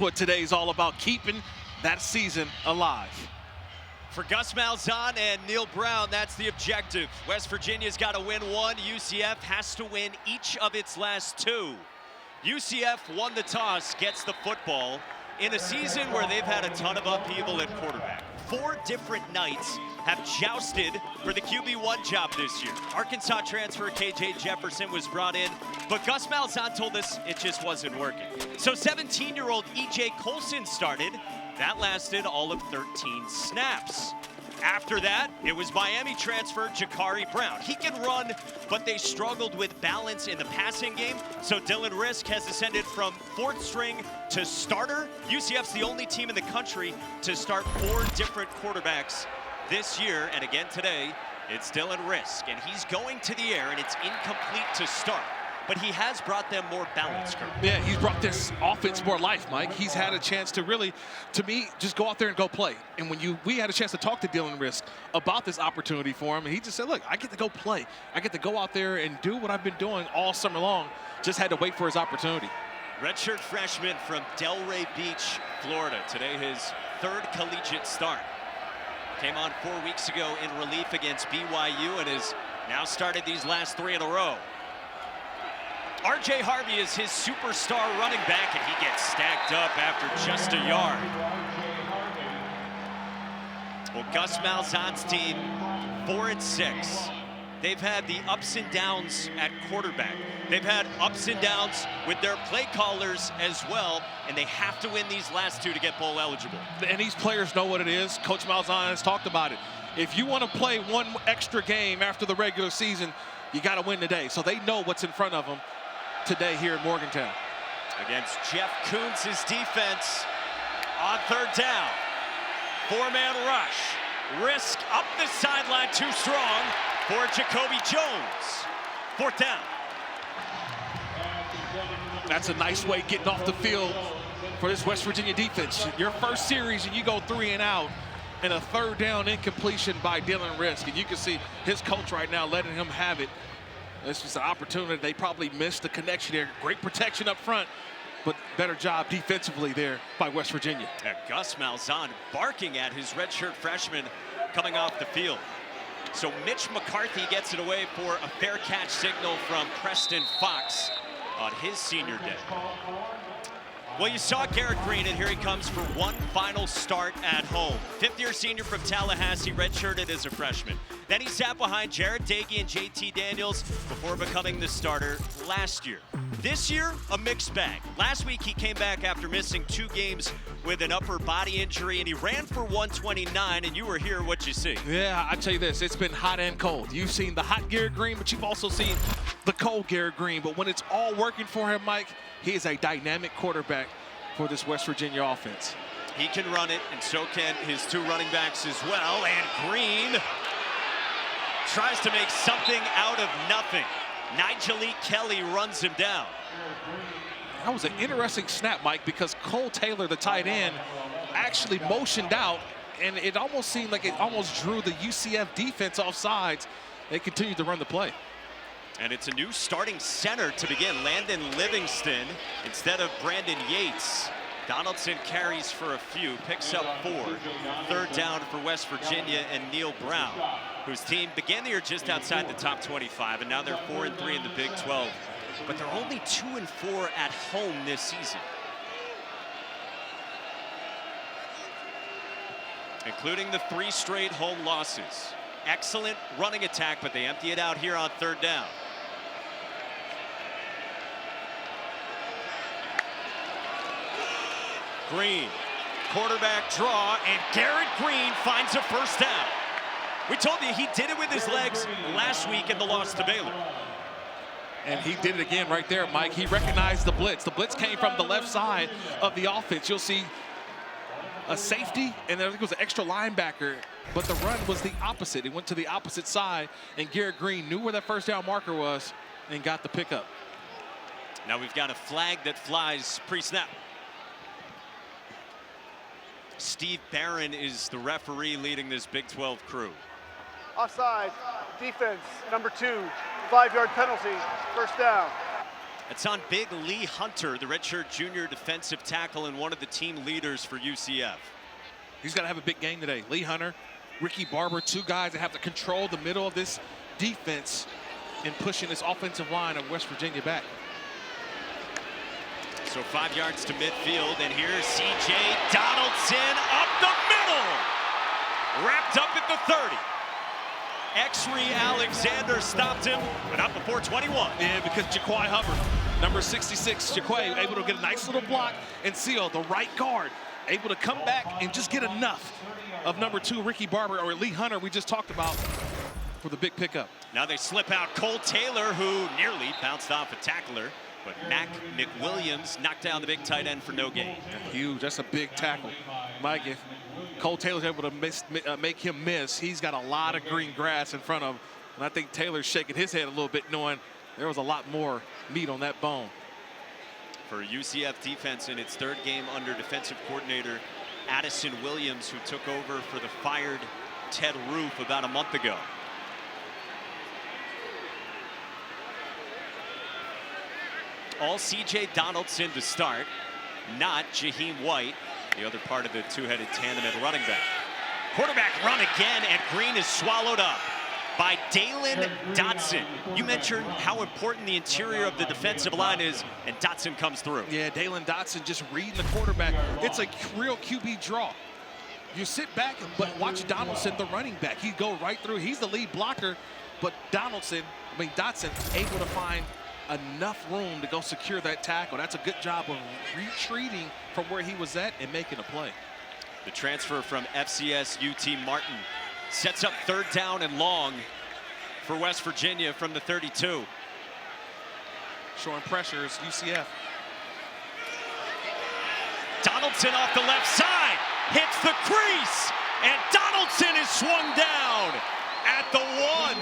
What today's all about, keeping that season alive. For Gus Malzahn and Neil Brown, that's the objective. West Virginia's got to win one. UCF has to win each of its last two. UCF won the toss, gets the football in a season where they've had a ton of upheaval at quarterback. 4 different nights have jousted for the QB1 job this year. Arkansas transfer KJ Jefferson was brought in, but Gus Malzahn told us it just wasn't working. So 17-year-old EJ Colson started. That lasted all of 13 snaps. After that, it was Miami transfer Jakari Brown. He can run, but they struggled with balance in the passing game. So Dylan Rizk has ascended from 4th string to starter. UCF's the only team in the country to start 4 different quarterbacks this year. And again today, it's Dylan Rizk. And he's going to the air, and it's incomplete to start. But he has brought them more balance, Kurt. Yeah, he's brought this offense more life, Mike. He's had a chance to really, to me, just go out there and go play. And when we had a chance to talk to Dylan Rizk about this opportunity for him, and he just said, look, I get to go play. I get to go out there and do what I've been doing all summer long. Just had to wait for his opportunity. Redshirt freshman from Delray Beach, Florida. Today his 3rd collegiate start. Came on 4 weeks ago in relief against BYU and has now started these last 3 in a row. R.J. Harvey is his superstar running back, and he gets stacked up after just a yard. Well, Gus Malzahn's team, 4-6. They've had the ups and downs at quarterback. They've had ups and downs with their play callers as well, and they have to win these last 2 to get bowl eligible. And these players know what it is. Coach Malzahn has talked about it. If you want to play one extra game after the regular season, you got to win today. So they know what's in front of them today here in Morgantown. Against Jeff Koons' defense on 3rd down. 4-man rush. Rizk up the sideline, too strong for Jacoby Jones. 4th down. That's a nice way getting off the field for this West Virginia defense. Your first series and you go 3 and out, and a 3rd down incompletion by Dylan Rizk. And you can see his coach right now letting him have it. This was an opportunity. They probably missed the connection there. Great protection up front, but better job defensively there by West Virginia. And Gus Malzahn barking at his redshirt freshman coming off the field. So Mitch McCarthy gets it away for a fair catch signal from Preston Fox on his senior day. Well, you saw Garrett Green, and here he comes for one final start at home. 5th-year senior from Tallahassee, redshirted as a freshman. Then he sat behind Jared Dagey and JT Daniels before becoming the starter last year. This year, a mixed bag. Last week, he came back after missing 2 games with an upper body injury, and he ran for 129, and you were here. What'd you see? Yeah, I tell you this, it's been hot and cold. You've seen the hot Garrett Green, but you've also seen the cold Garrett Green. But when it's all working for him, Mike, he is a dynamic quarterback for this West Virginia offense. He can run it, and so can his 2 running backs as well. And Green tries to make something out of nothing. Nigel Kelly runs him down. That was an interesting snap, Mike, because Cole Taylor, the tight end, actually motioned out, and it almost seemed like it almost drew the UCF defense off sides. They continued to run the play. And it's a new starting center to begin. Landon Livingston instead of Brandon Yates. Donaldson carries for a few, picks up 4. 3rd down for West Virginia and Neil Brown, whose team began the year just outside the top 25, and now they're 4-3 in the Big 12. But they're only 2-4 at home this season, including the 3 straight home losses. Excellent running attack, but they empty it out here on 3rd down. Green, quarterback draw, and Garrett Green finds a 1st down. We told you he did it with his legs last week in the loss to Baylor. And he did it again right there, Mike. He recognized the blitz. The blitz came from the left side of the offense. You'll see a safety, and there was an extra linebacker, but the run was the opposite. It went to the opposite side, and Garrett Green knew where that 1st down marker was and got the pickup. Now we've got a flag that flies pre-snap. Steve Barron is the referee leading this Big 12 crew. Offside, defense, number 2, 5-yard penalty, 1st down. It's on big Lee Hunter, the redshirt junior defensive tackle and one of the team leaders for UCF. He's got to have a big game today. Lee Hunter, Ricky Barber, two guys that have to control the middle of this defense in pushing this offensive line of West Virginia back. So 5 yards to midfield, and here's C.J. Donaldson up the middle. Wrapped up at the 30. Exree Alexander stopped him, but not before 21. Yeah, because Jaquai Hubbard, number 66, Jaquai, able to get a nice little block and seal the right guard, able to come back and just get enough of number 2, Ricky Barber, or Lee Hunter, we just talked about, for the big pickup. Now they slip out Cole Taylor, who nearly bounced off a tackler, but Mac McWilliams knocked down the big tight end for no gain. Huge, that's a big tackle. Mike, if Cole Taylor's able to make him miss, he's got a lot of green grass in front of him. And I think Taylor's shaking his head a little bit, knowing there was a lot more meat on that bone. For UCF defense in its 3rd game under defensive coordinator Addison Williams, who took over for the fired Ted Roof about a month ago. All C.J. Donaldson to start, not Jaheim White, the other part of the two-headed tandem at running back. Quarterback run again, and Green is swallowed up by Dalen Dotson. You mentioned how important the interior of the defensive line is, and Dotson comes through. Yeah, Dalen Dotson just reading the quarterback. It's a real QB draw. You sit back, but watch Donaldson, the running back. He'd go right through. He's the lead blocker, but Dotson, able to find enough room to go secure that tackle. That's a good job of retreating from where he was at and making a play. The transfer from FCS UT Martin sets up 3rd down and long for West Virginia from the 32. Showing pressure is UCF. Donaldson off the left side, hits the crease, and Donaldson is swung down at the 1.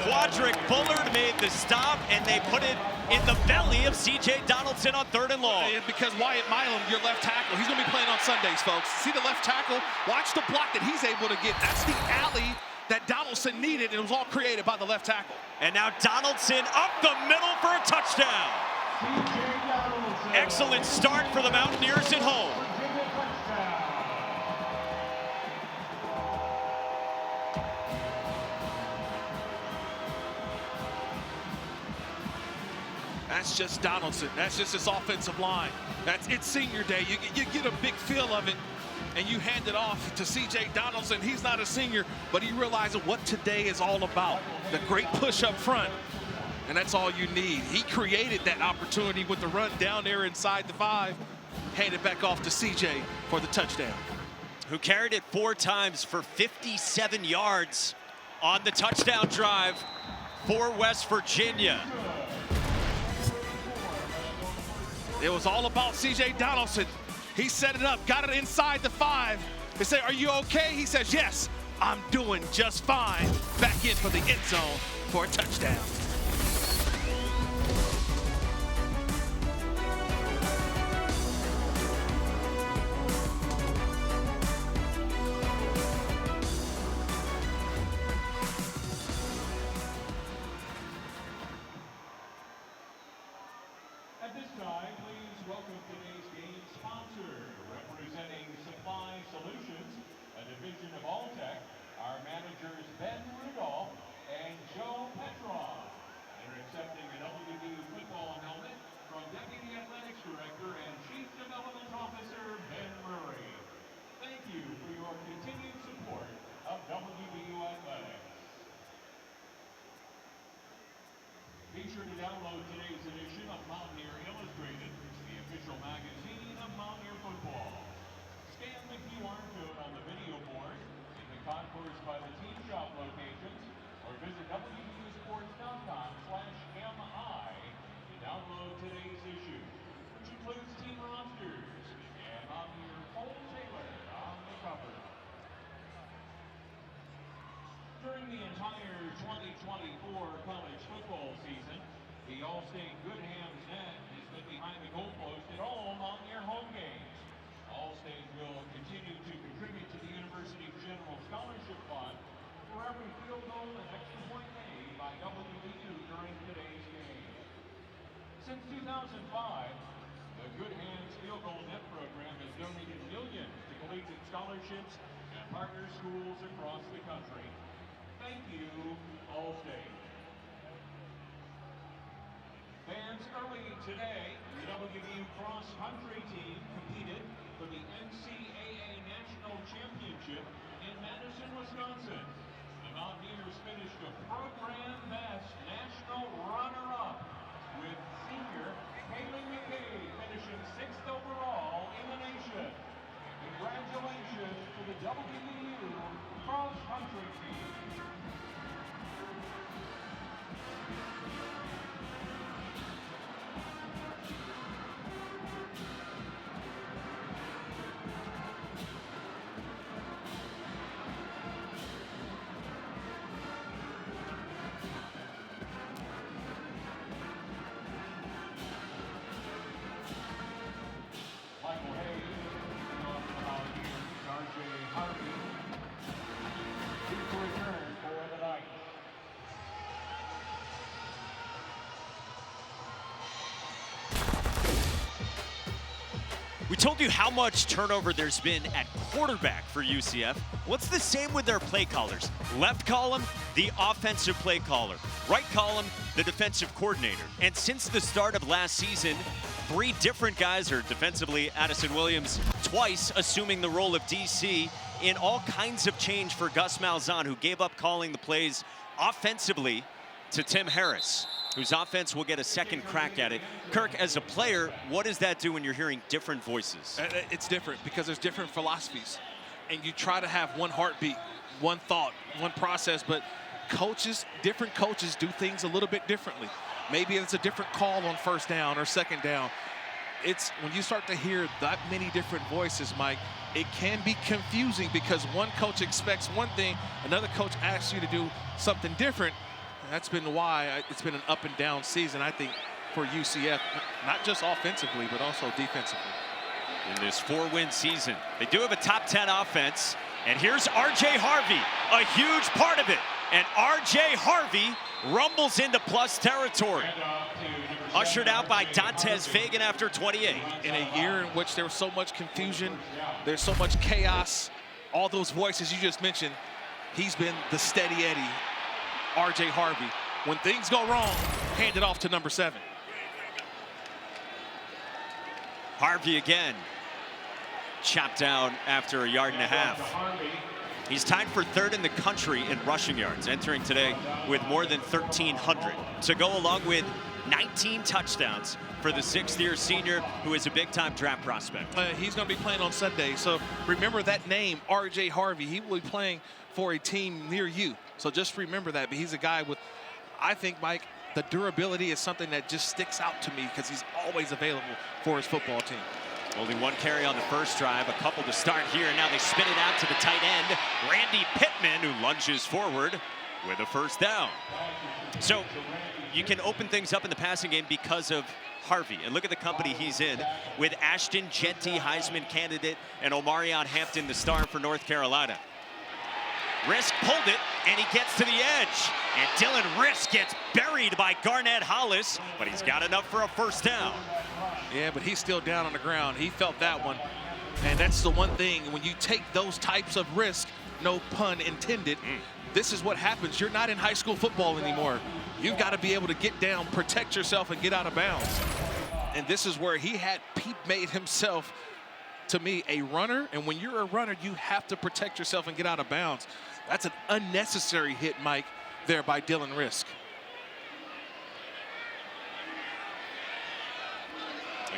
Quadric Bullard made the stop, and they put it in the belly of C.J. Donaldson on 3rd and long. And because Wyatt Milam, your left tackle, he's going to be playing on Sundays, folks. See the left tackle? Watch the block that he's able to get. That's the alley that Donaldson needed, and it was all created by the left tackle. And now Donaldson up the middle for a touchdown. Excellent start for the Mountaineers at home. That's just Donaldson. That's just his offensive line. It's senior day. You get a big feel of it, and you hand it off to C.J. Donaldson. He's not a senior, but he realizes what today is all about. The great push up front, and that's all you need. He created that opportunity with the run down there inside the 5. Hand it back off to C.J. for the touchdown. Who carried it 4 times for 57 yards on the touchdown drive for West Virginia. It was all about C.J. Donaldson. He set it up, got it inside the 5. They say, "Are you okay?" He says, "Yes, I'm doing just fine." Back in for the end zone for a touchdown. At this time, please welcome today's game sponsor, representing Supply Solutions, a division of Alltech, our managers Ben Rudolph and Joe Petrov. They're accepting a WVU football helmet from Deputy Athletics Director and Chief Development Officer Ben Murray. Thank you for your continued support of WVU Athletics. Be sure to download today's edition of Mountaineer Illustrated, the official magazine of Mountaineer football. Scan the QR code on the video board in the concourse by the team shop locations, or visit WVUsports.com/MI to download today's issue, which includes team rosters and Mountaineer Cole Taylor on the cover. During the entire 2024 college football season, the All-State Good Hands net has been behind the goalpost at all Mountaineer home games. All-State will continue to contribute to the University General Scholarship Fund for every field goal and extra point made by WVU during today's game. 2005, the Good Hands Field Goal Net Program has donated millions to collegiate scholarships and partner schools across the country. Thank you, Allstate. Fans, early today, the WVU cross country team competed for the NCAA National Championship in Madison, Wisconsin. The Mountaineers finished a program best national runner-up, with senior Haley McCabe finishing 6th overall in the nation. Congratulations to the WVU cross country team. We told you how much turnover there's been at quarterback for UCF. What's the same with their play callers? Left column, the offensive play caller. Right column, the defensive coordinator. And since the start of last season, 3 different guys are defensively. Addison Williams twice assuming the role of DC in all kinds of change for Gus Malzahn, who gave up calling the plays offensively to Tim Harris, whose offense will get a second crack at it. Kirk, as a player, what does that do when you're hearing different voices? It's different because there's different philosophies. And you try to have one heartbeat, one thought, one process, but different coaches do things a little bit differently. Maybe it's a different call on first down or second down. It's when you start to hear that many different voices, Mike, it can be confusing because one coach expects one thing, another coach asks you to do something different. That's been why it's been an up and down season, I think, for UCF, not just offensively, but also defensively. In this 4-win season, they do have a top 10 offense, and here's R.J. Harvey, a huge part of it. And R.J. Harvey rumbles into plus territory. Ushered out by Dantes Fagan after 28. In a year in which there was so much confusion, there's so much chaos, all those voices you just mentioned, he's been the steady Eddie. R.J. Harvey. When things go wrong, hand it off to number 7. Harvey again. Chopped down after 1.5 yards. He's tied for 3rd in the country in rushing yards, entering today with more than 1,300 to go along with 19 touchdowns for the 6th-year senior, who is a big-time draft prospect. He's going to be playing on Sunday, so remember that name, R.J. Harvey. He will be playing for a team near you, so just remember that. But he's a guy with, I think, Mike, the durability is something that just sticks out to me because he's always available for his football team. Only 1 carry on the first drive, a couple to start here, and now they spin it out to the tight end, Randy Pittman, who lunges forward with a first down. So you can open things up in the passing game because of Harvey. And look at the company he's in with Ashton Jeanty, Heisman candidate, and Omarion Hampton, the star for North Carolina. Rizk pulled it, and he gets to the edge. And Dylan Rizk gets buried by Garnett Hollis, but he's got enough for a first down. Yeah, but he's still down on the ground. He felt that one. And that's the one thing, when you take those types of risk, no pun intended, this is what happens. You're not in high school football anymore. You've got to be able to get down, protect yourself, and get out of bounds. And this is where he made himself, to me, a runner. And when you're a runner, you have to protect yourself and get out of bounds. That's an unnecessary hit, Mike, there by Dylan Rizk.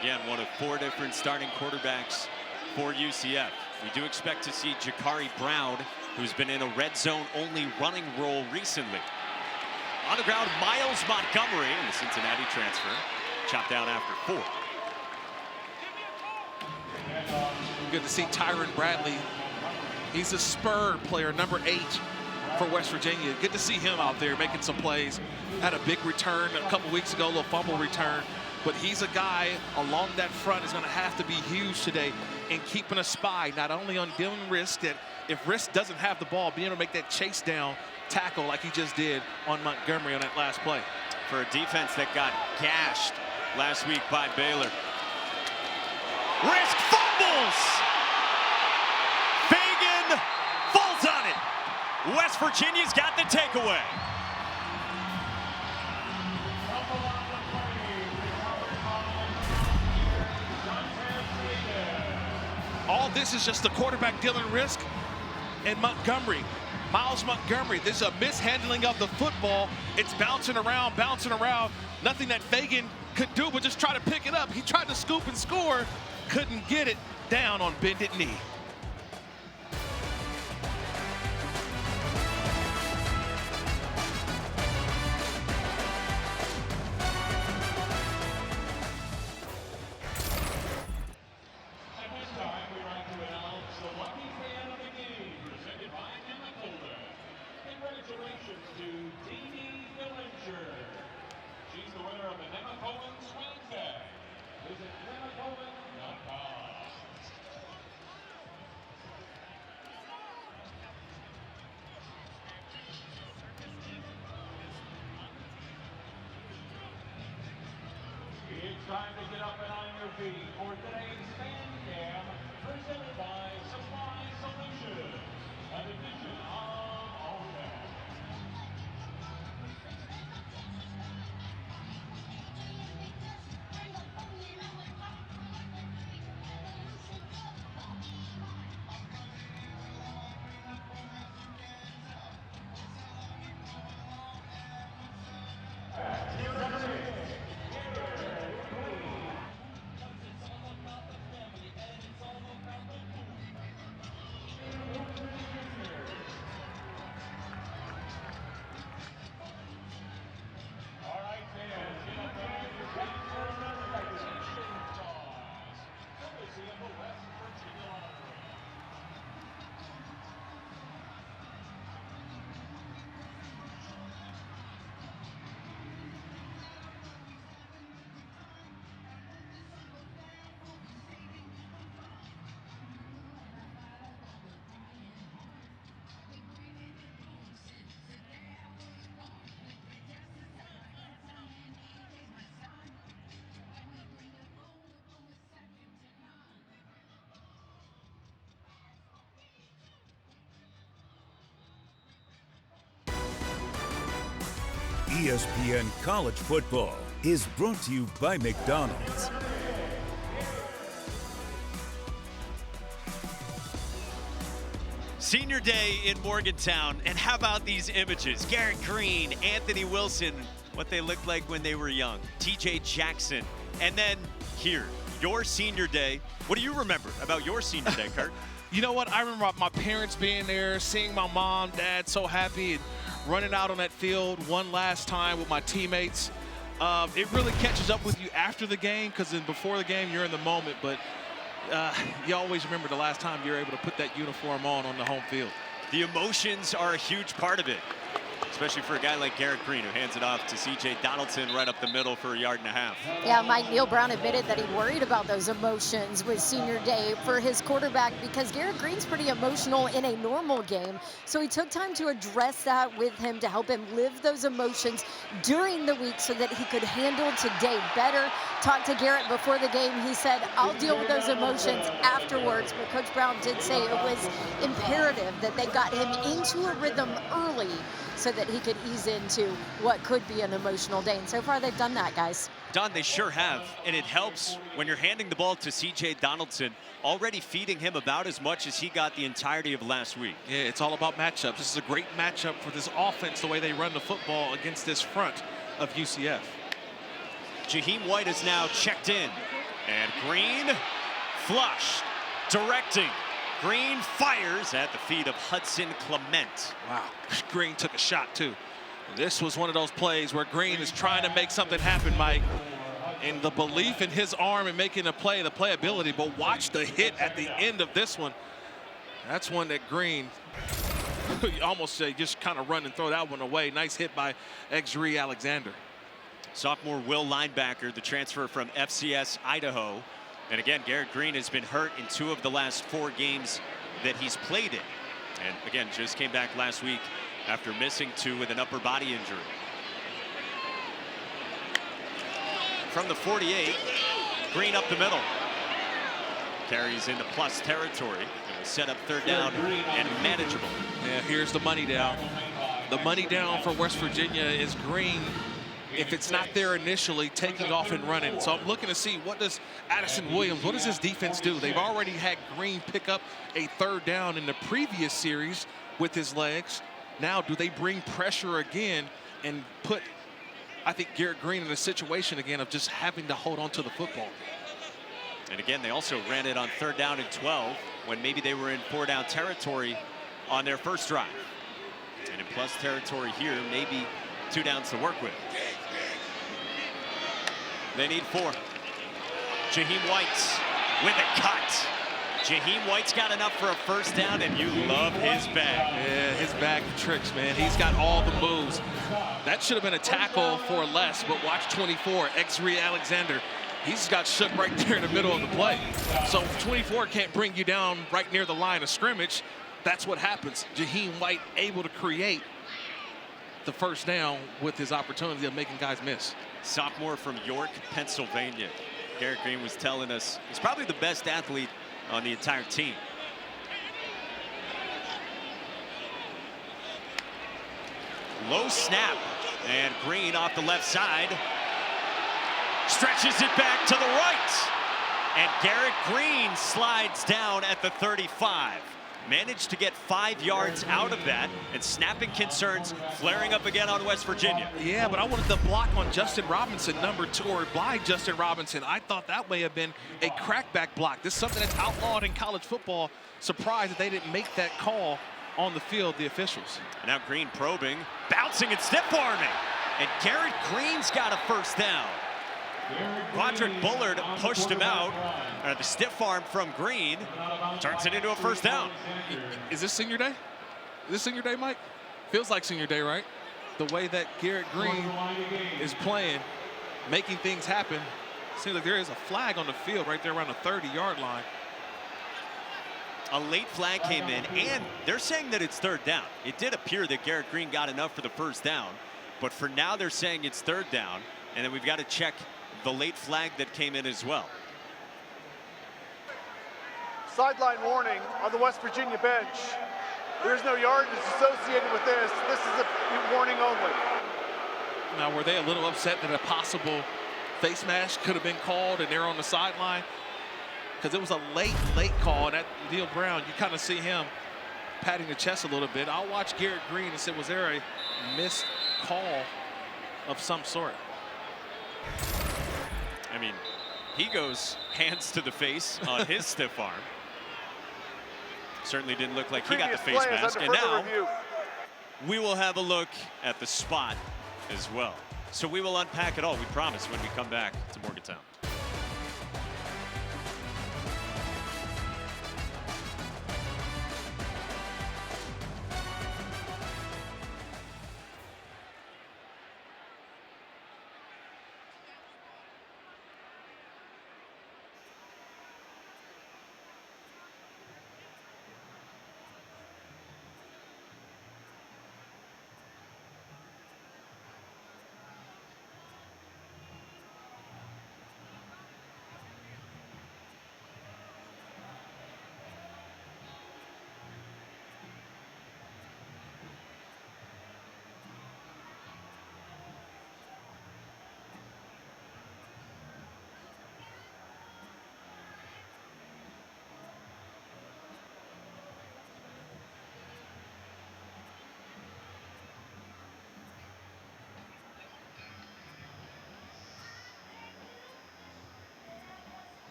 Again, one of 4 different starting quarterbacks for UCF. We do expect to see Jakari Brown, who's been in a red zone only running role recently. On the ground, Miles Montgomery, the Cincinnati transfer, chopped down after 4. Good to see Tyron Bradley. He's a Spur player, number 8 for West Virginia. Good to see him out there making some plays. Had a big return a couple weeks ago, a little fumble return. But he's a guy along that front is going to have to be huge today in keeping a spy, not only on Dylan Rizk, that if Rizk doesn't have the ball, being able to make that chase down tackle like he just did on Montgomery on that last play. For a defense that got gashed last week by Baylor. Rizk fumbles! Fagan falls on it. West Virginia's got the takeaway. All this is just the quarterback, Dylan Rizk, and Montgomery. Miles Montgomery, this is a mishandling of the football. It's bouncing around. Nothing that Fagan could do but just try to pick it up. He tried to scoop and score, couldn't get it down on bended knee. It's time to get up and on your feet for today's fan cam, presented by Supply Solutions, a division of Alltech. ESPN College Football is brought to you by McDonald's. Senior day in Morgantown, and how about these images? Garrett Green, Anthony Wilson, what they looked like when they were young, TJ Jackson, and then here, your senior day. What do you remember about your senior day, Kurt? You know what? I remember my parents being there, seeing my mom, dad so happy, and running out on that field one last time with my teammates. It really catches up with you after the game, because then before the game, you're in the moment, but you always remember the last time you're able to put that uniform on the home field. The emotions are a huge part of it, especially for a guy like Garrett Green, who hands it off to C.J. Donaldson right up the middle for a yard and a half. Yeah, Mike, Neil Brown admitted that he worried about those emotions with senior day for his quarterback, because Garrett Green's pretty emotional in a normal game. So he took time to address that with him to help him live those emotions during the week so that he could handle today better. Talked to Garrett before the game. He said, I'll deal with those emotions afterwards. But Coach Brown did say it was imperative that they got him into a rhythm early so that he could ease into what could be an emotional day. And so far, they've done that, guys. Don, they sure have. And it helps when you're handing the ball to C.J. Donaldson, already feeding him about as much as he got the entirety of last week. Yeah, it's all about matchups. This is a great matchup for this offense, the way they run the football against this front of UCF. Jaheim White is now checked in. And Green flushed, directing. Green fires at the feet of Hudson Clement. Wow, Green took a shot too. This was one of those plays where Green is trying to make something happen, Mike. And the belief in his arm and making a play, the playability, but watch the hit at the end of this one. That's one that Green, you almost say, just kind of run and throw that one away. Nice hit by Exree Alexander. Sophomore Will linebacker, the transfer from FCS Idaho. And again, Garrett Green has been hurt in 2 of the last 4 games that he's played in. And again, just came back last week after missing 2 with an upper body injury. from the 48. Green up the middle. Carries into plus territory. It will set up third down and manageable. Yeah, here's the money down. The money down for West Virginia is Green. If it's not there initially, taking off and running. So I'm looking to see, what does Addison Williams, what does his defense do? They've already had Green pick up a third down in the previous series with his legs. Now, do they bring pressure again and put, I think, Garrett Green in a situation again of just having to hold on to the football? And again, they also ran it on third down and 12 when maybe they were in 4-down territory on their first drive. And in plus territory here, maybe 2 downs to work with. They need 4. Jaheim White with a cut. Jaheim White's got enough for a first down, and you love his bag. Yeah, his bag of tricks, man. He's got all the moves. That should have been a tackle for less, but watch 24, Exree Alexander. He's got shook right there in the middle of the play. So if 24 can't bring you down right near the line of scrimmage, that's what happens. Jaheim White able to create the first down with his opportunity of making guys miss. Sophomore from York, Pennsylvania. Garrett Green was telling us he's probably the best athlete on the entire team. Low snap, and Green off the left side. Stretches it back to the right. And Garrett Green slides down at the 35. Managed to get 5 yards out of that, and snapping concerns flaring up again on West Virginia. Yeah, but I wanted to block on Justin Robinson, number 2, or blind Justin Robinson. I thought that may have been a crackback block. This is something that's outlawed in college football. Surprised that they didn't make that call on the field, the officials. And now Green probing, bouncing and stiff arming. And Garrett Green's got a first down. Quadrant Bullard pushed him out. The stiff arm from Green turns it into a first down. Is this senior day? Is this senior day, Mike? Feels like senior day, right? The way that Garrett Green is playing, making things happen. Seems like there is a flag on the field right there around the 30-yard line. A late flag came in, and they're saying that it's third down. It did appear that Garrett Green got enough for the first down, but for now they're saying it's third down, and then we've got to check the late flag that came in as well. Sideline warning on the West Virginia bench. There's no yardage associated with this. This is a warning only. Now, were they a little upset that a possible face mask could have been called and they're on the sideline? Because it was a late call, and that Neil Brown, you kind of see him patting the chest a little bit. I'll watch Garrett Green and say, was there a missed call of some sort? I mean, he goes hands to the face on his stiff arm. Certainly didn't look like he got the face mask. And now we will have a look at the spot as well. So we will unpack it all, we promise, when we come back to Morgantown.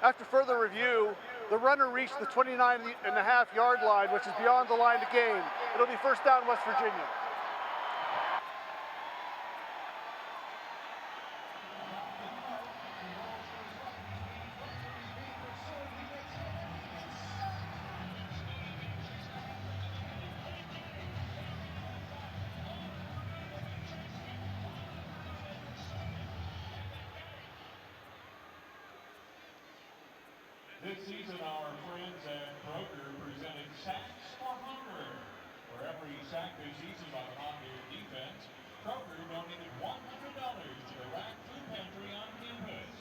After further review, the runner reached the 29.5-yard line, which is beyond the line of game. It'll be first down, West Virginia. This season, our friends at Kroger presented Sacks for Hunger. For every sack this season by the Mountaineer defense, Kroger donated $100 to the Rack Food Pantry on campus.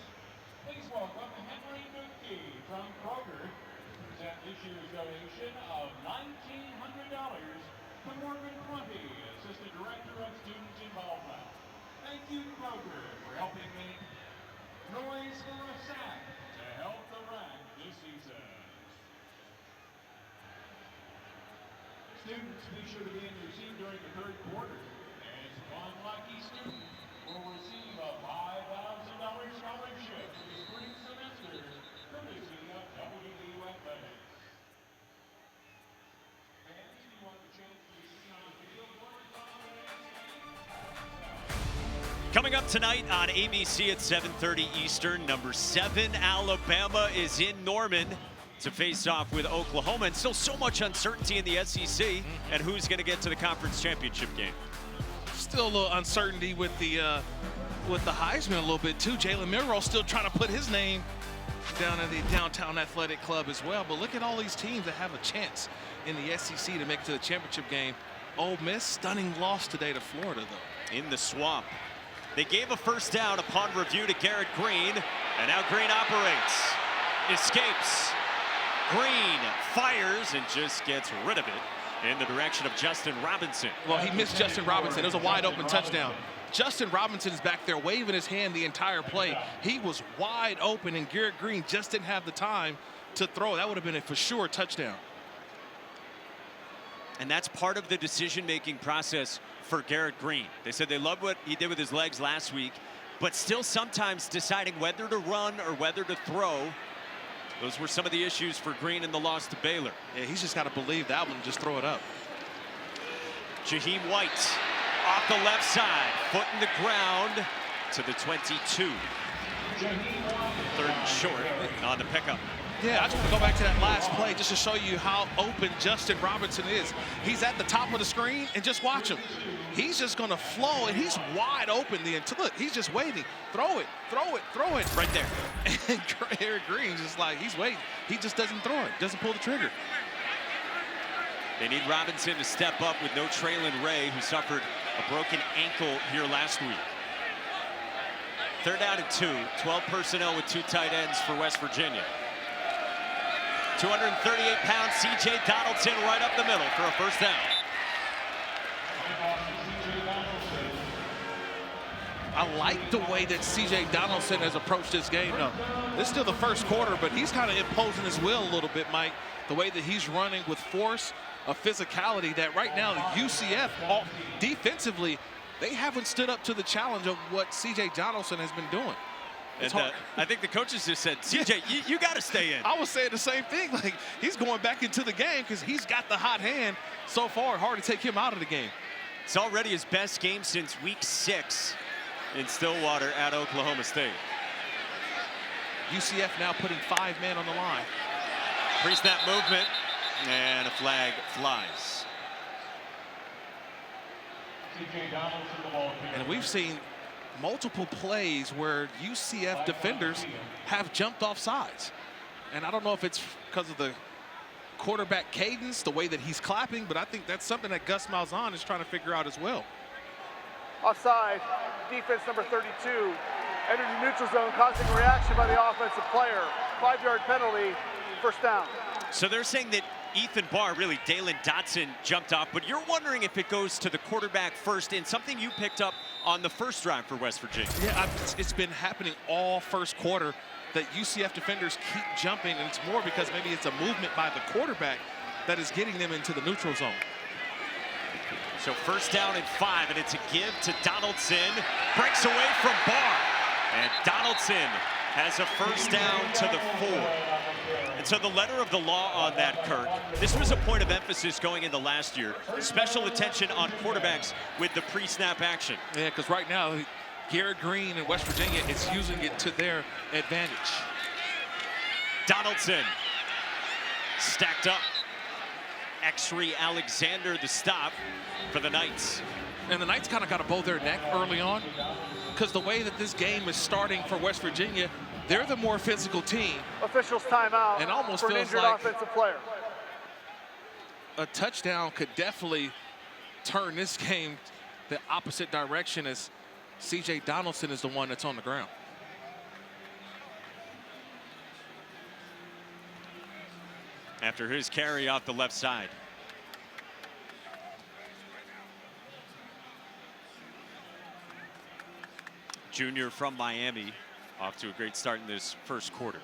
Please welcome Henry Dookie from Kroger to present this year's donation of $1,900 to Morgan Prunty, Assistant Director of Student Involvement. Thank you, Gallagher, for helping make noise for a sack to help the Rack this season. Students, be sure to be in your seat during the third quarter, as one lucky student will receive a $5,000 scholarship for the spring semester, courtesy of WVU Athletics. Fans, do you want the chance to be seen on the field? Coming up tonight on ABC at 7:30 Eastern, number 7 Alabama is in Norman to face off with Oklahoma, and still so much uncertainty in the SEC and who's going to get to the conference championship game. Still a little uncertainty with the Heisman a little bit too. Jalen Milroe still trying to put his name down at the Downtown Athletic Club as well. But look at all these teams that have a chance in the SEC to make it to the championship game. Ole Miss, stunning loss today to Florida, though. In the swamp. They gave a first down upon review to Garrett Green, and now Green operates, escapes. Green fires and just gets rid of it in the direction of Justin Robinson. Well, he missed Justin Robinson. It was a wide open touchdown. Justin Robinson is back there waving his hand the entire play. He was wide open, and Garrett Green just didn't have the time to throw. That would have been a for sure touchdown. And that's part of the decision-making process for Garrett Green. They said they loved what he did with his legs last week, but still sometimes deciding whether to run or whether to throw. Those were some of the issues for Green in the loss to Baylor. Yeah, he's just got to believe that one and just throw it up. Jaheim White off the left side, foot in the ground to the 22. 3rd and short on the pickup. Yeah, I just want to go back to that last play just to show you how open Justin Robinson is. He's at the top of the screen, and just watch him. He's just going to flow, and he's wide open. Look, he's just waiting. Throw it, throw it, throw it. Right there. And Garrett Green's just like, he's waiting. He just doesn't throw it, doesn't pull the trigger. They need Robinson to step up with no Traylon Ray, who suffered a broken ankle here last week. 3rd down and 2, 12 personnel with 2 tight ends for West Virginia. 238-pound C.J. Donaldson right up the middle for a first down. I like the way that C.J. Donaldson has approached this game. Now, this is still the first quarter, but he's kind of imposing his will a little bit, Mike. The way that he's running with force, a physicality that right now UCF, defensively, they haven't stood up to the challenge of what C.J. Donaldson has been doing. And I think the coaches just said, CJ, you got to stay in. I was saying the same thing. Like, he's going back into the game because he's got the hot hand so far. Hard to take him out of the game. It's already his best game since week 6 in Stillwater at Oklahoma State. UCF now putting 5 men on the line. Pre-snap movement, and a flag flies. And we've seen multiple plays where UCF defenders have jumped off sides. And I don't know if it's because of the quarterback cadence, the way that he's clapping, but I think that's something that Gus Malzahn is trying to figure out as well. Offside, defense number 32 entered the neutral zone, causing a reaction by the offensive player. 5-yard penalty, first down. So they're saying that Ethan Barr, really Dalen Dotson, jumped off, but you're wondering if it goes to the quarterback first, and something you picked up on the first drive for West Virginia. Yeah, it's been happening all first quarter that UCF defenders keep jumping, and it's more because maybe it's a movement by the quarterback that is getting them into the neutral zone. So first down and 5, and it's a give to Donaldson. Breaks away from Barr, and Donaldson has a first down to the 4. And so the letter of the law on that, Kirk, this was a point of emphasis going into last year. Special attention on quarterbacks with the pre-snap action. Yeah, because right now, Garrett Green and West Virginia is using it to their advantage. Donaldson stacked up. Exree Alexander the stop for the Knights. And the Knights kind of got to bow their neck early on, because the way that this game is starting for West Virginia, they're the more physical team. Officials timeout And almost for an feels injured like offensive player. a touchdown could definitely turn this game the opposite direction, as C.J. Donaldson is the one that's on the ground. After his carry off the left side. Junior from Miami, off to a great start in this first quarter.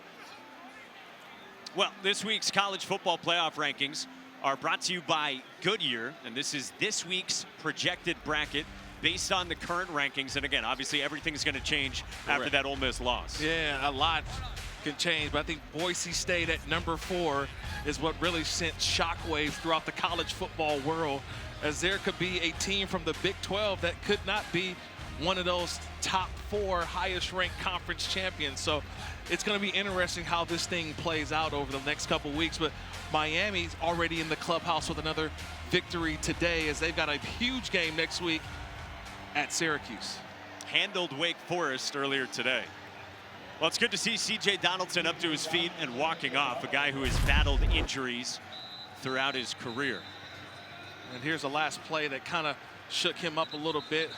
Well, this week's college football playoff rankings are brought to you by Goodyear, and this is this week's projected bracket based on the current rankings. And again, obviously everything's going to change after that Ole Miss loss. Yeah, a lot can change, but I think Boise State at number 4 is what really sent shockwaves throughout the college football world, as there could be a team from the Big 12 that could not be one of those top 4 highest ranked conference champions. So it's going to be interesting how this thing plays out over the next couple weeks. But Miami's already in the clubhouse with another victory today, as they've got a huge game next week at Syracuse. Handled Wake Forest earlier today. Well, it's good to see C.J. Donaldson up to his feet and walking off, a guy who has battled injuries throughout his career. And here's the last play that kind of shook him up a little bit.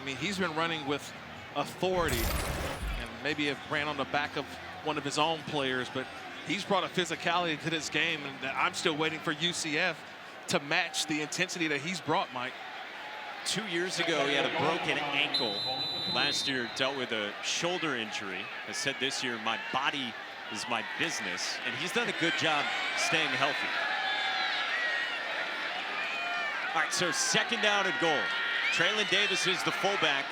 I mean, he's been running with authority, and maybe have ran on the back of one of his own players, but he's brought a physicality to this game, and I'm still waiting for UCF to match the intensity that he's brought, Mike. 2 years ago, he had a broken ankle. Last year, dealt with a shoulder injury. Has said this year, my body is my business, and he's done a good job staying healthy. All right, so second down and goal. Traylon Davis is the fullback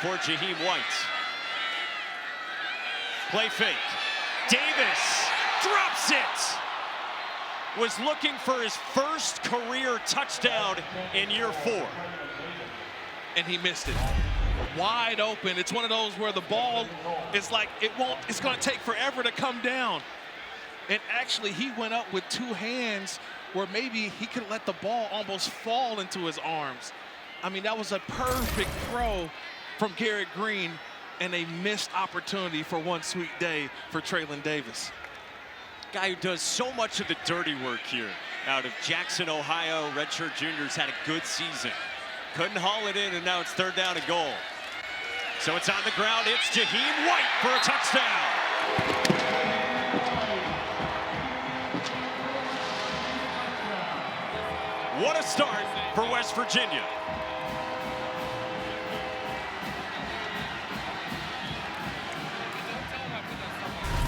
for Jaheim White. Play fake. Davis drops it. Was looking for his first career touchdown in year 4. And he missed it. Wide open. It's one of those where the ball is like, it's going to take forever to come down. And actually, he went up with 2 hands where maybe he could let the ball almost fall into his arms. I mean, that was a perfect throw from Garrett Green, and a missed opportunity for one sweet day for Traylon Davis. Guy who does so much of the dirty work here out of Jackson, Ohio. Redshirt juniors had a good season. Couldn't haul it in, and now it's third down and goal. So it's on the ground. It's Jaheim White for a touchdown. What a start for West Virginia.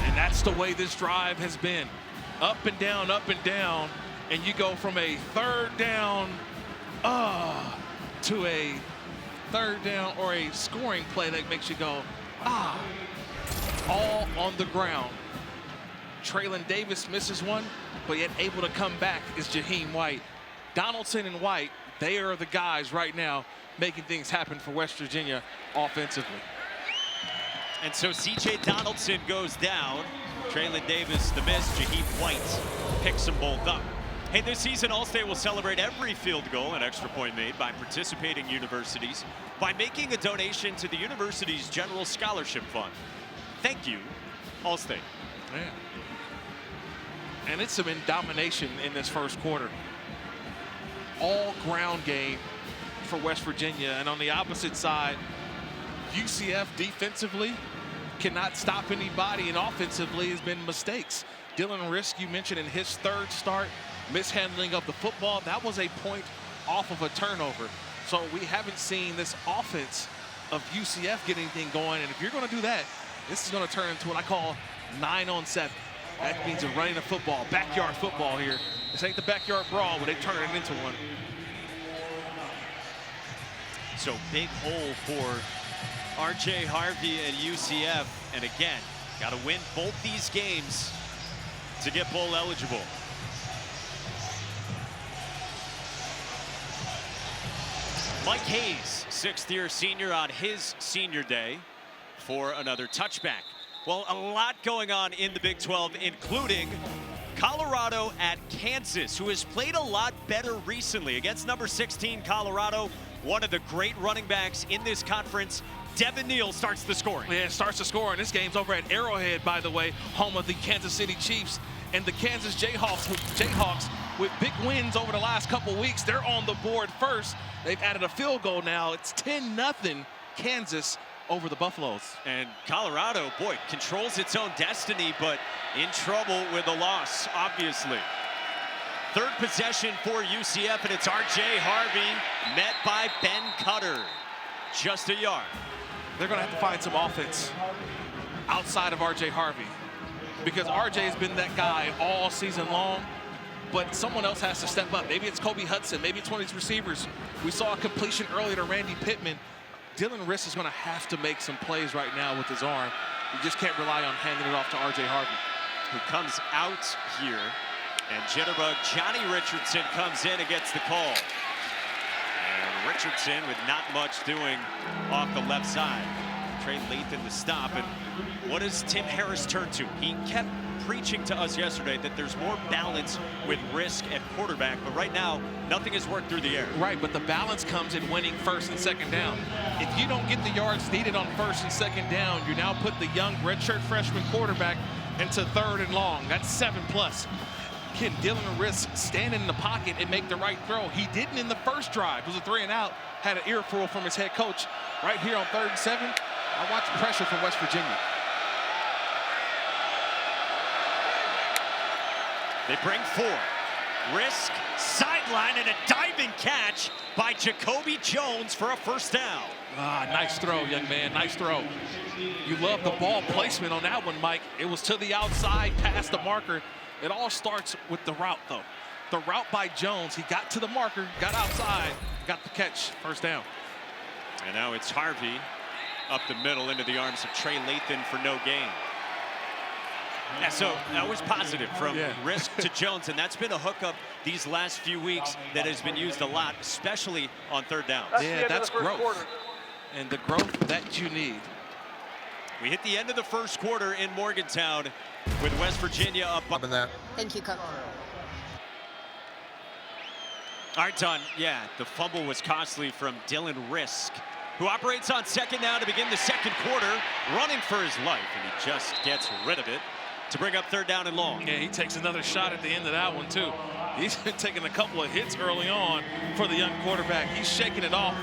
And that's the way this drive has been. Up and down, and you go from a third down to a third down or a scoring play that makes you go, all on the ground. Traylon Davis misses one, but yet able to come back is Jaheim White. Donaldson and White, they are the guys right now making things happen for West Virginia offensively. And so C.J. Donaldson goes down. Traylon Davis the miss. Jaheim White picks them both up. Hey, this season, Allstate will celebrate every field goal and extra point made by participating universities by making a donation to the university's General Scholarship Fund. Thank you, Allstate. Yeah. And it's some domination in this first quarter. All ground game for West Virginia. And on the opposite side, UCF defensively cannot stop anybody, and offensively has been mistakes. Dylan Rizk, you mentioned in his third start, mishandling of the football. That was a point off of a turnover. So we haven't seen this offense of UCF get anything going. And if you're going to do that, this is going to turn into what I call 9-on-7. That means they're running the football, backyard football here. This ain't the backyard brawl, but they turn it into one. So big hole for R.J. Harvey and UCF. And again, got to win both these games to get bowl eligible. Mike Hayes, sixth-year senior on his senior day for another touchback. Well, a lot going on in the Big 12, including Colorado at Kansas, who has played a lot better recently against number 16 Colorado, one of the great running backs in this conference, Devin Neal starts the scoring. Yeah, starts the scoring. This game's over at Arrowhead, by the way, home of the Kansas City Chiefs. And the Kansas Jayhawks with big wins over the last couple weeks. They're on the board first. They've added a field goal now. It's 10-0 Kansas over the Buffaloes. And Colorado, boy, controls its own destiny, but in trouble with a loss, obviously. Third possession for UCF, and it's R.J. Harvey met by Ben Cutter. Just a yard. They're going to have to find some offense outside of R.J. Harvey, because R.J. has been that guy all season long, but someone else has to step up. Maybe it's Kobe Hudson. Maybe it's one of these receivers. We saw a completion earlier to Randy Pittman. Dylan Rizk is going to have to make some plays right now with his arm. You just can't rely on handing it off to R.J. Harvey. Who comes out here, and jitterbug Johnny Richardson comes in and gets the call. And Richardson with not much doing off the left side. Trey Lathan to stop, and what does Tim Harris turn to? He kept preaching to us yesterday that there's more balance with Rizk at quarterback, but right now, nothing has worked through the air. Right, but the balance comes in winning first and second down. If you don't get the yards needed on first and second down, you now put the young redshirt freshman quarterback into 3rd and long. That's 7+. Can Dylan Rizk stand in the pocket and make the right throw? He didn't in the first drive. It was a 3-and-out. Had an earful from his head coach. Right here on 3rd and 7, I watched pressure from West Virginia. They bring 4. Rizk, sideline, and a diving catch by Jacoby Jones for a first down. Ah, nice throw, young man, nice throw. You love the ball placement on that one, Mike. It was to the outside, past the marker. It all starts with the route, though. The route by Jones, he got to the marker, got outside, got the catch, first down. And now it's Harvey up the middle into the arms of Trey Lathan for no gain. Yeah, so that was positive from Rizk to Jones, and that's been a hookup these last few weeks that has been used a lot, especially on 3rd downs. That's growth. And the growth that you need. We hit the end of the first quarter in Morgantown with West Virginia up. Thank you, Coach. All right, Don. Yeah, the fumble was costly from Dylan Rizk, who operates on 2nd down to begin the 2nd quarter, running for his life, and he just gets rid of it to bring up 3rd down and long. Yeah, he takes another shot at the end of that one, too. He's been taking a couple of hits early on for the young quarterback. He's shaking it off,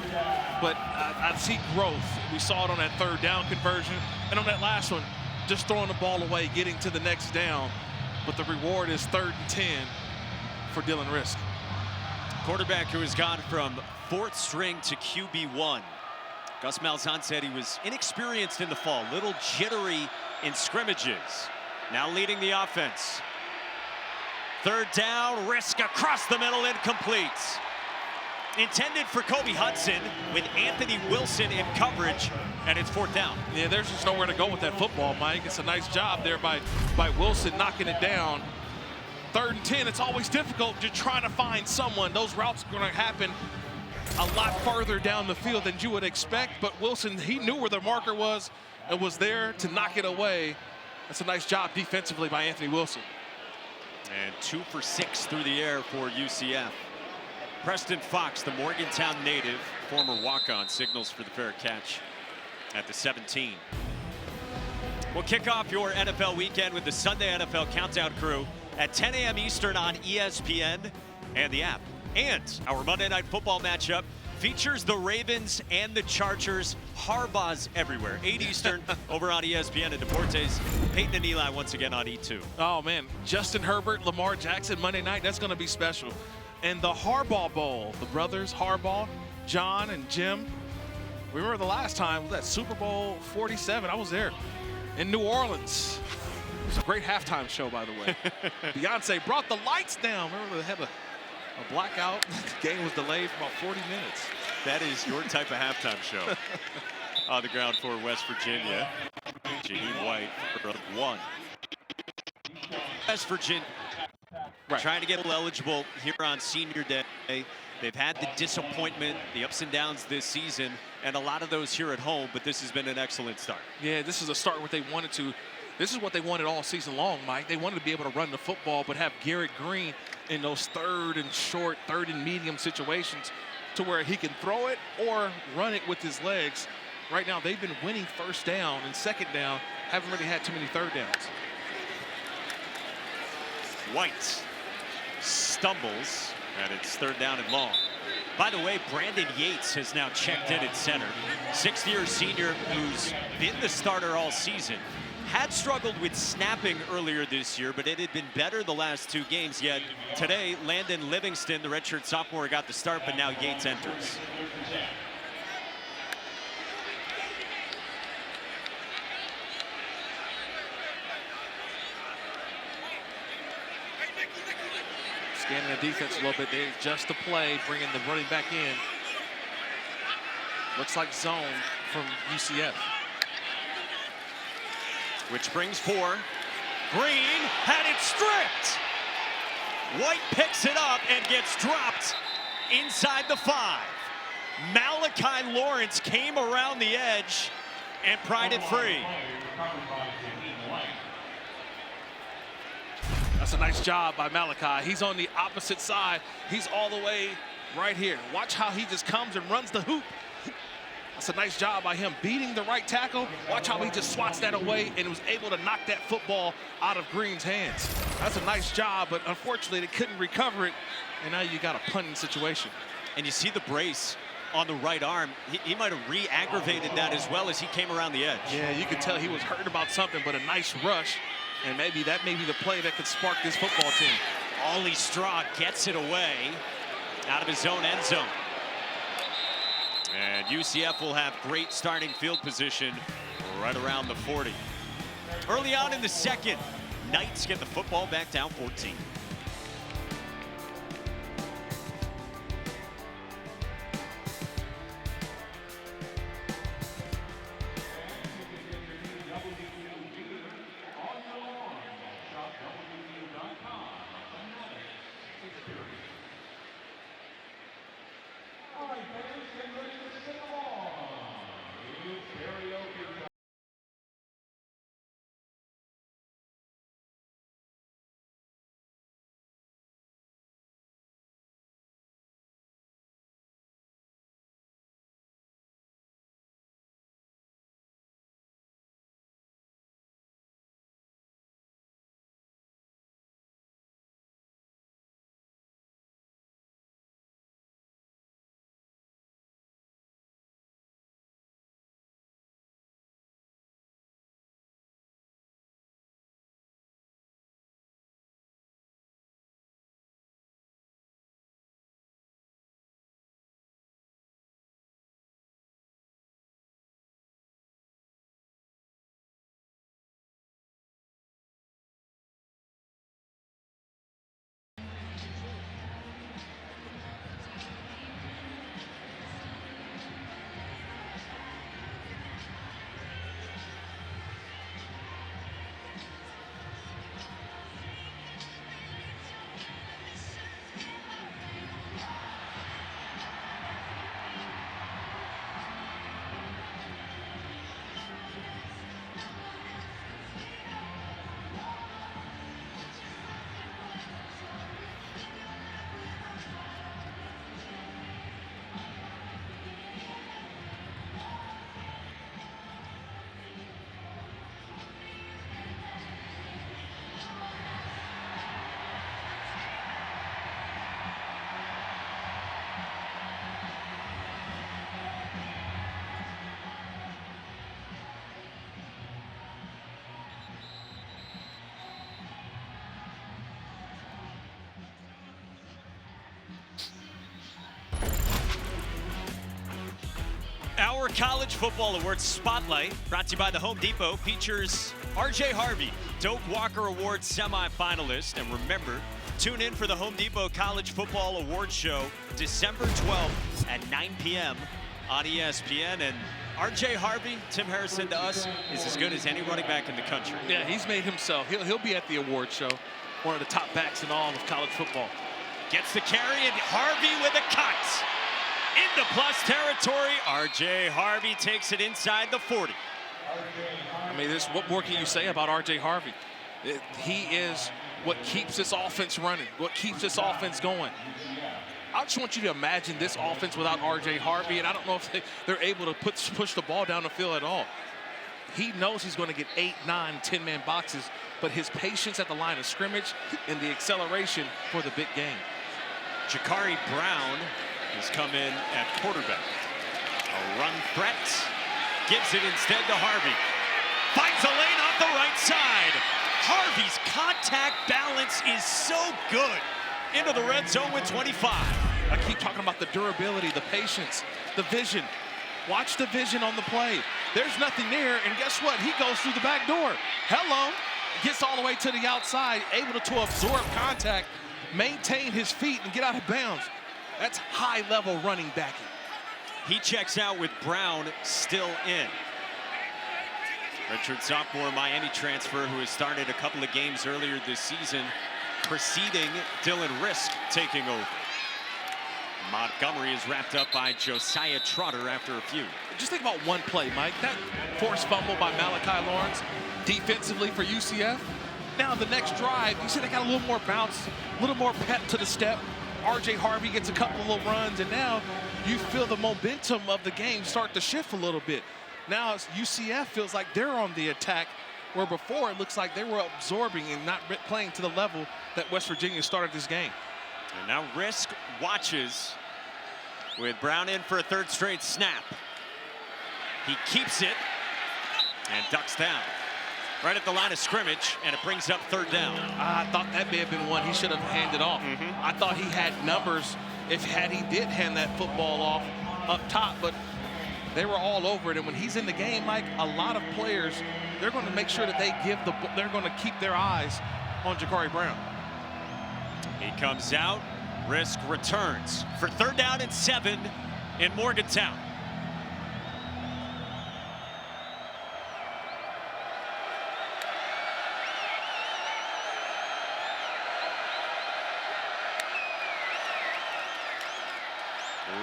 but I see growth. We saw it on that 3rd down conversion, and on that last one, just throwing the ball away, getting to the next down. But the reward is 3rd and 10 for Dylan Rizk. Quarterback who has gone from 4th string to QB1. Gus Malzahn said he was inexperienced in the fall, little jittery in scrimmages. Now leading the offense. 3rd down, Rizk across the middle, incomplete. Intended for Kobe Hudson with Anthony Wilson in coverage, and it's 4th down. Yeah, there's just nowhere to go with that football, Mike. It's a nice job there by Wilson knocking it down. 3rd and 10, it's always difficult. You're trying to find someone. Those routes are going to happen a lot further down the field than you would expect, but Wilson, he knew where the marker was and was there to knock it away. That's a nice job defensively by Anthony Wilson. And 2 for 6 through the air for UCF. Preston Fox, the Morgantown native, former walk-on, signals for the fair catch at the 17. We'll kick off your NFL weekend with the Sunday NFL Countdown crew at 10 a.m. Eastern on ESPN and the app. And our Monday Night Football matchup features the Ravens and the Chargers. Harbaugh's everywhere. 8 Eastern over on ESPN and Deportes. Peyton and Eli once again on E2. Oh, man. Justin Herbert, Lamar Jackson, Monday night. That's going to be special. And the Harbaugh Bowl, the brothers Harbaugh, John and Jim. Remember the last time, was that Super Bowl 47? I was there in New Orleans. It was a great halftime show, by the way. Beyonce brought the lights down. Remember they had a blackout. The game was delayed for about 40 minutes. That is your type of halftime show. On the ground for West Virginia. Jaheim White for 1. West Virginia trying to get eligible here on senior day. They've had the disappointment, the ups and downs this season, and a lot of those here at home, but this has been an excellent start. Yeah, this is a start what they wanted to. This is what they wanted all season long, Mike. They wanted to be able to run the football, but have Garrett Green in those 3rd and short, 3rd and medium situations to where he can throw it or run it with his legs. right now, they've been winning first down and second down, haven't really had too many third downs. White stumbles, and it's third down and long. By the way, Brandon Yates has now checked in at center. Sixth-year senior who's been the starter all season. Had struggled with snapping earlier this year, but it had been better the last 2 games. Yet today, Landon Livingston, the redshirt sophomore, got the start, but now Yates enters. Scanning the defense a little bit. They adjust the play, bringing the running back in. Looks like zone from UCF. Which brings 4. Green had it stripped. White picks it up and gets dropped inside the 5. Malachi Lawrence came around the edge and pried it free. That's a nice job by Malachi. He's on the opposite side. He's all the way right here. Watch how he just comes and runs the hoop. That's a nice job by him beating the right tackle. Watch how he just swats that away and was able to knock that football out of Green's hands. That's a nice job, but unfortunately they couldn't recover it, and now you got a punting situation. And you see the brace on the right arm. He might have re-aggravated that as well as he came around the edge. Yeah, you could tell he was hurt about something, but a nice rush, and maybe that may be the play that could spark this football team. Ollie Straw gets it away out of his own end zone. And UCF will have great starting field position right around the 40. Early on in the second, Knights get the football back down 14. Our College Football Awards Spotlight, brought to you by the Home Depot, features R.J. Harvey, Doak Walker Award semifinalist. And remember, tune in for the Home Depot College Football Awards show December 12th at 9 p.m. on ESPN. And R.J. Harvey, Tim Harrison to us, is as good as any running back in the country. Yeah, he's made himself. He'll be at the award show. One of the top backs in all of college football. Gets the carry, and Harvey with a cut. Into plus territory, R.J. Harvey takes it inside the 40. I mean, what more can you say about R.J. Harvey? He is what keeps this offense running, what keeps this offense going. I just want you to imagine this offense without R.J. Harvey, and I don't know if they're able to push the ball down the field at all. He knows he's going to get 8, 9, 10-man boxes, but his patience at the line of scrimmage and the acceleration for the big game. Jakari Brown has come in at quarterback. A run threat. Gives it instead to Harvey. Finds a lane off the right side. Harvey's contact balance is so good. Into the red zone with 25. I keep talking about the durability, the patience, the vision. Watch the vision on the play. There's nothing there, and guess what? He goes through the back door. Hello. Gets all the way to the outside, able to absorb contact, maintain his feet, and get out of bounds. That's high-level running backing. He checks out with Brown still in. Redshirt sophomore Miami transfer who has started a couple of games earlier this season, preceding Dylan Rizk taking over. Montgomery is wrapped up by Josiah Trotter after a few. Just think about one play, Mike. That forced fumble by Malachi Lawrence defensively for UCF. Now the next drive, you see they got a little more bounce, a little more pep to the step. R.J. Harvey gets a couple of little runs, and now you feel the momentum of the game start to shift a little bit. Now UCF feels like they're on the attack, where before it looks like they were absorbing and not playing to the level that West Virginia started this game. And now Rizk watches with Brown in for a third straight snap. He keeps it and ducks down right at the line of scrimmage, and it brings up third down. I thought that may have been one he should have handed off. I thought he had numbers if he did hand that football off up top, but they were all over it. And when he's in the game, Mike, a lot of players, they're going to make sure that they're going to keep their eyes on Jakari Brown. He comes out. Rizk returns for third down and 7 in Morgantown.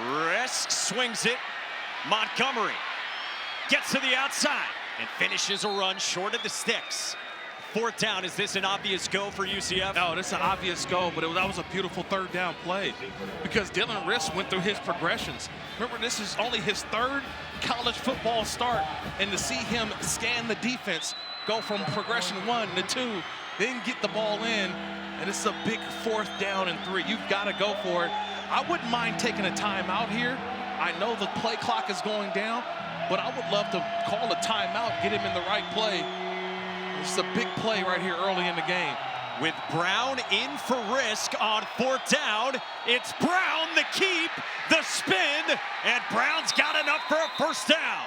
Rizk swings it. Montgomery gets to the outside and finishes a run short of the sticks. Fourth down. Is this an obvious go for UCF? No, this is an obvious go, but that was a beautiful third down play because Dylan Rizk went through his progressions. Remember, this is only his third college football start, and to see him scan the defense, go from progression 1 to 2, then get the ball in, and it's a big 4th down and 3. You've got to go for it. I wouldn't mind taking a timeout here. I know the play clock is going down, but I would love to call a timeout, get him in the right play. It's a big play right here early in the game. With Brown in for Rizk on 4th down, it's Brown the keep, the spin, and Brown's got enough for a first down.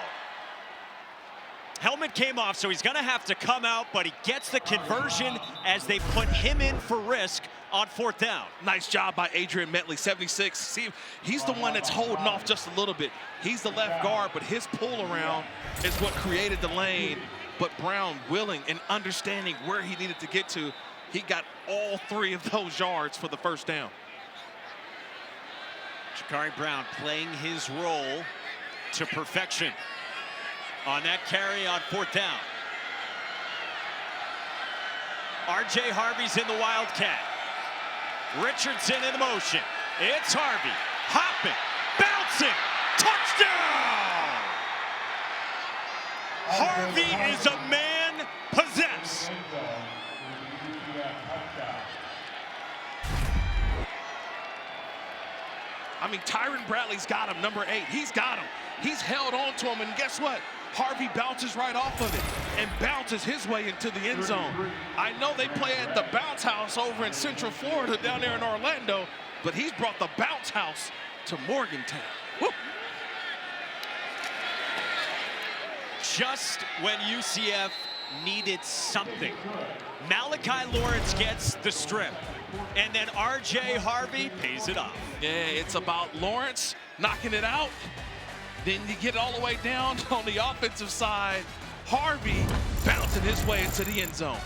Helmet came off, so he's gonna have to come out, but he gets the conversion as they put him in for Rizk on 4th down. Nice job by Adrian Metley, 76. See, he's the one that's holding off just a little bit. He's the left guard, but his pull around is what created the lane. But Brown willing and understanding where he needed to get to, he got all 3 of those yards for the first down. Jakari Brown playing his role to perfection on that carry on 4th down. R.J. Harvey's in the Wildcat. Richardson in motion. It's Harvey, hopping, bouncing, touchdown! Harvey is a man possessed. I mean, Tyron Bradley's got him, number 8. He's got him. He's held on to him, and guess what? Harvey bounces right off of it and bounces his way into the end zone. I know they play at the Bounce House over in Central Florida down there in Orlando, but he's brought the Bounce House to Morgantown. Woo. Just when UCF needed something, Malachi Lawrence gets the strip, and then R.J. Harvey pays it off. Yeah, it's about Lawrence knocking it out. Then you get all the way down on the offensive side. Harvey bouncing his way into the end zone.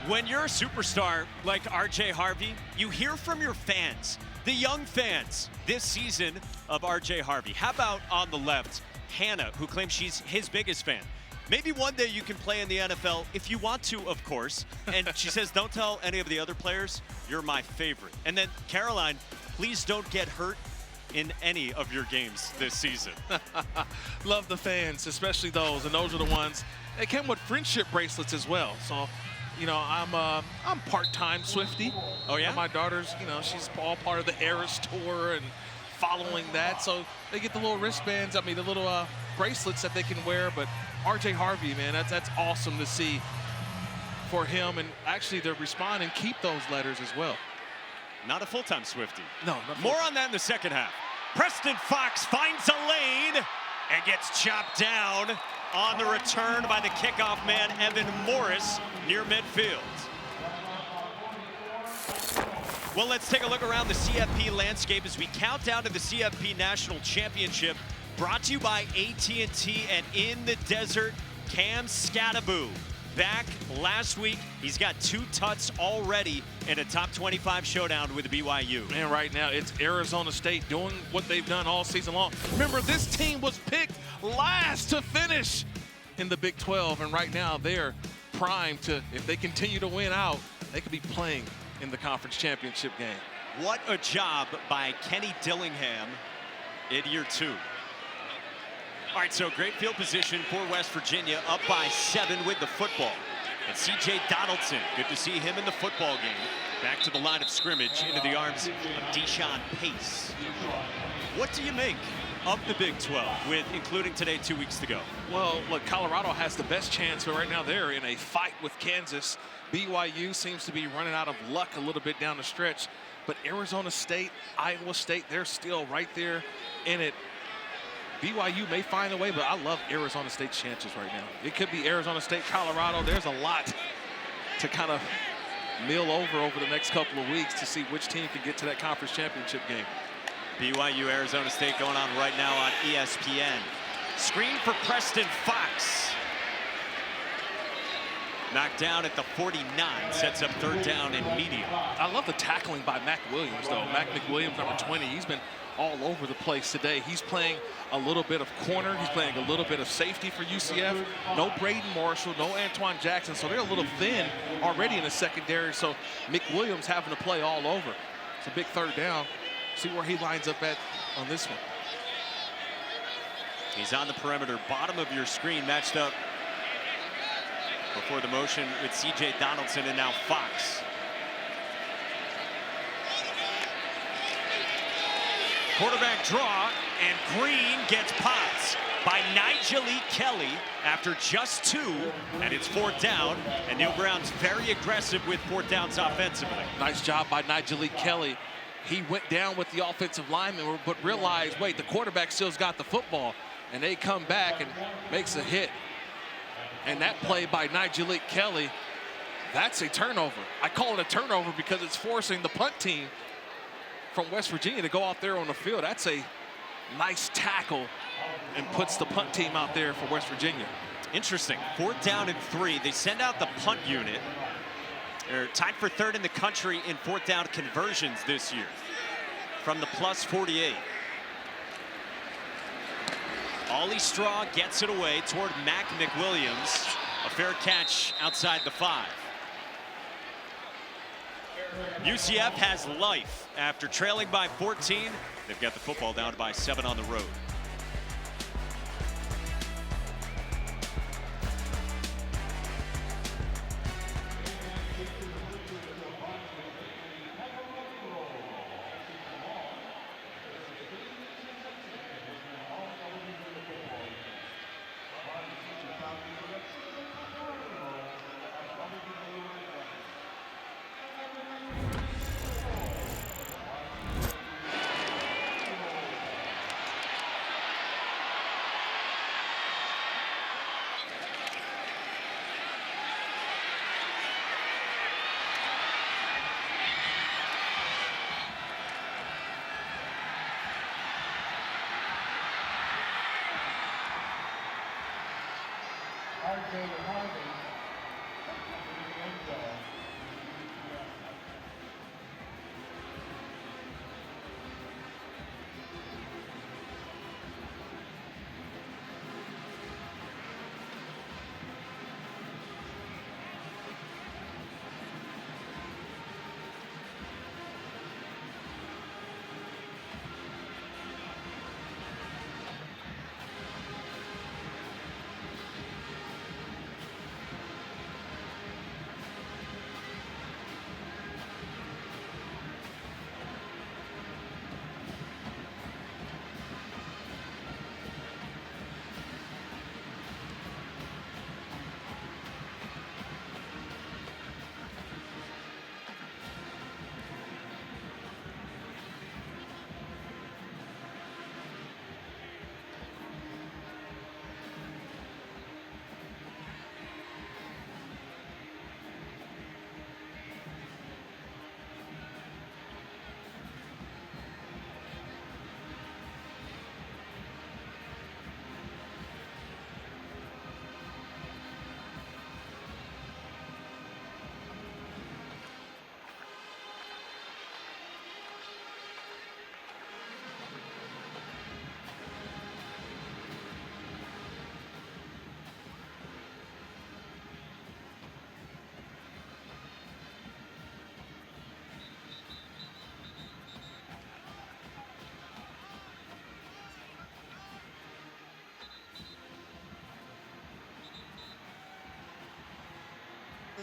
When you're a superstar like RJ Harvey, you hear from your fans, the young fans, this season of RJ Harvey. How about on the left, Hannah, who claims she's his biggest fan? Maybe one day you can play in the NFL if you want to, of course. And she says, don't tell any of the other players, you're my favorite. And then Caroline, please don't get hurt in any of your games this season. Love the fans, especially those, and those are the ones. They came with friendship bracelets as well. So, you know, I'm part-time Swiftie. Oh yeah? My daughter's, you know, she's all part of the Eras tour and following that. So they get the little wristbands, the little bracelets that they can wear. But RJ Harvey, man, that's awesome to see for him. And actually, they're responding, keep those letters as well. Not a full-time Swiftie. No, More on that in the second half. Preston Fox finds a lane and gets chopped down on the return by the kickoff man, Evan Morris, near midfield. Well, let's take a look around the CFP landscape as we count down to the CFP National Championship, brought to you by AT&T and In the Desert, Cam Scattaboo. Back last week, he's got 2 tuts already in a top 25 showdown with BYU. Man, right now it's Arizona State doing what they've done all season long. Remember, this team was picked last to finish in the Big 12, and right now they're primed to, if they continue to win out, they could be playing in the conference championship game. What a job by Kenny Dillingham in year 2. All right, so great field position for West Virginia, up by 7 with the football. And C.J. Donaldson, good to see him in the football game. Back to the line of scrimmage, into the arms of Deshaun Pace. What do you make of the Big 12, with including today 2 weeks to go? Well, look, Colorado has the best chance, but right now they're in a fight with Kansas. BYU seems to be running out of luck a little bit down the stretch. But Arizona State, Iowa State, they're still right there in it. BYU may find a way, but I love Arizona State's chances right now. It could be Arizona State, Colorado. There's a lot to kind of mill over the next couple of weeks to see which team can get to that conference championship game. BYU, Arizona State going on right now on ESPN. Screen for Preston Fox. Knocked down at the 49, sets up 3rd down and medium. I love the tackling by Mac Williams, though. Mac McWilliams, number 20, he's been all over the place today. He's playing a little bit of corner. He's playing a little bit of safety for UCF. No Braden Marshall, no Antoine Jackson, so they're a little thin already in the secondary. So McWilliams having to play all over. It's a big 3rd down. See where he lines up at on this one. He's on the perimeter, bottom of your screen, matched up before the motion with C.J. Donaldson and now Fox. Quarterback draw, and Green gets popped by Nigel Kelly after just 2, and it's 4th down, and Neil Brown's very aggressive with 4th downs offensively. Nice job by Nigel Kelly. He went down with the offensive lineman, but realized, wait, the quarterback still's got the football, and they come back and makes a hit. And that play by Nigel Kelly, that's a turnover. I call it a turnover because it's forcing the punt team from West Virginia to go out there on the field. That's a nice tackle and puts the punt team out there for West Virginia. Interesting. 4th down and 3. They send out the punt unit. They're tied for 3rd in the country in 4th down conversions this year from the plus 48. Ollie Straw gets it away toward Mac McWilliams. A fair catch outside the 5. UCF has life after trailing by 14. They've got the football down by 7 on the road.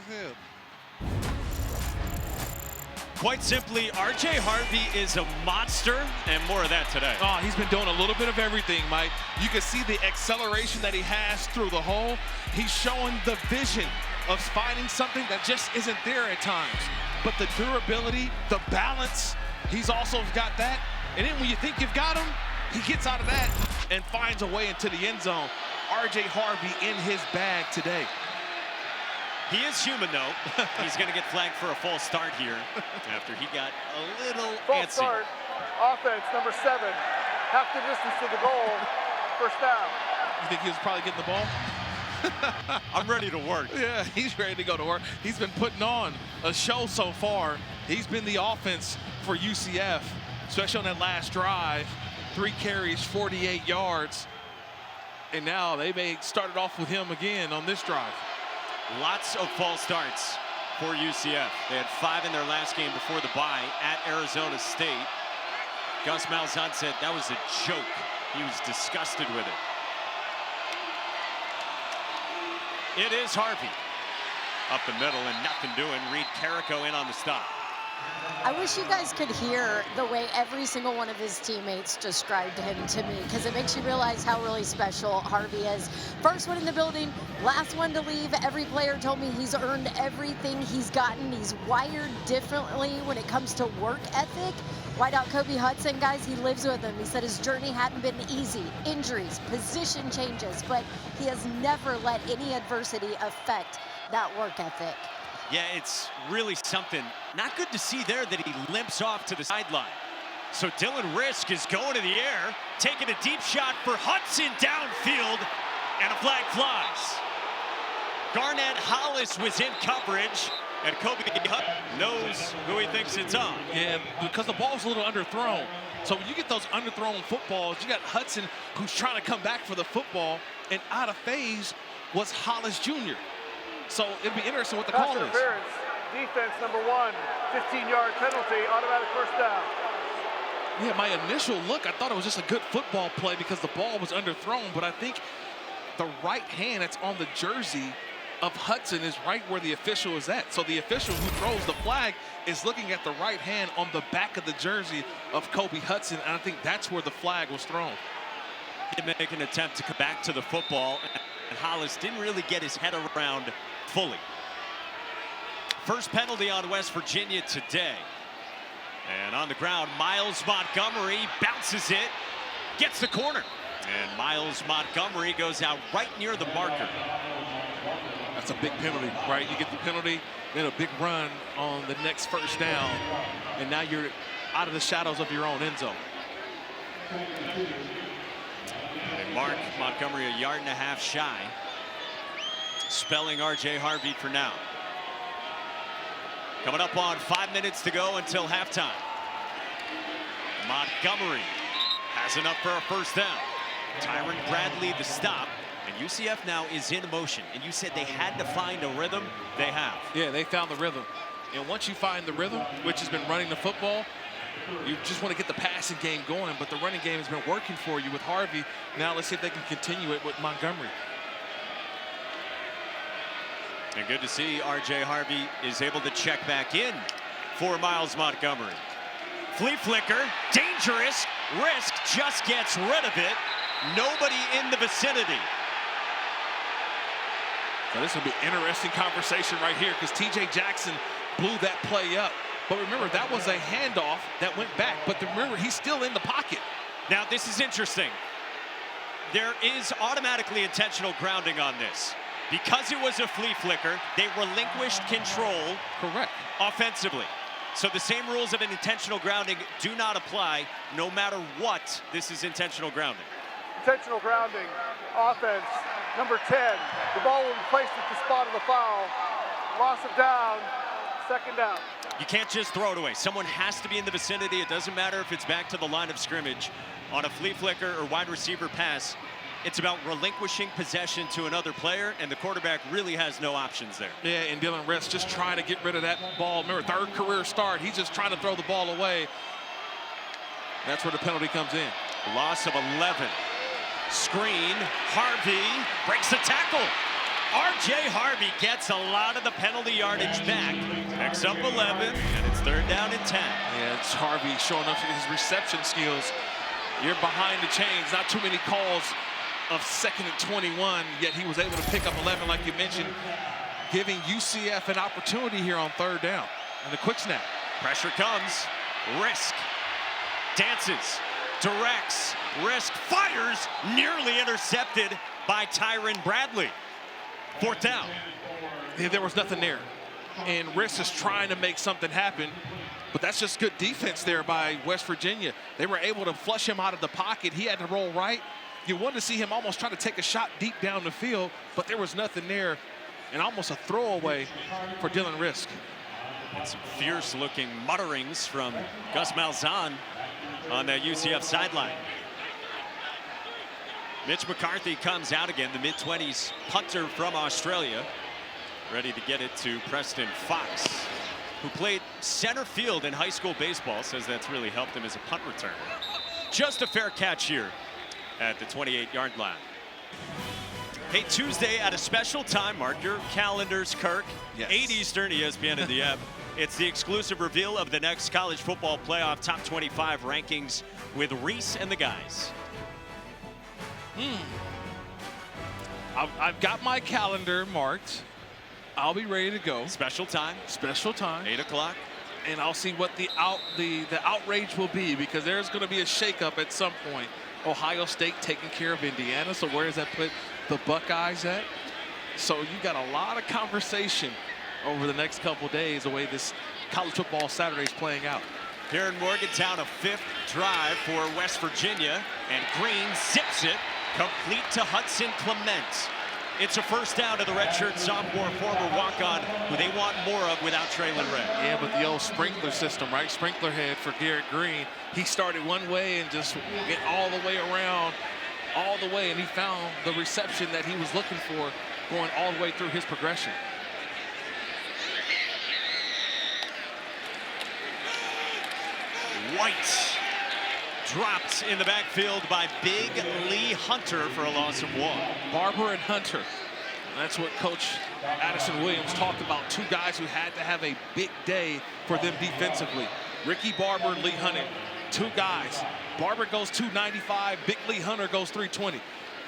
ahead. Quite simply, R.J. Harvey is a monster, and more of that today. Oh, he's been doing a little bit of everything, Mike. You can see the acceleration that he has through the hole. He's showing the vision of finding something that just isn't there at times. But the durability, the balance, he's also got that. And then when you think you've got him, he gets out of that and finds a way into the end zone. R.J. Harvey in his bag today. He is human, though. He's going to get flagged for a false start here after he got a little False antsy. start. Offense, number 7. Half the distance to the goal. First down. You think he was probably getting the ball? I'm ready to work. Yeah, he's ready to go to work. He's been putting on a show so far. He's been the offense for UCF, especially on that last drive. 3 carries, 48 yards. And now they may start it off with him again on this drive. Lots of false starts for UCF. They had 5 in their last game before the bye at Arizona State. Gus Malzahn said that was a joke. He was disgusted with it. It is Harvey up the middle and nothing doing. Reed Carrico in on the stop. I wish you guys could hear the way every single one of his teammates described him to me, because it makes you realize how really special Harvey is. First one in the building, last one to leave. Every player told me he's earned everything he's gotten. He's wired differently when it comes to work ethic. Wideout Kobe Hudson, guys, he lives with him. He said his journey hadn't been easy. Injuries, position changes, but he has never let any adversity affect that work ethic. Yeah, it's really something. Not good to see there that he limps off to the sideline. So Dylan Rizk is going to the air, taking a deep shot for Hudson downfield, and a flag flies. Garnett Hollis was in coverage, and Kobe Hudson knows who he thinks it's on. Yeah, because the ball's a little underthrown. So when you get those underthrown footballs, you got Hudson who's trying to come back for the football, and out of phase was Hollis Jr. So it'd be interesting what the call is. Interference. Defense, number 1. 15-yard penalty. Automatic first down. Yeah, my initial look, I thought it was just a good football play because the ball was underthrown, but I think the right hand that's on the jersey of Hudson is right where the official is at. So the official who throws the flag is looking at the right hand on the back of the jersey of Kobe Hudson, and I think that's where the flag was thrown. He did make an attempt to come back to the football, and Hollis didn't really get his head around fully. First penalty on West Virginia today. And on the ground, Miles Montgomery bounces it, gets the corner. And Miles Montgomery goes out right near the marker. That's a big penalty, right? You get the penalty, then a big run on the next first down, and now you're out of the shadows of your own end zone. They mark Montgomery a yard and a half shy. Spelling R.J. Harvey for now. Coming up on 5 minutes to go until halftime. Montgomery has enough for a first down. Tyron Bradley the stop. And UCF now is in motion. And you said they had to find a rhythm. They have. Yeah, they found the rhythm. And once you find the rhythm, which has been running the football, you just want to get the passing game going. But the running game has been working for you with Harvey. Now let's see if they can continue it with Montgomery. And good to see R.J. Harvey is able to check back in for Miles Montgomery. Flea flicker, dangerous. Rizk just gets rid of it. Nobody in the vicinity. So this will be an interesting conversation right here because T.J. Jackson blew that play up. But remember, that was a handoff that went back. But remember, he's still in the pocket. Now, this is interesting. There is automatically intentional grounding on this. Because it was a flea flicker, they relinquished control. Correct. Offensively. So the same rules of an intentional grounding do not apply no matter what. This is intentional grounding. Intentional grounding. Offense, number 10. The ball will be placed at the spot of the foul. Loss of down. Second down. You can't just throw it away. Someone has to be in the vicinity. It doesn't matter if it's back to the line of scrimmage. On a flea flicker or wide receiver pass, it's about relinquishing possession to another player, and the quarterback really has no options there. Yeah, and Dylan Rizk just trying to get rid of that ball. Remember, third career start. He's just trying to throw the ball away. That's where the penalty comes in. Loss of 11. Screen. Harvey breaks the tackle. R.J. Harvey gets a lot of the penalty yardage back. Picks up 11, and it's 3rd down and 10. Yeah, it's Harvey showing up his reception skills. You're behind the chains. Not too many calls of 2nd and 21, yet he was able to pick up 11, like you mentioned, giving UCF an opportunity here on 3rd down. And the quick snap. Pressure comes. Rizk dances, directs. Rizk fires, nearly intercepted by Tyron Bradley. 4th down. Yeah, there was nothing there. And Rizk is trying to make something happen, but that's just good defense there by West Virginia. They were able to flush him out of the pocket. He had to roll right. You wanted to see him almost try to take a shot deep down the field, but there was nothing there, and almost a throwaway for Dylan Rizk. And some fierce-looking mutterings from Gus Malzahn on that UCF sideline. Mitch McCarthy comes out again, the mid-20s punter from Australia, ready to get it to Preston Fox, who played center field in high school baseball, says that's really helped him as a punt returner. Just a fair catch here at the 28-yard line. Hey, Tuesday at a special time, mark your calendars, Kirk. Yes. 8 Eastern, ESPN and the app. It's the exclusive reveal of the next college football playoff top 25 rankings with Reese and the guys. I've got my calendar marked. I'll be ready to go. Special time. Special time. 8 o'clock. And I'll see what the outrage will be, because there's going to be a shakeup at some point. Ohio State taking care of Indiana, so where does that put the Buckeyes at? So you got a lot of conversation over the next couple days, the way this college football Saturday is playing out. Here in Morgantown, a 5th drive for West Virginia, and Green zips it complete to Hudson Clement. It's a 1st down to the redshirt sophomore former walk-on, who they want more of without Traylon Red. Yeah, but the old sprinkler system, right? Sprinkler head for Garrett Green. He started one way and just went all the way around, all the way, and he found the reception that he was looking for, going all the way through his progression. White dropped in the backfield by Big Lee Hunter for a loss of 1. Barber and Hunter. That's what Coach Addison Williams talked about. 2 guys who had to have a big day for them defensively. Ricky Barber and Lee Hunter. 2 guys. Barber goes 295. Big Lee Hunter goes 320.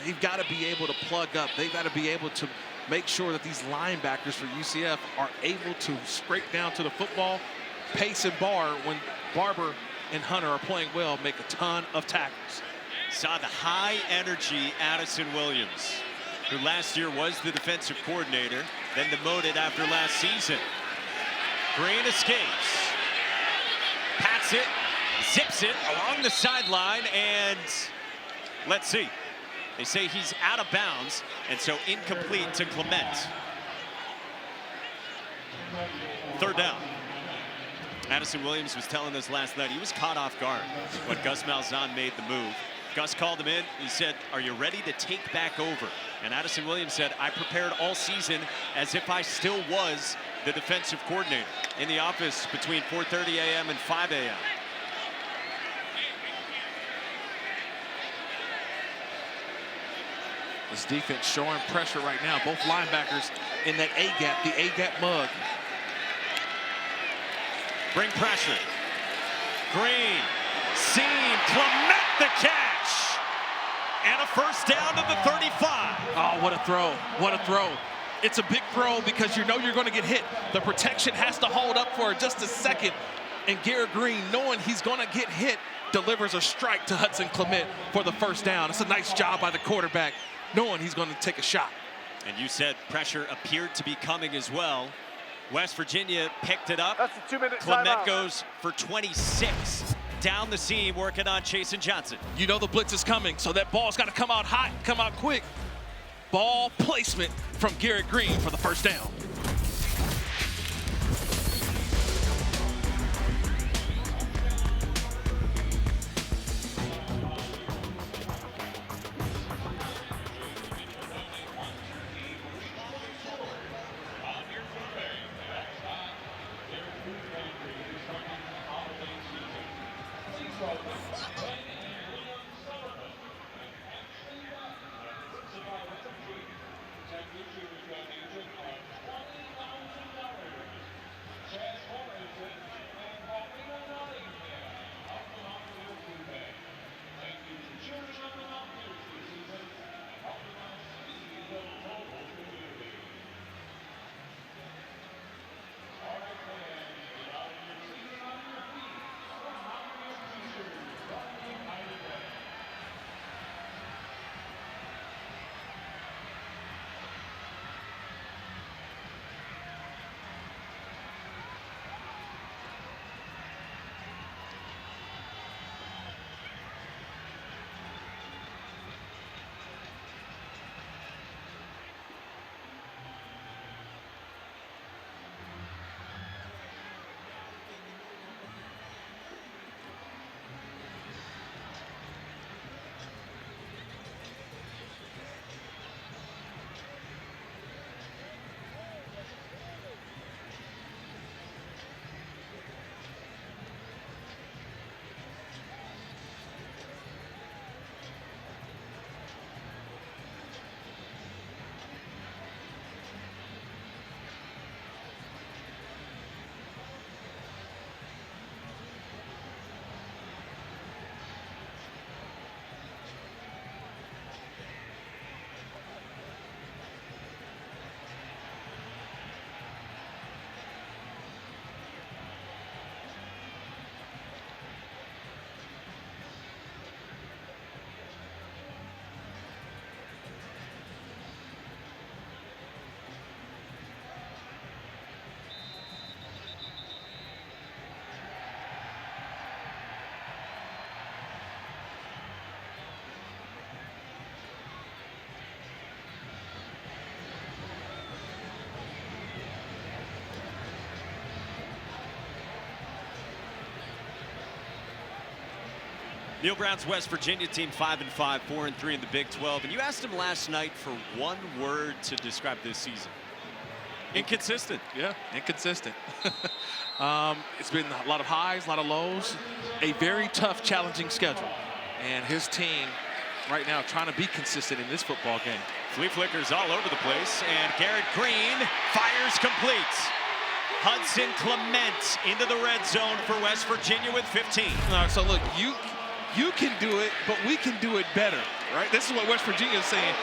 They've got to be able to plug up. They've got to be able to make sure that these linebackers for UCF are able to scrape down to the football. Pace and Barr, when Barber and Hunter are playing well, make a ton of tackles. Saw the high energy Addison Williams, who last year was the defensive coordinator, then demoted after last season. Green escapes, pats it, zips it along the sideline, and let's see. They say he's out of bounds, and so incomplete to Clement. 3rd down. Addison Williams was telling us last night he was caught off guard when Gus Malzahn made the move. Gus called him in. He said, "Are you ready to take back over?" And Addison Williams said, "I prepared all season as if I still was the defensive coordinator in the office between 4:30 a.m. and 5 a.m." This defense showing pressure right now. Both linebackers in that A-gap, the A-gap mug. Bring pressure. Green, seam, Clement the catch. And a 1st down to the 35. Oh, what a throw. What a throw. It's a big throw because you know you're going to get hit. The protection has to hold up for just a second. And Garrett Green, knowing he's going to get hit, delivers a strike to Hudson Clement for the 1st down. It's a nice job by the quarterback, knowing he's going to take a shot. And you said pressure appeared to be coming as well. West Virginia picked it up. That's a 2-minute Clement timeout. goes for 26. Down the seam, working on Chasen Johnson. You know the blitz is coming, so that ball's got to come out hot, come out quick. Ball placement from Garrett Green for the 1st down. Neil Brown's West Virginia team 5-5, 4-3 in the Big 12. And you asked him last night for one word to describe this season. Inconsistent. Yeah, inconsistent. It's been a lot of highs, a lot of lows. A very tough, challenging schedule. And his team right now trying to be consistent in this football game. Flea flickers all over the place, and Garrett Green fires complete. Hudson Clement into the red zone for West Virginia with 15. All right, so look, you can do it, but we can do it better, right? This is what West Virginia is saying,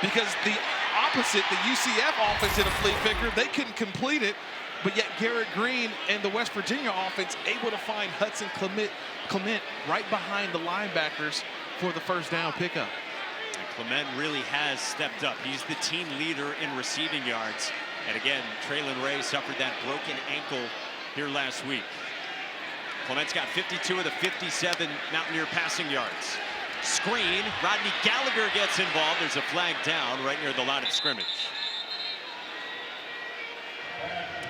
because the opposite, the UCF offense in a flea flicker, they couldn't complete it, but yet Garrett Green and the West Virginia offense able to find Hudson Clement right behind the linebackers for the first down pickup. And Clement really has stepped up. He's the team leader in receiving yards. And again, Traylon Ray suffered that broken ankle here last week. Clement's got 52 of the 57 Mountaineer passing yards. Screen, Rodney Gallagher gets involved. There's a flag down right near the line of scrimmage.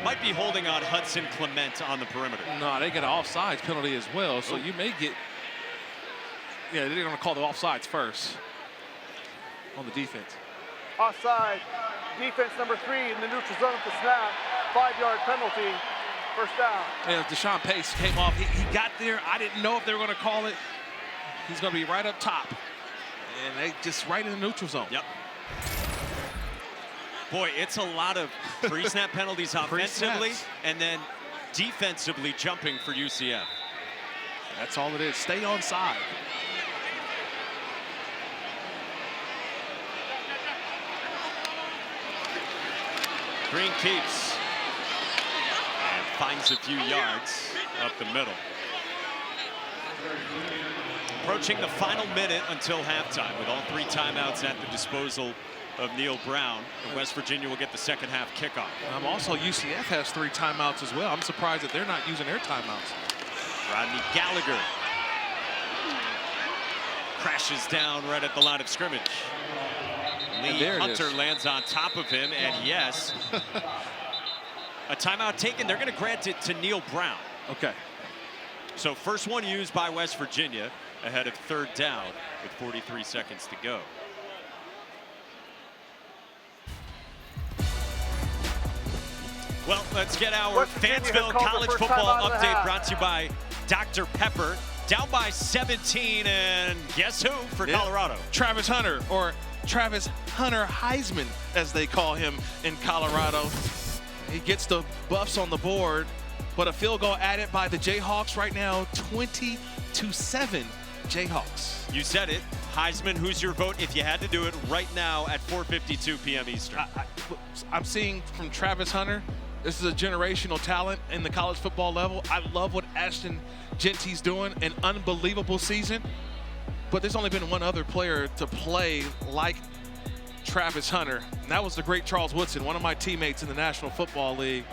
Might be holding on Hudson Clement on the perimeter. No, they get an offsides penalty as well, so you may get, yeah, they're going to call the offsides first on the defense. Offside. Defense number 3 in the neutral zone at the snap. 5-yard penalty. First down. Yeah, Deshaun Pace came off. He got there. I didn't know if they were going to call it. He's going to be right up top. And they just right in the neutral zone. Yep. Boy, it's a lot of pre-snap penalties offensively and then defensively jumping for UCF. That's all it is. Stay on side. Green keeps and finds a few yards up the middle. Approaching the final minute until halftime with all 3 timeouts at the disposal of Neil Brown. And West Virginia will get the second half kickoff. Also, UCF has 3 timeouts as well. I'm surprised that they're not using their timeouts. Rodney Gallagher crashes down right at the line of scrimmage. Lee Hunter lands on top of him, and yes, a timeout taken. They're going to grant it to Neil Brown. Okay. So first one used by West Virginia ahead of 3rd down with 43 seconds to go. Well, let's get our Fansville College football update brought to you by Dr. Pepper. Down by 17, and guess who for Colorado? Travis Hunter, or Travis Hunter Heisman, as they call him in Colorado. He gets the buffs on the board, but a field goal added by the Jayhawks right now, 20-7 Jayhawks. You said it. Heisman, who's your vote if you had to do it right now at 4:52 p.m. Eastern? I'm seeing from Travis Hunter, this is a generational talent in the college football level. I love what Ashton Genty's doing, an unbelievable season. But there's only been one other player to play like Travis Hunter, and that was the great Charles Woodson, one of my teammates in the National Football League.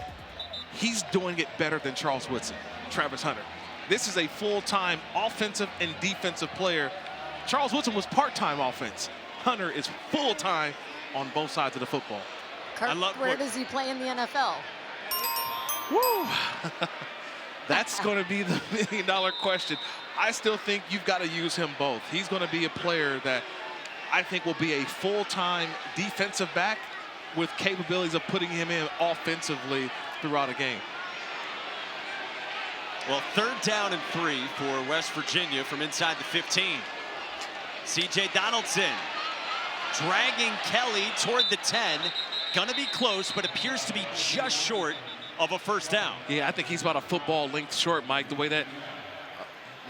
He's doing it better than Charles Woodson, Travis Hunter. This is a full-time offensive and defensive player. Charles Woodson was part-time offense. Hunter is full-time on both sides of the football. Kurt, where does he play in the NFL? Woo! That's going to be the million-dollar question. I still think you've got to use him both. He's going to be a player that I think will be a full-time defensive back with capabilities of putting him in offensively throughout a game. Well, 3rd down and 3 for West Virginia from inside the 15. C.J. Donaldson dragging Kelly toward the 10. Gonna be close, but appears to be just short of a first down. Yeah, I think he's about a football length short, Mike, the way that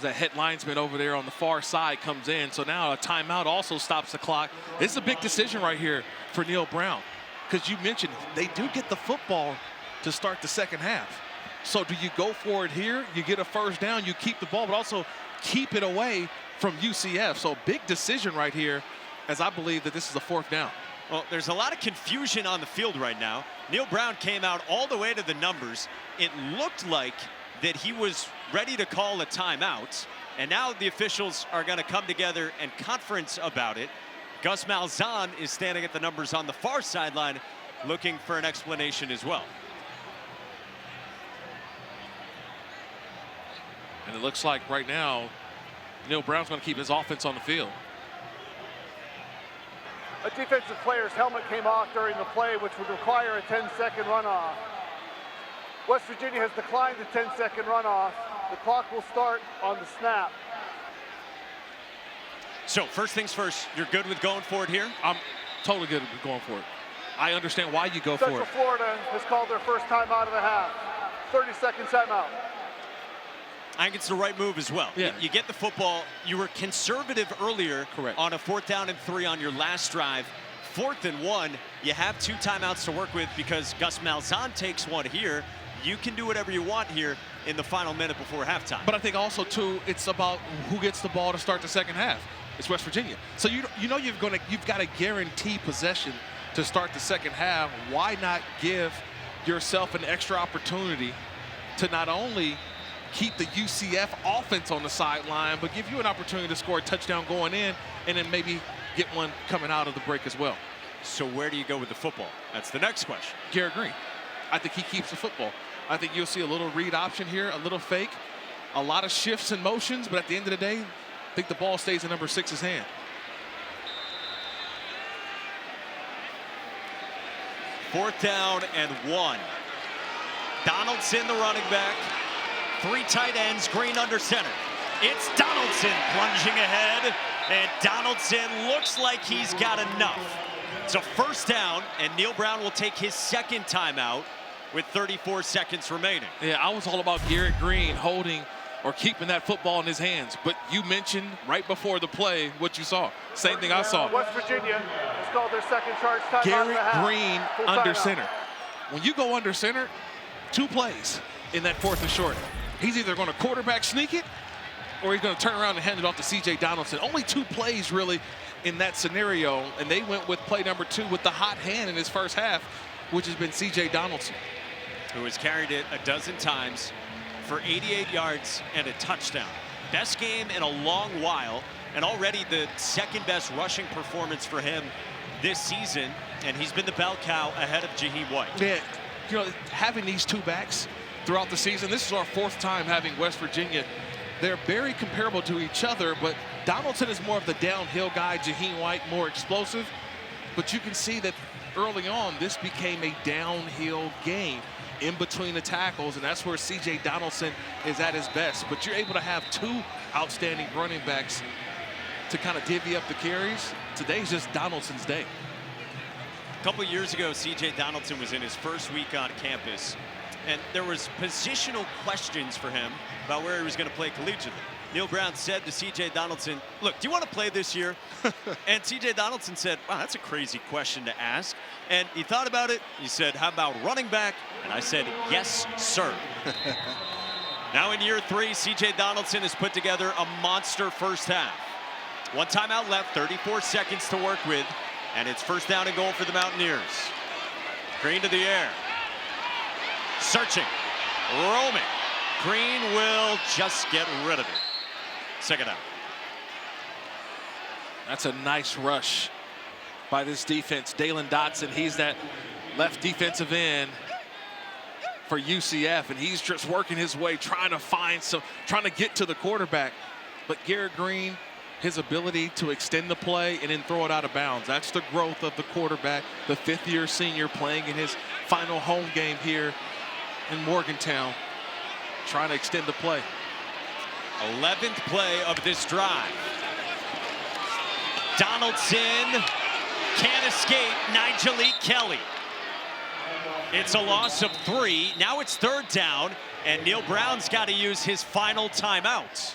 head linesman over there on the far side comes in. So now a timeout also stops the clock. This is a big decision right here for Neil Brown, because you mentioned they do get the football to start the second half. So do you go for it here? You get a first down, you keep the ball, but also keep it away from UCF. So big decision right here, as I believe that this is a 4th down. Well, there's a lot of confusion on the field right now. Neil Brown came out all the way to the numbers. It looked like that he was ready to call a timeout, and now the officials are going to come together and conference about it. Gus Malzahn is standing at the numbers on the far sideline looking for an explanation as well. And it looks like right now Neil Brown's going to keep his offense on the field. A defensive player's helmet came off during the play, which would require a 10-second runoff. West Virginia has declined the 10-second runoff. The clock will start on the snap. So first things first, you're good with going for it here? I'm totally good with going for it. I understand why you go for Central it. Florida has called their first timeout of the half. 30-second timeout. I think it's the right move as well. Yeah. You get the football. You were conservative earlier. Correct. On a 4th down and 3 on your last drive. 4th and 1, you have 2 timeouts to work with because Gus Malzahn takes one here. You can do whatever you want here in the final minute before halftime. But I think also, too, it's about who gets the ball to start the second half. It's West Virginia. So you know you've got to guarantee possession to start the second half. Why not give yourself an extra opportunity to not only keep the UCF offense on the sideline, but give you an opportunity to score a touchdown going in and then maybe get one coming out of the break as well. So where do you go with the football? That's the next question. Garrett Green. I think he keeps the football. I think you'll see a little read option here, a little fake, a lot of shifts and motions, but at the end of the day, I think the ball stays in number 6's hand. Fourth down and 1. Donaldson, the running back. 3 tight ends, Green under center. It's Donaldson plunging ahead, and Donaldson looks like he's got enough. It's a first down, and Neil Brown will take his second timeout with 34 seconds remaining. Yeah, I was all about Garrett Green holding or keeping that football in his hands, but you mentioned right before the play what you saw. Same thing I saw. West Virginia has called their second charge timeout. Garrett Green Full under timeout. center. When you go under center, 2 plays in that 4th and short. He's either going to quarterback sneak it or he's going to turn around and hand it off to C.J. Donaldson. Only 2 plays really in that scenario, and they went with play number 2 with the hot hand in his first half, which has been C.J. Donaldson, who has carried it a dozen times for 88 yards and a touchdown. Best game in a long while, and already the 2nd best rushing performance for him this season, and he's been the bell cow ahead of Jaheim White. Yeah, you know, having these 2 backs throughout the season, this is our 4th time having West Virginia. They're very comparable to each other, but Donaldson is more of the downhill guy, Jaheim White more explosive. But you can see that early on, this became a downhill game in between the tackles, and that's where C.J. Donaldson is at his best. But you're able to have 2 outstanding running backs to kind of divvy up the carries. Today's just Donaldson's day. A couple years ago, C.J. Donaldson was in his first week on campus, and there was positional questions for him about where he was going to play collegiately. Neil Brown said to C.J. Donaldson, look, do you want to play this year? And C.J. Donaldson said, wow, that's a crazy question to ask. And he thought about it. He said, how about running back? And I said, yes, sir. Now in year 3, C.J. Donaldson has put together a monster first half. 1 timeout left, 34 seconds to work with, and it's first down and goal for the Mountaineers. Green to the air. Searching, roaming. Green will just get rid of it. Second down. That's a nice rush by this defense. Dalen Dotson, he's that left defensive end for UCF, and he's just working his way, trying to get to the quarterback. But Garrett Green, his ability to extend the play and then throw it out of bounds. That's the growth of the quarterback, the 5th-year senior playing in his final home game here in Morgantown, trying to extend the play. 11th play of this drive. Donaldson can't escape Nigel Kelly. It's a loss of 3. Now it's 3rd down, and Neil Brown's got to use his final timeout.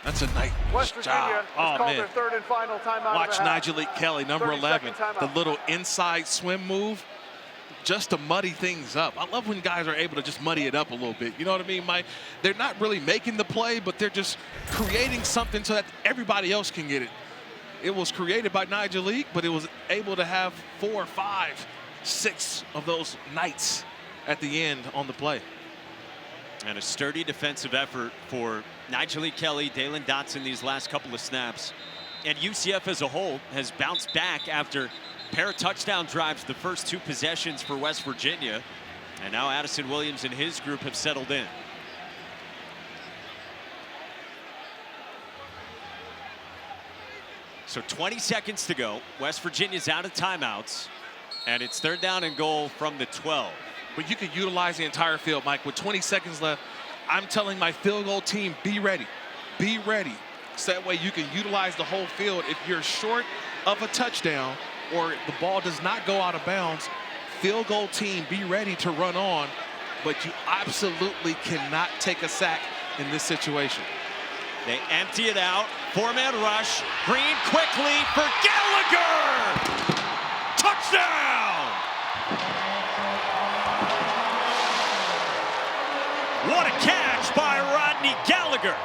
That's a nice West Virginia job. has Oh, called man. their 3rd and final timeout. Watch Nigel Kelly, number 11, 30-second timeout. the little inside swim move, just to muddy things up. I love when guys are able to just muddy it up a little bit. You know what I mean, Mike? They're not really making the play, but they're just creating something so that everybody else can get it. It was created by Nigel Leak, but it was able to have 4, 5, 6 of those nights at the end on the play. And a sturdy defensive effort for Nigel Kelly, Dalen Dotson these last couple of snaps. And UCF as a whole has bounced back after a pair of touchdown drives the first 2 possessions for West Virginia. And now Addison Williams and his group have settled in. So 20 seconds to go. West Virginia's out of timeouts, and it's 3rd down and goal from the 12. But you can utilize the entire field, Mike. With 20 seconds left, I'm telling my field goal team, be ready. Be ready. So that way you can utilize the whole field. If you're short of a touchdown or the ball does not go out of bounds, field goal team, be ready to run on. But you absolutely cannot take a sack in this situation. They empty it out. 4-man rush. Green quickly for Gallagher. Touchdown! What a catch by Rodney Gallagher.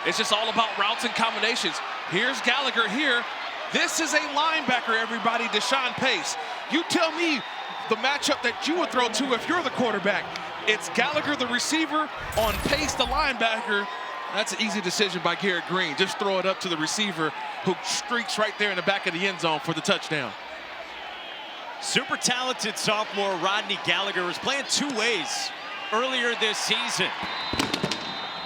It's just all about routes and combinations. Here's Gallagher here. This is a linebacker, everybody, Deshaun Pace. You tell me the matchup that you would throw to if you're the quarterback. It's Gallagher, the receiver, on Pace, the linebacker. That's an easy decision by Garrett Green. Just throw it up to the receiver who streaks right there in the back of the end zone for the touchdown. Super talented sophomore Rodney Gallagher was playing 2 ways earlier this season.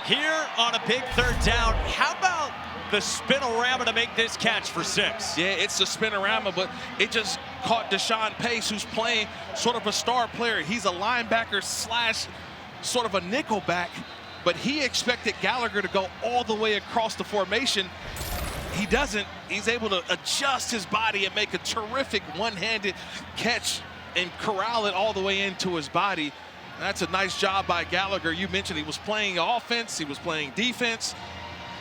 Here on a big 3rd down, how about the spinorama to make this catch for 6? Yeah, it's the spinorama, but it just caught Deshaun Pace, who's playing sort of a star player. He's a linebacker slash sort of a nickel back, but he expected Gallagher to go all the way across the formation. He doesn't. He's able to adjust his body and make a terrific one-handed catch and corral it all the way into his body. That's a nice job by Gallagher. You mentioned he was playing offense, he was playing defense,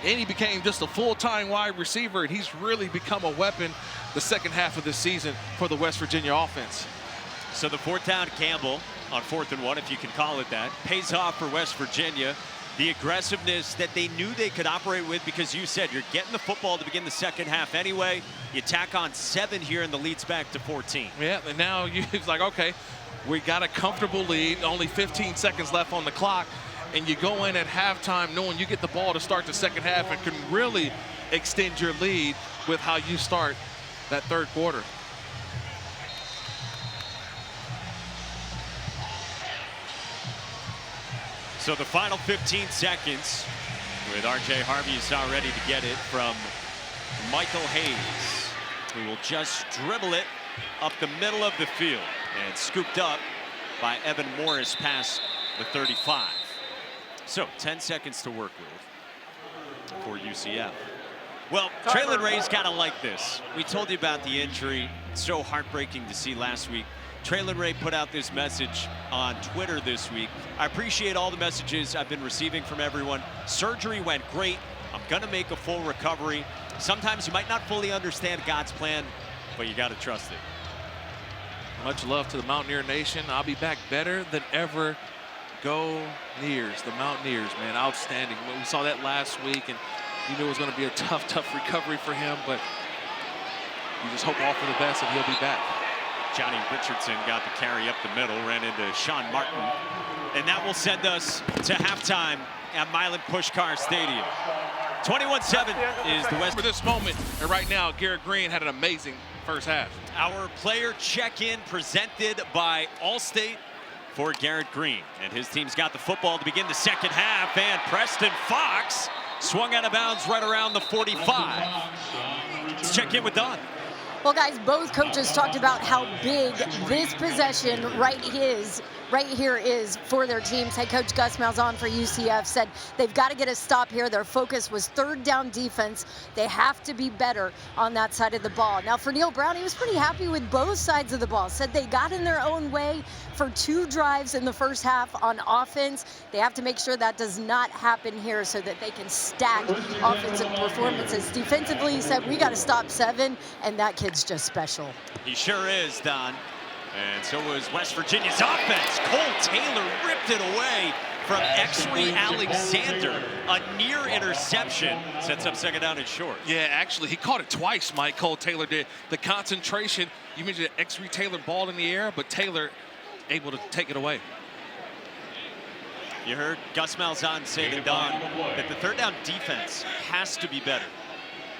and he became just a full-time wide receiver, and he's really become a weapon the second half of this season for the West Virginia offense. So the 4th down Campbell on 4th and 1, if you can call it that, pays off for West Virginia. The aggressiveness that they knew they could operate with, because you said you're getting the football to begin the second half anyway. You tack on 7 here, and the lead's back to 14. Yeah, and now it's like, okay, we got a comfortable lead, only 15 seconds left on the clock, and you go in at halftime knowing you get the ball to start the second half and can really extend your lead with how you start that 3rd quarter. So the final 15 seconds with R.J. Harvey is now ready to get it from Michael Hayes, who will just dribble it up the middle of the field and scooped up by Evan Morris past the 35. So 10 seconds to work with for UCF. Well, Traylon Ray's got to like this. We told you about the injury. So heartbreaking to see last week. Traylon Ray put out this message on Twitter this week. I appreciate all the messages I've been receiving from everyone. Surgery went great. I'm gonna make a full recovery. Sometimes you might not fully understand God's plan, but you gotta trust it. Much love to the Mountaineer Nation. I'll be back better than ever. Go Neers, the Mountaineers, man, outstanding. We saw that last week, and you knew it was gonna be a tough recovery for him, but you just hope all for the best and he'll be back. Johnny Richardson got the carry up the middle, ran into Sean Martin. And that will send us to halftime at Milan Puskar Stadium. 21-7 is the West. For this moment, and right now, Garrett Green had an amazing first half. Our player check-in presented by Allstate for Garrett Green. And his team's got the football to begin the second half, and Preston Fox swung out of bounds right around the 45. Let's check in with Don. Well, guys, both coaches talked about how big this possession right here is for their teams. Head coach Gus Malzahn for UCF said they've got to get a stop here. Their focus was 3rd down defense. They have to be better on that side of the ball. Now, for Neil Brown, he was pretty happy with both sides of the ball. Said they got in their own way for 2 drives in the first half on offense. They have to make sure that does not happen here so that they can stack offensive performances. Defensively, he said, we got to stop 7, and that kid's just special. He sure is, Don. And so was West Virginia's offense. Cole Taylor ripped it away from X-Ray Alexander. A near interception sets up second down and short. Yeah, actually, he caught it twice, Mike. Cole Taylor did. The concentration, you mentioned X-Ray Taylor ball in the air, but Taylor able to take it away. You heard Gus Malzahn say to Don that the 3rd down defense has to be better.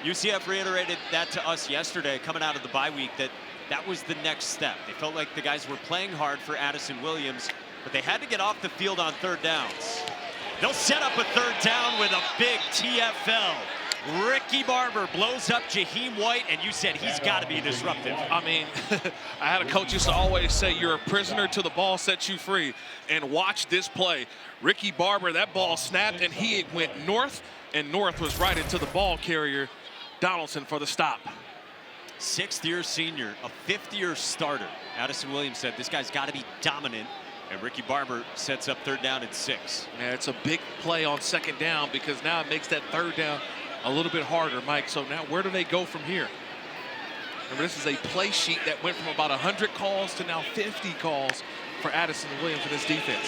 UCF reiterated that to us yesterday coming out of the bye week, that was the next step. They felt like the guys were playing hard for Addison Williams, but they had to get off the field on 3rd downs. They'll set up a third down with a big TFL. Ricky Barber blows up Jaheim White, and you said he's got to be disruptive. I mean, I had a coach used to always say, you're a prisoner till the ball sets you free. And watch this play. Ricky Barber, that ball snapped, and he went north, and north was right into the ball carrier, Donaldson, for the stop. Sixth-year senior, a fifth-year starter. Addison Williams said this guy's got to be dominant, and Ricky Barber sets up third down and 6. Yeah, it's a big play on second down because now it makes that third down a little bit harder, Mike. So now where do they go from here? Remember, this is a play sheet that went from about 100 calls to now 50 calls for Addison Williams in this defense.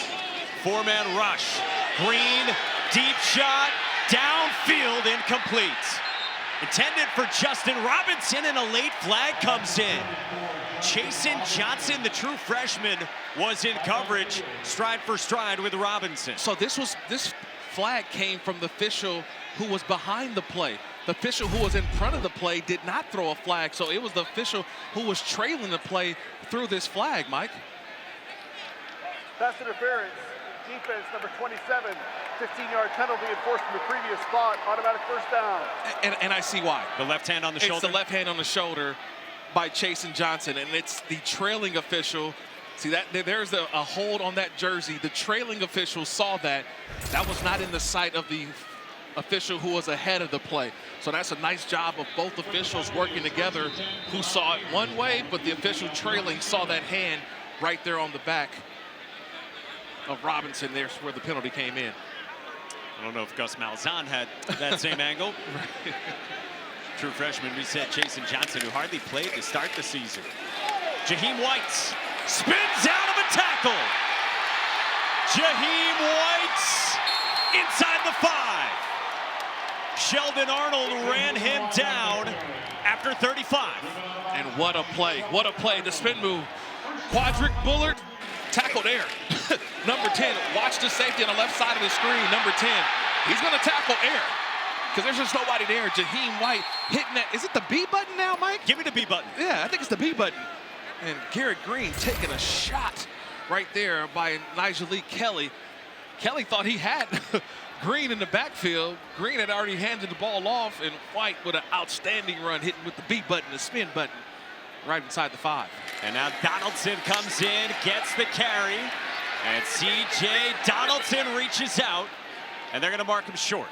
4-man rush. Green, deep shot, downfield, incomplete. Intended for Justin Robinson, and a late flag comes in. Chasen Johnson, the true freshman, was in coverage, stride for stride with Robinson. So this flag came from the official who was behind the play. The official who was in front of the play did not throw a flag, so it was the official who was trailing the play through this flag, Mike. Pass interference, defense number 27, 15-yard penalty enforced from the previous spot, automatic first down. And I see why. The left hand on the shoulder? It's the left hand on the shoulder by Chasen Johnson, and it's the trailing official. See, that there's a hold on that jersey. The trailing official saw that. That was not in the sight of the official who was ahead of the play. So that's a nice job of both officials working together, who saw it one way, but the official trailing saw that hand right there on the back of Robinson. There's where the penalty came in. I don't know if Gus Malzahn had that same angle. Right. True freshman, we said Chasen Johnson, who hardly played to start the season. Jaheim White spins out of a tackle. Jaheim White inside the 5. Sheldon Arnold ran him down after 35. And what a play. What a play. The spin move. Quadric Bullard tackled air. Number 10, watch the safety on the left side of the screen. Number 10, he's going to tackle air because there's just nobody there. Jaheim White hitting that. Is it the B button now, Mike? Give me the B button. Yeah, I think it's the B button. And Garrett Green taking a shot right there by Nigel Lee Kelly. Kelly thought he had Green in the backfield. Green had already handed the ball off, and White with an outstanding run hitting with the B button, the spin button, right inside the 5. And now Donaldson comes in, gets the carry, and C.J. Donaldson reaches out, and they're going to mark him short.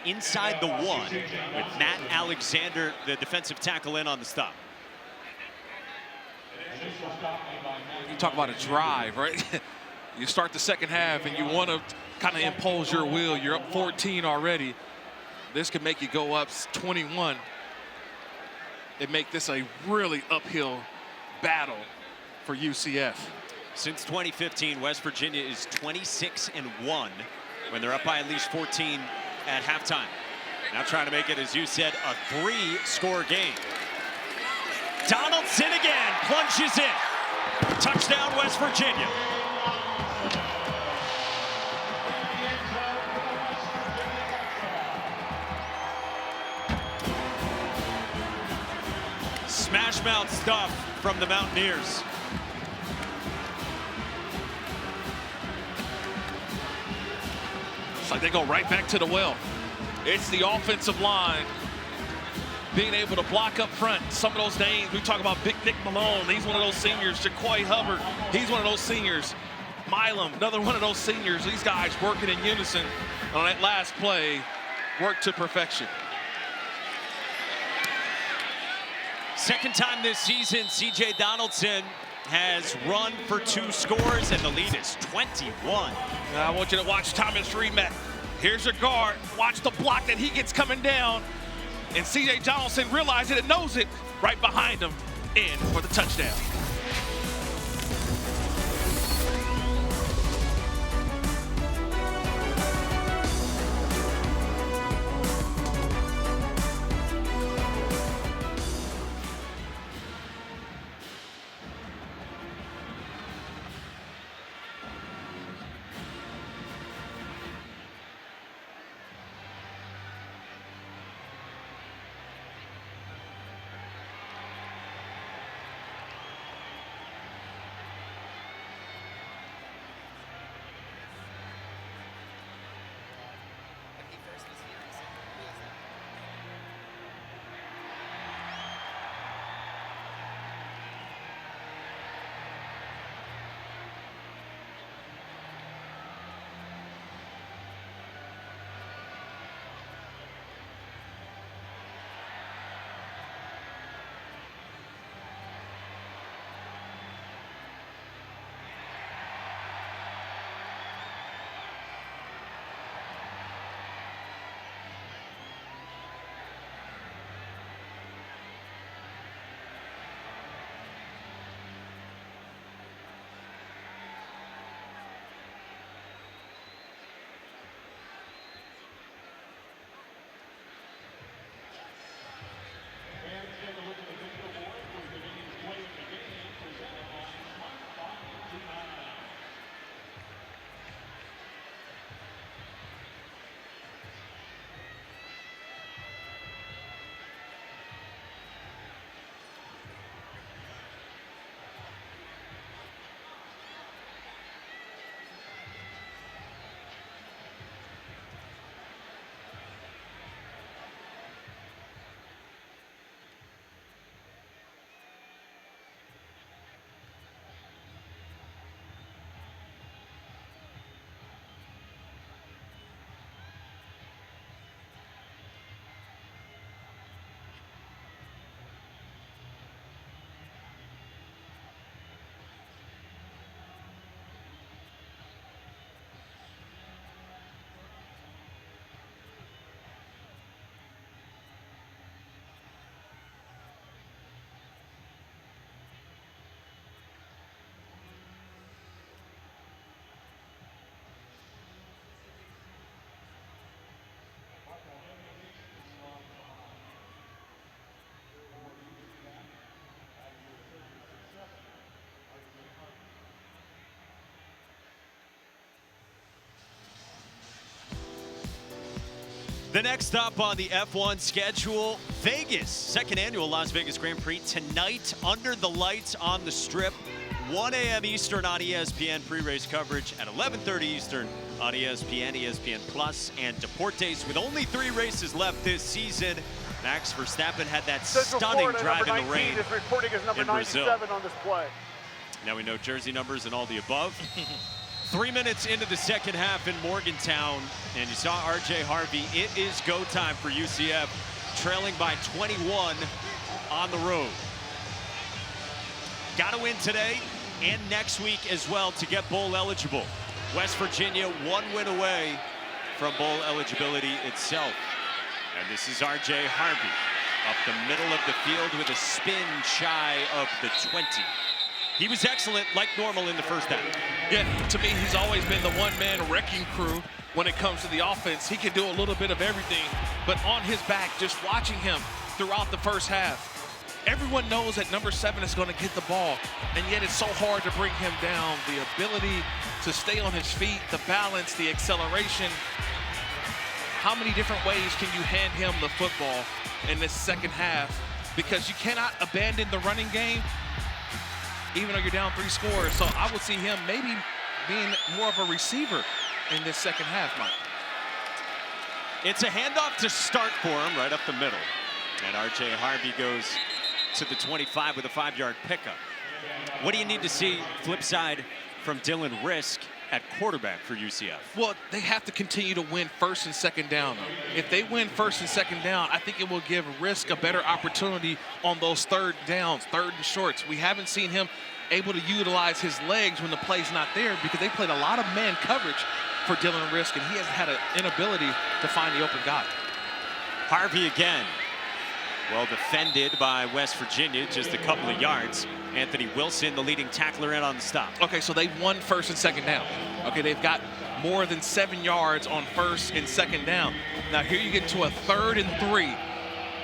Inside the 1 with Matt Alexander, the defensive tackle, in on the stop. You talk about a drive, right? You start the second half and you want to kind of impose your will. You're up 14 already. This could make you go up 21. It make this a really uphill battle for UCF. Since 2015, West Virginia is 26-1 when they're up by at least 14 at halftime. Now trying to make it, as you said, a 3-score game. Donaldson again plunges in. Touchdown, West Virginia. Smash mouth stuff from the Mountaineers. It's like they go right back to the well. It's the offensive line being able to block up front. Some of those names, we talk about Big Nick Malone. He's one of those seniors. Jaquoy Hubbard, he's one of those seniors. Milam, another one of those seniors. These guys working in unison on that last play, work to perfection. Second time this season, C.J. Donaldson has run for 2 scores, and the lead is 21. I want you to watch Thomas Remek. Here's your guard. Watch the block that he gets coming down. And C.J. Donaldson realizes it, knows it, right behind him, in for the touchdown. The next stop on the F1 schedule, Vegas. Second annual Las Vegas Grand Prix tonight under the lights on the Strip. 1 a.m. Eastern on ESPN, pre-race coverage at 11:30 Eastern on ESPN, ESPN Plus, and Deportes. With only 3 races left this season, Max Verstappen had that Central stunning Florida, drive in number the 19 rain is reporting as number in Brazil. 97 on this play. Now we know jersey numbers and all the above. 3 minutes into the second half in Morgantown, and you saw R.J. Harvey. It is go time for UCF, trailing by 21 on the road. Got to win today and next week as well to get bowl eligible. West Virginia 1 win away from bowl eligibility itself. And this is R.J. Harvey up the middle of the field with a spin shy of the 20. He was excellent, like normal, in the first half. Yeah, to me, he's always been the one-man wrecking crew when it comes to the offense. He can do a little bit of everything, but on his back, just watching him throughout the first half, everyone knows that number 7 is going to get the ball, and yet it's so hard to bring him down. The ability to stay on his feet, the balance, the acceleration. How many different ways can you hand him the football in this second half? Because you cannot abandon the running game, even though you're down 3 scores. So I would see him maybe being more of a receiver in this second half, Mike. It's a handoff to start for him right up the middle. And R.J. Harvey goes to the 25 with a 5-yard pickup. What do you need to see, flip side, from Dylan Rizk at quarterback for UCF? Well, they have to continue to win first and second down, though. If they win first and second down, I think it will give Rizk a better opportunity on those third downs, third and shorts. We haven't seen him able to utilize his legs when the play's not there because they played a lot of man coverage for Dylan Rizk, and he has had an inability to find the open guy. Harvey again. Well defended by West Virginia, just a couple of yards. Anthony Wilson, the leading tackler, in on the stop. Okay, so they've won first and second down. Okay, they've got more than 7 yards on first and second down. Now here you get to a 3rd and 3.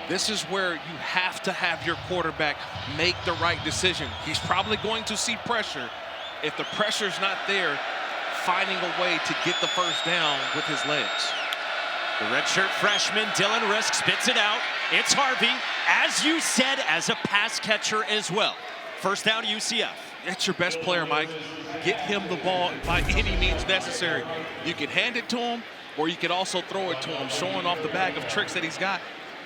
This is where you have to have your quarterback make the right decision. He's probably going to see pressure. If the pressure's not there, finding a way to get the first down with his legs. The redshirt freshman, Dylan Rizk, spits it out. It's Harvey, as you said, as a pass catcher as well. First down, UCF. That's your best player, Mike. Get him the ball by any means necessary. You can hand it to him, or you can also throw it to him, showing off the bag of tricks that he's got.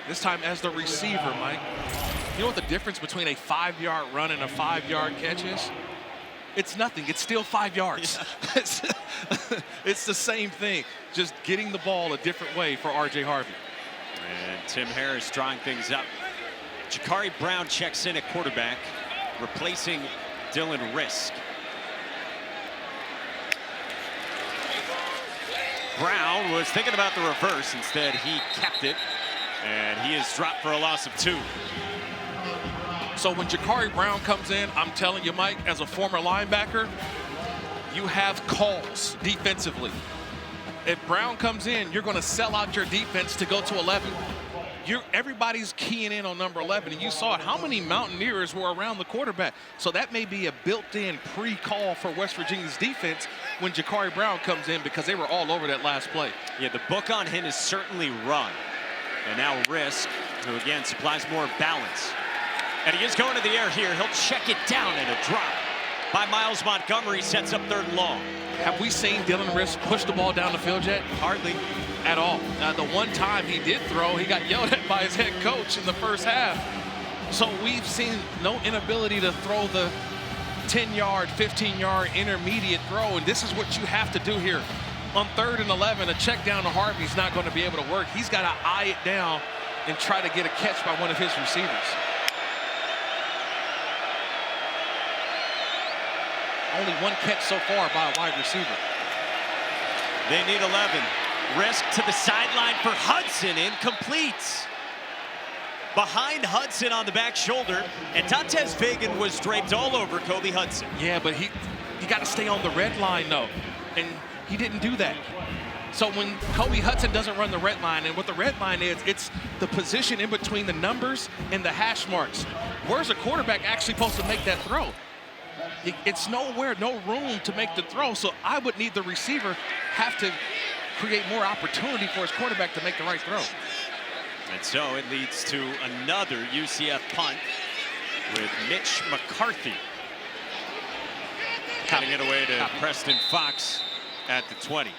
This time as the receiver, Mike. You know what the difference between a 5-yard run and a 5-yard catch is? It's nothing. It's still 5 yards. Yeah. It's the same thing. Just getting the ball a different way for R.J. Harvey. And Tim Harris drawing things up. Jakari Brown checks in at quarterback, replacing Dylan Rizk. Brown was thinking about the reverse. Instead, he kept it, and he is dropped for a loss of 2. So when Jakari Brown comes in, I'm telling you, Mike, as a former linebacker, you have calls defensively. If Brown comes in, you're going to sell out your defense to go to 11. Everybody's keying in on number 11, and you saw it. How many Mountaineers were around the quarterback? So that may be a built-in pre-call for West Virginia's defense when Jakari Brown comes in, because they were all over that last play. Yeah, the book on him is certainly run. And now Rizk, who again supplies more balance. And he is going to the air here. He'll check it down, and a drop by Miles Montgomery sets up 3rd and long. Have we seen Dylan Rizk push the ball down the field yet? Hardly. At all. The one time he did throw, he got yelled at by his head coach in the first half. So we've seen no inability to throw the 10-yard, 15-yard intermediate throw, and this is what you have to do here. On 3rd and 11, a check down to Harvey's not going to be able to work. He's got to eye it down and try to get a catch by one of his receivers. Only one catch so far by a wide receiver. They need 11. Rizk to the sideline for Hudson, incomplete. Behind Hudson on the back shoulder, and Dantes Fagan was draped all over Kobe Hudson. Yeah, but he got to stay on the red line, though, and he didn't do that. So when Kobe Hudson doesn't run the red line, and what the red line is, it's the position in between the numbers and the hash marks. Where's a quarterback actually supposed to make that throw? It's nowhere, no room to make the throw, so I would need the receiver have to create more opportunity for his quarterback to make the right throw. And so it leads to another UCF punt with Mitch McCarthy cutting it away to Preston Fox at the 20.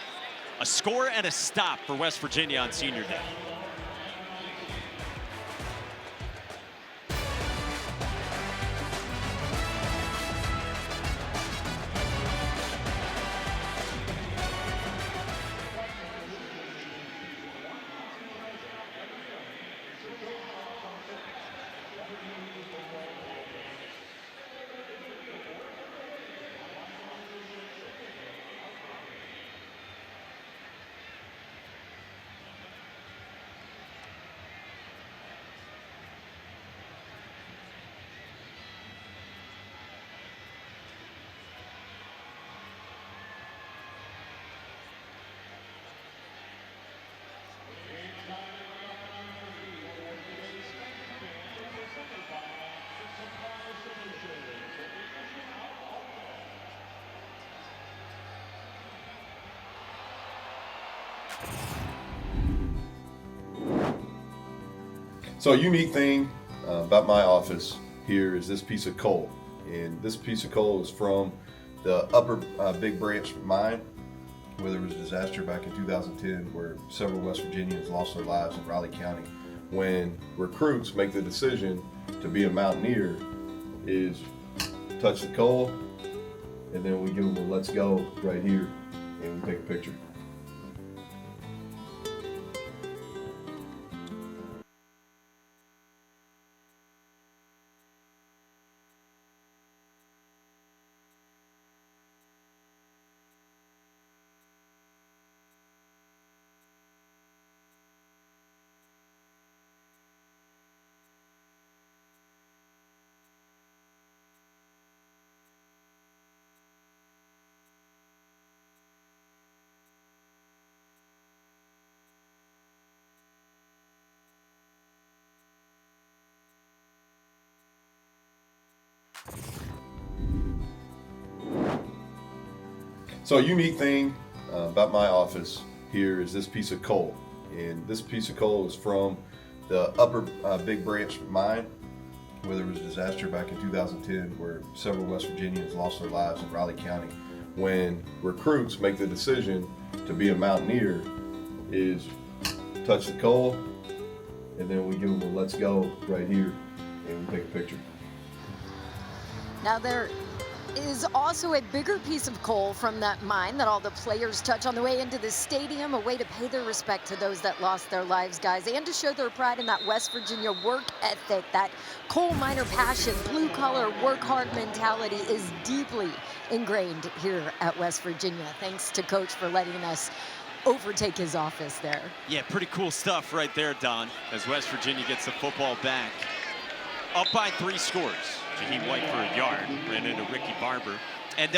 A score and a stop for West Virginia on Senior Day. So a unique thing about my office here is this piece of coal. And this piece of coal is from the upper Big Branch mine, where there was a disaster back in 2010 where several West Virginians lost their lives in Raleigh County. When recruits make the decision to be a Mountaineer, is touch the coal, and then we give them a let's go right here, and we take a picture. So a unique thing about my office here is this piece of coal. And this piece of coal is from the upper Big Branch mine, where there was a disaster back in 2010 where several West Virginians lost their lives in Raleigh County. When recruits make the decision to be a Mountaineer, is touch the coal, and then we give them a let's go right here, and we take a picture. Now there is also a bigger piece of coal from that mine that all the players touch on the way into the stadium, a way to pay their respect to those that lost their lives, guys, and to show their pride in that West Virginia work ethic, that coal miner passion, blue-collar, work-hard mentality is deeply ingrained here at West Virginia. Thanks to Coach for letting us overtake his office there. Yeah, pretty cool stuff right there, Don, as West Virginia gets the football back. Up by 3 scores. Jaheim White for a yard, ran into Ricky Barber. And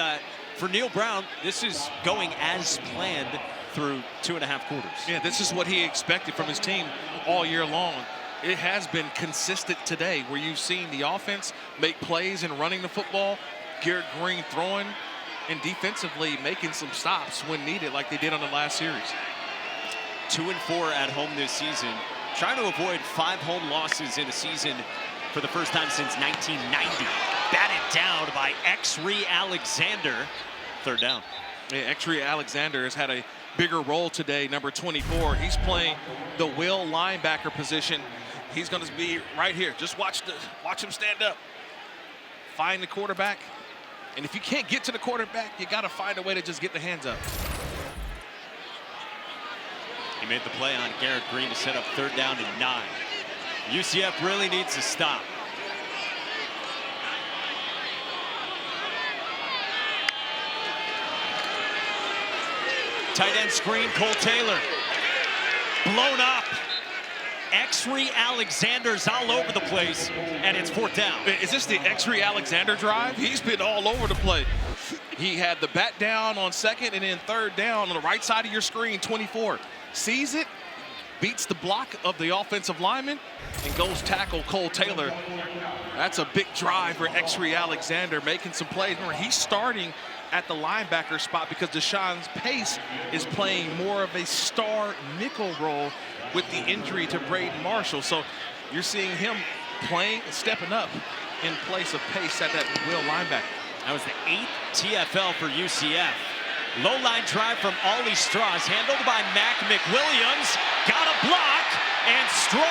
for Neil Brown, this is going as planned through 2.5 quarters. Yeah, this is what he expected from his team all year long. It has been consistent today, where you've seen the offense make plays and running the football, Garrett Green throwing, and defensively making some stops when needed, like they did on the last series. 2-4 at home this season, trying to avoid 5 home losses in a season for the first time since 1990. Batted down by X-Ray Alexander. 3rd down. Yeah, X-Ray Alexander has had a bigger role today, number 24. He's playing the will linebacker position. He's going to be right here. Just watch him stand up. Find the quarterback. And if you can't get to the quarterback, you got to find a way to just get the hands up. He made the play on Garrett Green to set up 3rd down and 9. UCF really needs to stop. Tight end screen, Cole Taylor. Blown up. X-Ray Alexander's all over the place, and it's 4th down. Is this the X-Ray Alexander drive? He's been all over the place. He had the bat down on 2nd, and then 3rd down on the right side of your screen, 24. Sees it, beats the block of the offensive lineman and goes tackle Cole Taylor. That's a big drive for X-Ray Alexander, making some plays. Remember, he's starting at the linebacker spot because Deshaun's Pace is playing more of a star nickel role with the injury to Braden Marshall. So you're seeing him playing, stepping up in place of Pace at that will linebacker. That was the 8th TFL for UCF. Low line drive from Ollie Strauss, handled by Mac McWilliams. Got a block, and Straw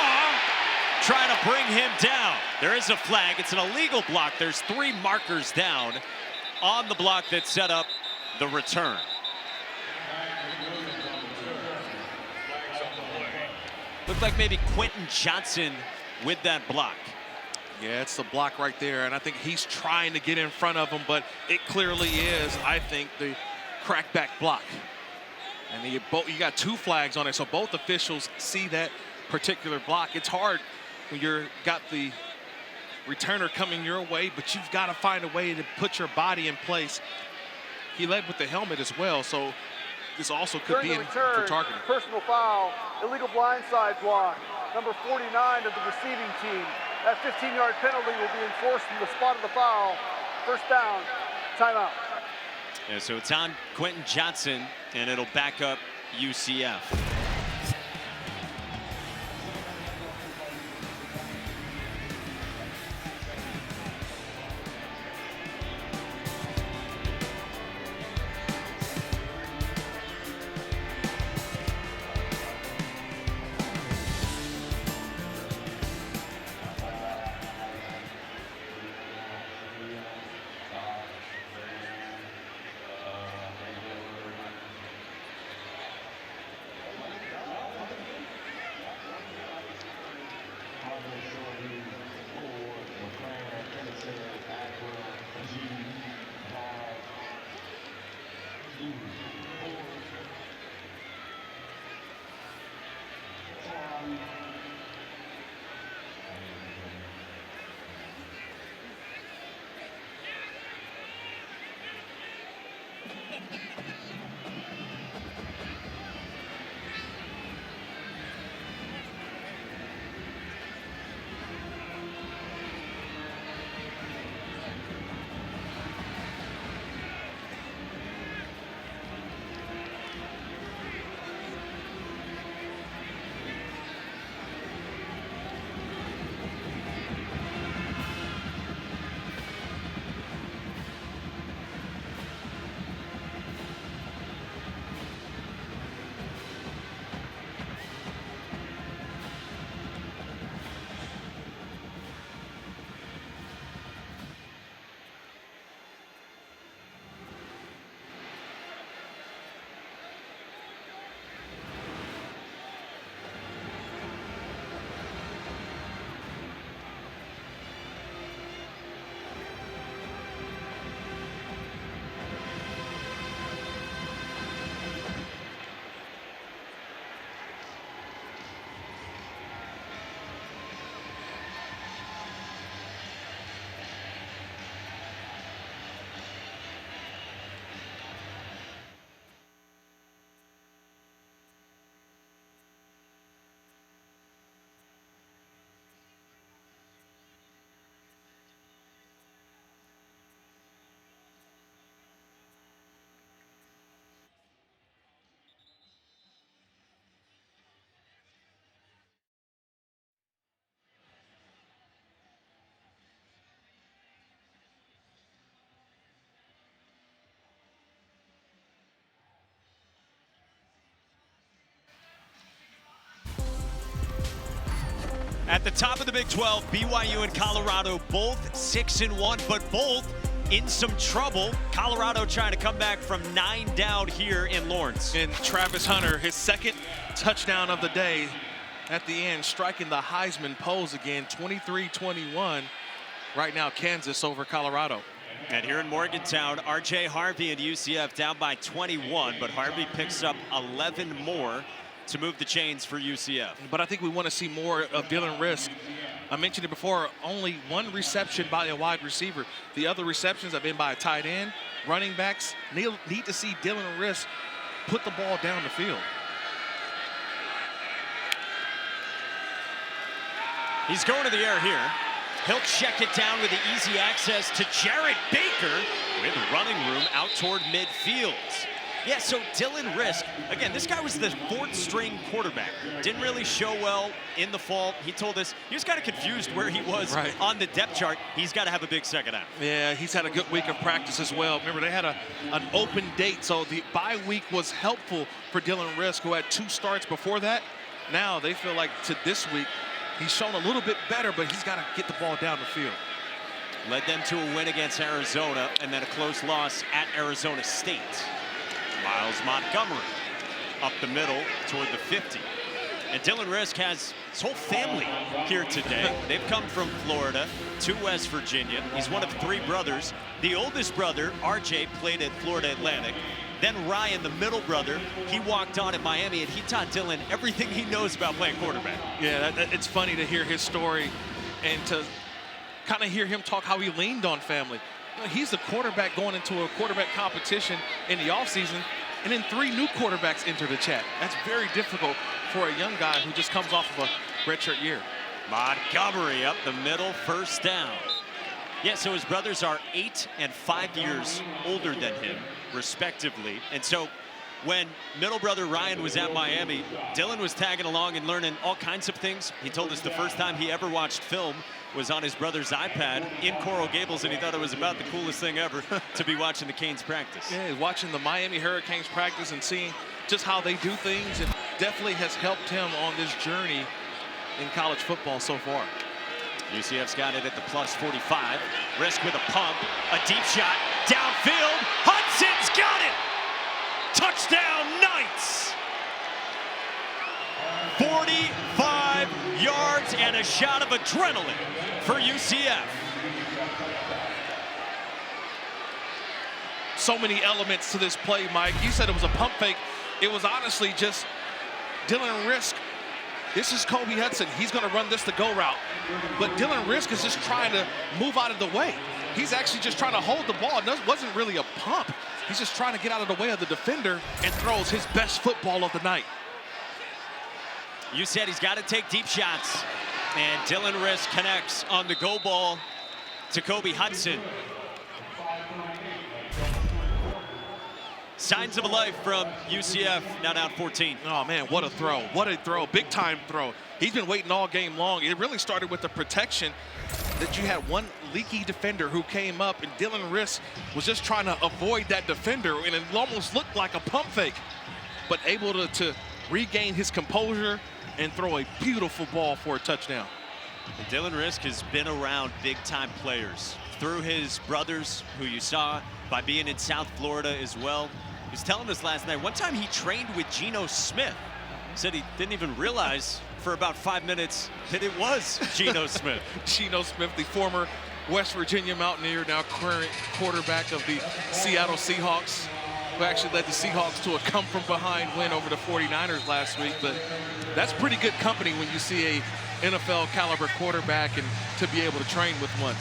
trying to bring him down. There is a flag. It's an illegal block. There's 3 markers down on the block that set up the return. Looked like maybe Quentin Johnson with that block. Yeah, it's the block right there, and I think he's trying to get in front of him, but it clearly is, I think, the crackback block. And you got 2 flags on it, so both officials see that particular block. It's hard when you're got the returner coming your way, but you've got to find a way to put your body in place. He led with the helmet as well, so this also could be for targeting. Personal foul, illegal blindside block, number 49 of the receiving team. That 15-yard penalty will be enforced from the spot of the foul. First down, timeout. Yeah, so it's on Quentin Johnson, and it'll back up UCF. At the top of the Big 12, BYU and Colorado both 6-1, but both in some trouble. Colorado trying to come back from 9 down here in Lawrence. And Travis Hunter, his second touchdown of the day at the end, striking the Heisman pose again, 23-21. Right now, Kansas over Colorado. And here in Morgantown, R.J. Harvey and UCF down by 21, but Harvey picks up 11 more to move the chains for UCF. But I think we want to see more of Dylan Rizk. I mentioned it before, only 1 reception by a wide receiver. The other receptions have been by a tight end. Running backs need to see Dylan Rizk put the ball down the field. He's going to the air here. He'll check it down with the easy access to Jared Baker with running room out toward midfield. Yeah, so Dylan Rizk, again, this guy was the 4th string quarterback. Didn't really show well in the fall. He told us he was kind of confused where he was on the depth chart. He's got to have a big second half. Yeah, he's had a good week of practice as well. Remember, they had an open date, so the bye week was helpful for Dylan Rizk, who had 2 starts before that. Now they feel like to this week, he's shown a little bit better, but he's got to get the ball down the field. Led them to a win against Arizona and then a close loss at Arizona State. Miles Montgomery up the middle toward the 50. And Dylan Rizk has his whole family here today. They've come from Florida to West Virginia. He's one of 3 brothers. The oldest brother, RJ, played at Florida Atlantic. Then Ryan, the middle brother, he walked on at Miami, and he taught Dylan everything he knows about playing quarterback. Yeah, it's funny to hear his story and to kind of hear him talk how he leaned on family. You know, he's the quarterback going into a quarterback competition in the offseason, and then 3 new quarterbacks enter the chat. That's very difficult for a young guy who just comes off of a redshirt year. Montgomery up the middle, first down. Yeah, so his brothers are 8 and 5 years older than him, respectively. And so when middle brother Ryan was at Miami, Dylan was tagging along and learning all kinds of things. He told us the first time he ever watched film was on his brother's iPad in Coral Gables, and he thought it was about the coolest thing ever to be watching the Canes practice. Yeah, watching the Miami Hurricanes practice and seeing just how they do things, it definitely has helped him on this journey in college football so far. UCF's got it at the plus 45. Rizk with a pump, a deep shot, downfield. Hudson's got it! Touchdown Knights! 45 yards and a shot of adrenaline for UCF. So many elements to this play, Mike. You said it was a pump fake. It was honestly just Dylan Rizk. This is Kobe Hudson. He's going to run this the go route. But Dylan Rizk is just trying to move out of the way. He's actually just trying to hold the ball. It wasn't really a pump. He's just trying to get out of the way of the defender and throws his best football of the night. You said he's got to take deep shots. And Dylan Rizk connects on the go ball to Kobe Hudson. Signs of life from UCF, now down 14. Oh, man, what a throw. What a throw. Big-time throw. He's been waiting all game long. It really started with the protection that you had one leaky defender who came up, and Dylan Rizk was just trying to avoid that defender, and it almost looked like a pump fake, but able to regain his composure and throw a beautiful ball for a touchdown. And Dylan Rizk has been around big-time players through his brothers, who you saw by being in South Florida as well. He was telling us last night, one time he trained with Geno Smith. Said he didn't even realize for about 5 minutes that it was Geno Smith. Geno Smith, the former West Virginia Mountaineer, now current quarterback of the Seattle Seahawks, who actually led the Seahawks to a come-from-behind win over the 49ers last week. But that's pretty good company when you see a NFL caliber quarterback and to be able to train with one.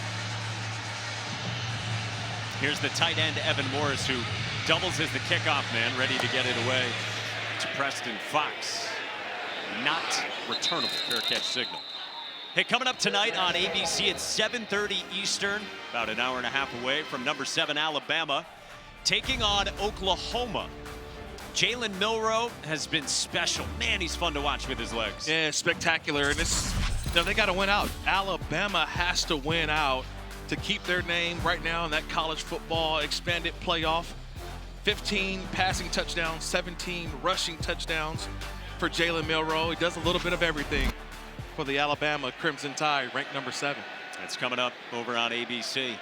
Here's the tight end, Evan Morris, who doubles as the kickoff man, ready to get it away to Preston Fox. Not returnable. Fair catch signal. Hey, coming up tonight on ABC at 7:30 Eastern, about an hour and a half away from number 7 Alabama, taking on Oklahoma. Jalen Milroe has been special. Man, he's fun to watch with his legs. Yeah, spectacular. And it's, you know, they got to win out. Alabama has to win out to keep their name right now in that college football expanded playoff. 15 passing touchdowns, 17 rushing touchdowns for Jalen Milroe. He does a little bit of everything for the Alabama Crimson Tide, ranked number 7. That's coming up over on ABC.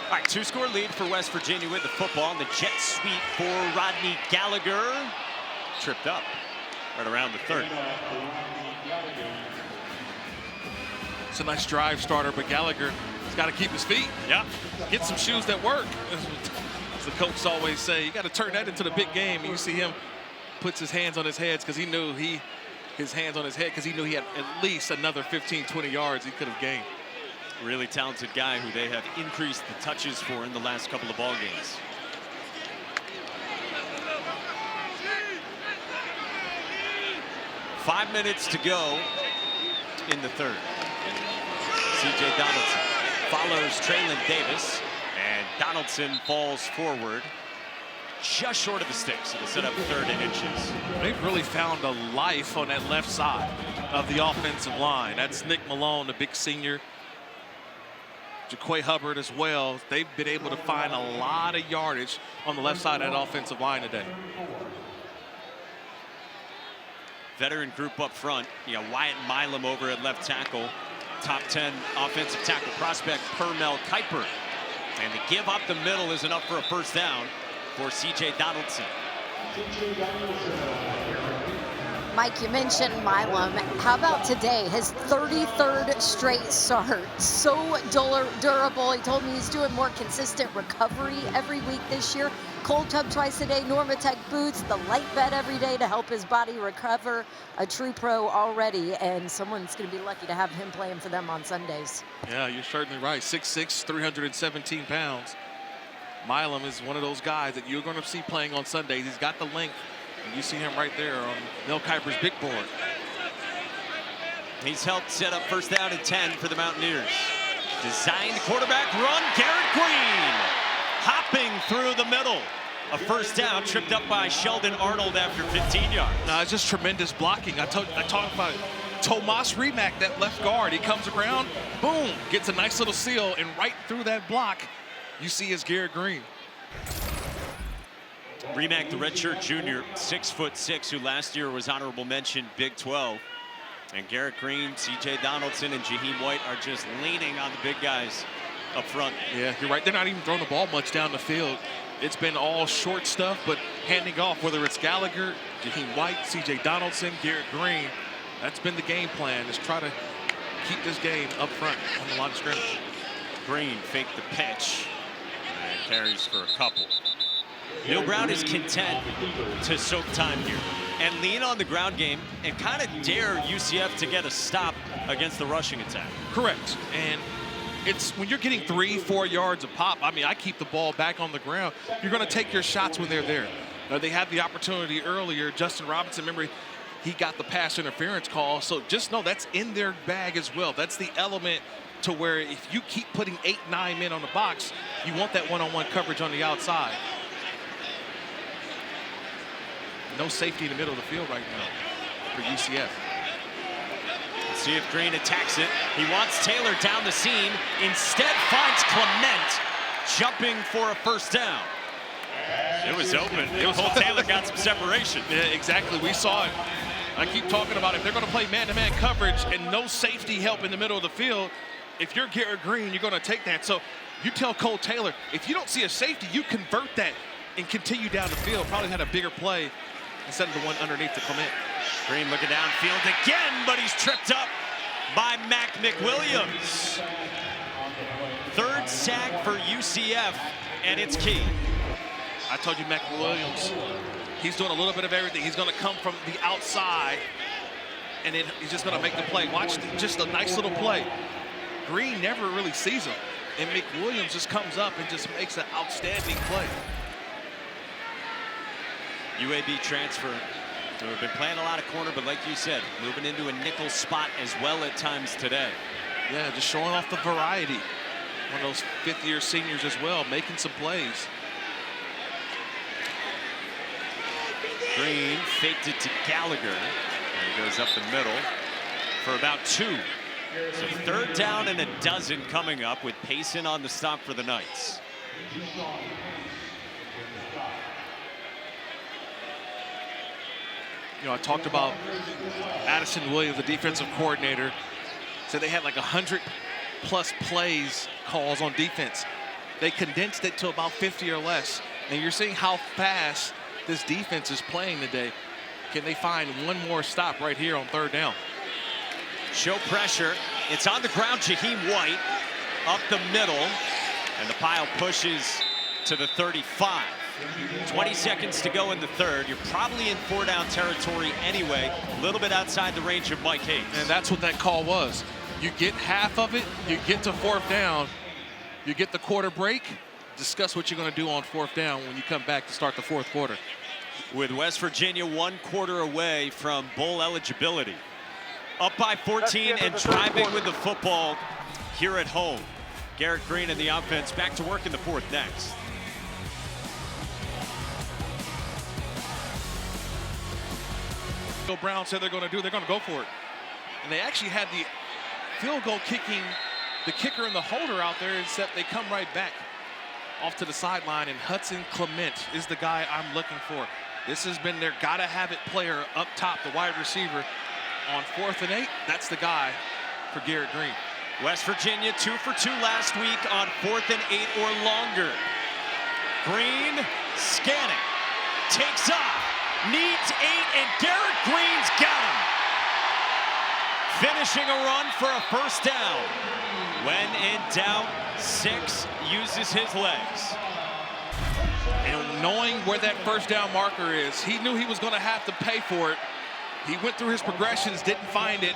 All right, 2-score lead for West Virginia with the football, and the jet sweep for Rodney Gallagher. Tripped up right around the 30. It's a nice drive starter, but Gallagher has got to keep his feet. Yeah. Get some shoes that work. As the coaches always say, you got to turn that into the big game. And you see him puts his hands on his head because he knew he had at least another 15, 20 yards he could have gained. Really talented guy who they have increased the touches for in the last couple of ball games. Five minutes to go in the third. C.J. Donaldson follows Traylon Davis, and Donaldson falls forward just short of the sticks. It'll set up 3rd and inches. They've really found a life on that left side of the offensive line. That's Nick Malone, the big senior. Jaquay Hubbard as well. They've been able to find a lot of yardage on the left side of that offensive line today. Veteran group up front. You got Wyatt Milam over at left tackle. Top 10 offensive tackle prospect Permel Kiper. And the give up the middle is enough for a 1st down for C.J. Donaldson. Mike, you mentioned Milam. How about today? His 33rd straight start. So durable. He told me he's doing more consistent recovery every week this year. Cold tub twice a day, Normatec boots, the light bed every day to help his body recover. A true pro already, and someone's going to be lucky to have him playing for them on Sundays. Yeah, you're certainly right. 6'6", 317 pounds. Milam is one of those guys that you're going to see playing on Sundays. He's got the length. And you see him right there on Mel Kiper's big board. He's helped set up 1st down and 10 for the Mountaineers. Designed quarterback run, Garrett Green hopping through the middle. A 1st down, tripped up by Sheldon Arnold after 15 yards. No, it's just tremendous blocking. I talked about Tomas Remak, that left guard. He comes around, boom, gets a nice little seal, and right through that block, you see is Garrett Green. Remak, the redshirt junior, 6'6", who last year was honorable mention Big 12. And Garrett Green, C.J. Donaldson, and Jaheim White are just leaning on the big guys up front. Yeah, you're right. They're not even throwing the ball much down the field. It's been all short stuff, but handing off, whether it's Gallagher, Jaheim White, C.J. Donaldson, Garrett Green. That's been the game plan, is try to keep this game up front on the line of scrimmage. Green faked the pitch and carries for a couple. Neil Brown is content to soak time here and lean on the ground game and kind of dare UCF to get a stop against the rushing attack. Correct. And it's when you're getting 3-4 yards a pop, I mean, I keep the ball back on the ground. You're going to take your shots when they're there. They had the opportunity earlier. Justin Robinson, remember, he got the pass interference call. So just know that's in their bag as well. That's the element to where if you keep putting 8-9 men on the box, you want that one-on-one coverage on the outside. No safety in the middle of the field right now for UCF. Let's see if Green attacks it. He wants Taylor down the seam. Instead finds Clement jumping for a 1st down. It was open. Cole Taylor got some separation. Yeah, exactly. We saw it. I keep talking about it. If they're going to play man-to-man coverage and no safety help in the middle of the field, if you're Garrett Green, you're going to take that. So you tell Cole Taylor, if you don't see a safety, you convert that and continue down the field. Probably had a bigger play instead of the one underneath to Clement. Green looking downfield again, but he's tripped up by Mac McWilliams. 3rd sack for UCF, and it's key. I told you Mac McWilliams, he's doing a little bit of everything. He's going to come from the outside, and then he's just going to make the play. Watch just a nice little play. Green never really sees him, and McWilliams just comes up and just makes an outstanding play. UAB transfer. So we've been playing a lot of corner, but like you said, moving into a nickel spot as well at times today. Yeah, just showing off the variety. One of those 5th-year seniors as well, making some plays. Green faked it to Gallagher. And he goes up the middle for about 2. So 3rd down and a dozen coming up with Payson on the stop for the Knights. You know, I talked about Addison Williams, the defensive coordinator, said they had like 100+ plays calls on defense. They condensed it to about 50 or less. And you're seeing how fast this defense is playing today. Can they find one more stop right here on 3rd down? Show pressure. It's on the ground. Jaheim White up the middle. And the pile pushes to the 35. 20 seconds to go in the 3rd. You're probably in 4-down territory anyway. A little bit outside the range of Mike Hayes. And that's what that call was. You get half of it. You get to 4th down. You get the quarter break. Discuss what you're going to do on 4th down when you come back to start the 4th quarter. With West Virginia 1 quarter away from bowl eligibility. Up by 14 and driving with the football here at home. Garrett Green and the offense back to work in the fourth next. Bill Brown said they're going to go for it. And they actually had the field goal kicking, the kicker and the holder out there, except they come right back off to the sideline, and Hudson Clement is the guy I'm looking for. This has been their gotta-have-it player up top, the wide receiver. On 4th and 8, that's the guy for Garrett Green. West Virginia 2 for 2 last week on 4th and 8 or longer. Green scanning, takes off, needs 8, and Garrett Green's got him. Finishing a run for a first down. When in doubt, 6 uses his legs. And knowing where that first down marker is, he knew he was going to have to pay for it. He went through his progressions, didn't find it.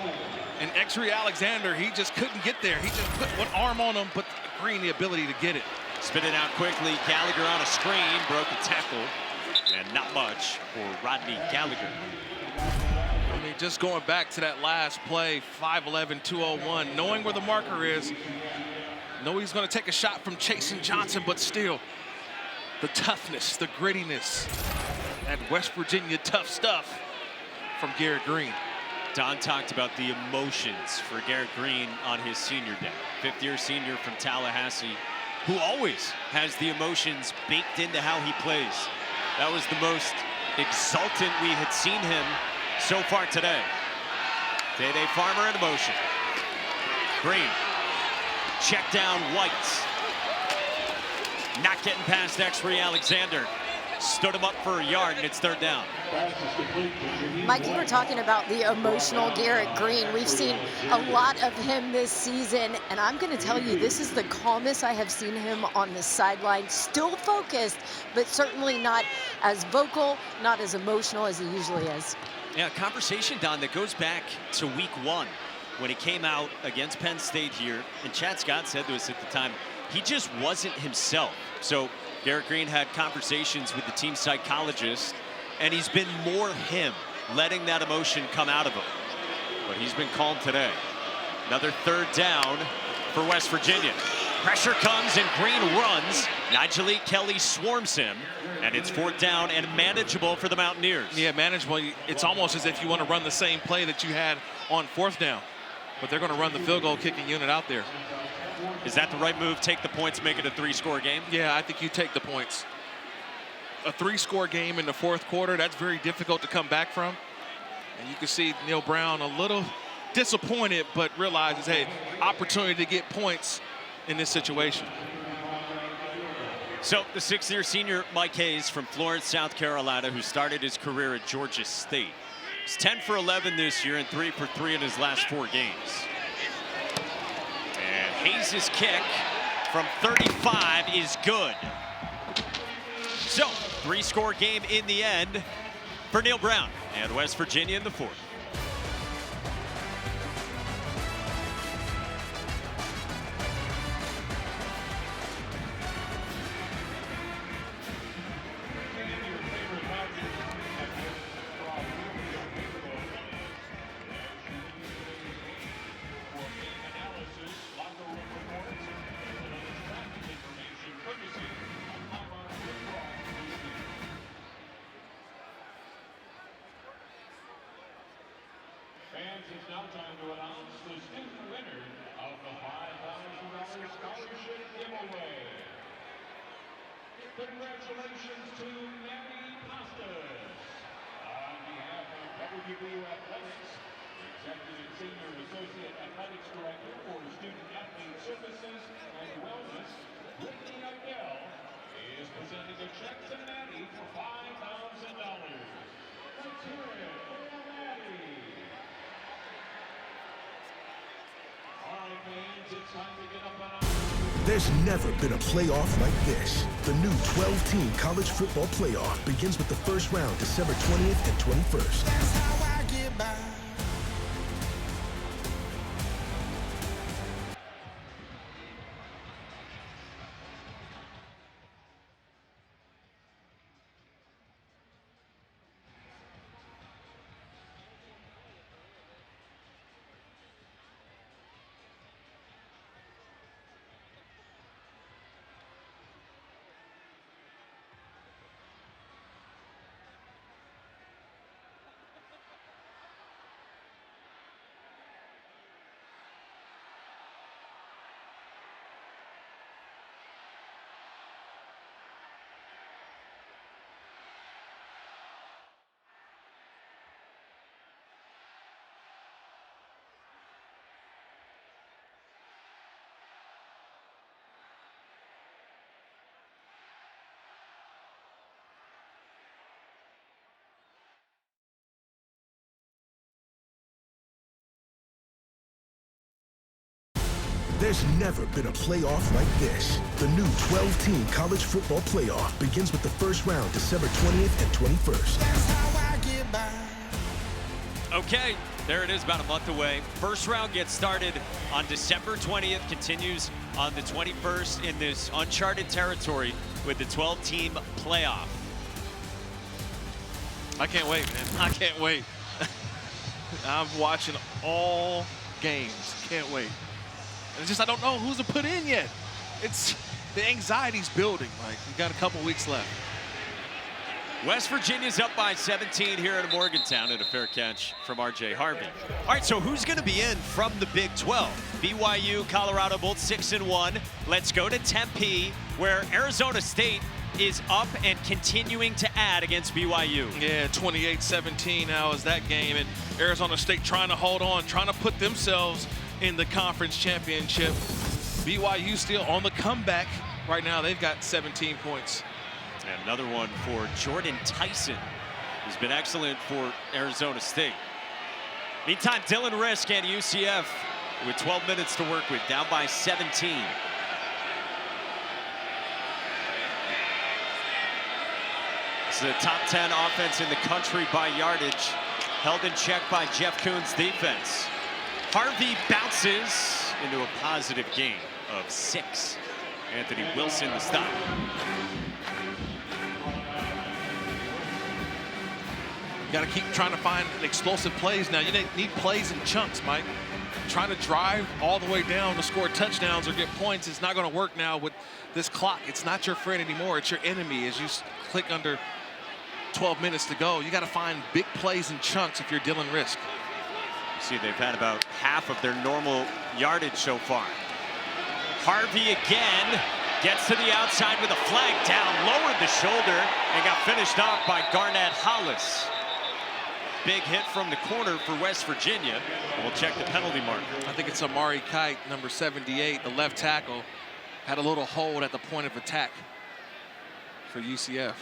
And X-Ray Alexander, he just couldn't get there. He just put one arm on him, but Green the ability to get it. Spin it out quickly. Gallagher on a screen, broke the tackle. And not much for Rodney Gallagher. I mean, just going back to that last play, 5'11", 201, knowing where the marker is, know he's going to take a shot from Chasen Johnson, but still, the toughness, the grittiness, that West Virginia tough stuff from Garrett Green. Don talked about the emotions for Garrett Green on his senior day. 5th-year senior from Tallahassee, who always has the emotions baked into how he plays. That was the most exultant we had seen him so far today. Day-Day Farmer in motion. Green, check down White. Not getting past X-Ray Alexander. Stood him up for a yard, and it's 3rd down. Mike, you were talking about the emotional Garrett Green. We've seen a lot of him this season, and I'm going to tell you, this is the calmest I have seen him on the sideline. Still focused, but certainly not as vocal, not as emotional as he usually is. Yeah, a conversation, Don, that goes back to week 1 when he came out against Penn State here, and Chad Scott said to us at the time, he just wasn't himself. So Garrett Green had conversations with the team psychologist, and he's been more him, letting that emotion come out of him. But he's been calm today. Another 3rd down for West Virginia. Pressure comes and Green runs. Nigel Kelly swarms him, and it's 4th down and manageable for the Mountaineers. Yeah, manageable. It's almost as if you want to run the same play that you had on 4th down, but they're going to run the field goal kicking unit out there. Is that the right move? Take the points, make it a 3-score game? Yeah, I think you take the points. A 3-score game in the 4th quarter, that's very difficult to come back from. And you can see Neil Brown a little disappointed, but realizes, hey, opportunity to get points in this situation. So the 6th-year senior Mike Hayes from Florence, South Carolina, who started his career at Georgia State. He's 10 for 11 this year and 3 for 3 in his last 4 games. And Hayes' kick from 35 is good. So, 3-score game in the end for Neil Brown and West Virginia in the 4th. Fans, it's now time to announce the student winner of the $5,000 scholarship giveaway. Congratulations to Maddie Costas. On behalf of WVU Athletics, Executive Senior Associate Athletics Director for Student Athlete Services and Wellness, Whitney Abdel, is presenting a check to Maddie for $5,000. Let's hear it for Maddie. There's never been a playoff like this. The new 12-team college football playoff begins with the first round December 20th and 21st. That's how I get by. There's never been a playoff like this. The new 12-team college football playoff begins with the first round December 20th and 21st. That's how I get by. Okay, there it is, about a month away. First round gets started on December 20th, continues on the 21st in this uncharted territory with the 12-team playoff. I can't wait, man. I can't wait. I'm watching all games. Can't wait. It's just I don't know who's to put in yet. It's the anxiety's building. Like, we got a couple weeks left. West Virginia's up by 17 here in Morgantown, and a fair catch from R.J. Harvey. All right, so who's going to be in from the Big 12? BYU, Colorado, both 6-1. Let's go to Tempe, where Arizona State is up and continuing to add against BYU. Yeah, 28-17 now is that game, and Arizona State trying to hold on, trying to put themselves in the conference championship. BYU still on the comeback. Right now, they've got 17 points. And another one for Jordan Tyson, who's been excellent for Arizona State. Meantime, Dylan Rizk and UCF with 12 minutes to work with, down by 17. This is a top 10 offense in the country by yardage, held in check by Jeff Kuhn's defense. Harvey bounces into a positive gain of 6. Anthony Wilson the stop. You got to keep trying to find explosive plays now. You need plays in chunks, Mike. Trying to drive all the way down to score touchdowns or get points is not going to work now with this clock. It's not your friend anymore. It's your enemy as you click under 12 minutes to go. You got to find big plays in chunks if you're Dylan Rizk. You see, they've had about half of their normal yardage so far. Harvey again gets to the outside with a flag down, lowered the shoulder, and got finished off by Garnett Hollis. Big hit from the corner for West Virginia. We'll check the penalty marker. I think it's Amari Kite, number 78, the left tackle. Had a little hold at the point of attack for UCF.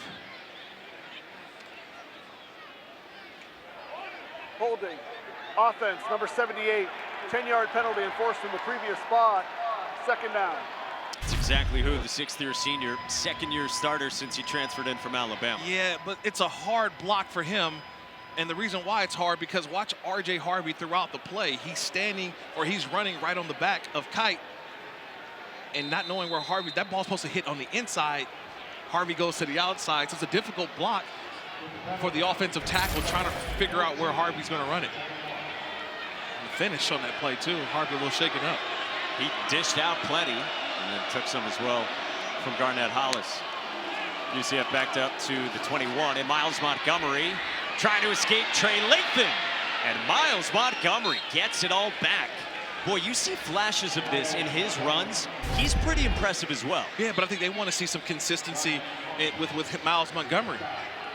Holding. Offense, number 78. 10-yard penalty enforced in the previous spot. Second down. That's exactly who the 6th-year senior, second-year starter since he transferred in from Alabama. Yeah, but it's a hard block for him. And the reason why it's hard, because watch R.J. Harvey throughout the play. He's standing or he's running right on the back of Kite and not knowing where Harvey, that ball's supposed to hit on the inside. Harvey goes to the outside. So it's a difficult block for the offensive tackle trying to figure out where Harvey's going to run it. And the finish on that play, too. Harvey a little shaken up. He dished out plenty and then took some as well from Garnett Hollis. UCF backed up to the 21, and Miles Montgomery trying to escape Trey Lathan. And Miles Montgomery gets it all back. Boy, you see flashes of this in his runs. He's pretty impressive as well. Yeah, but I think they want to see some consistency with Miles Montgomery.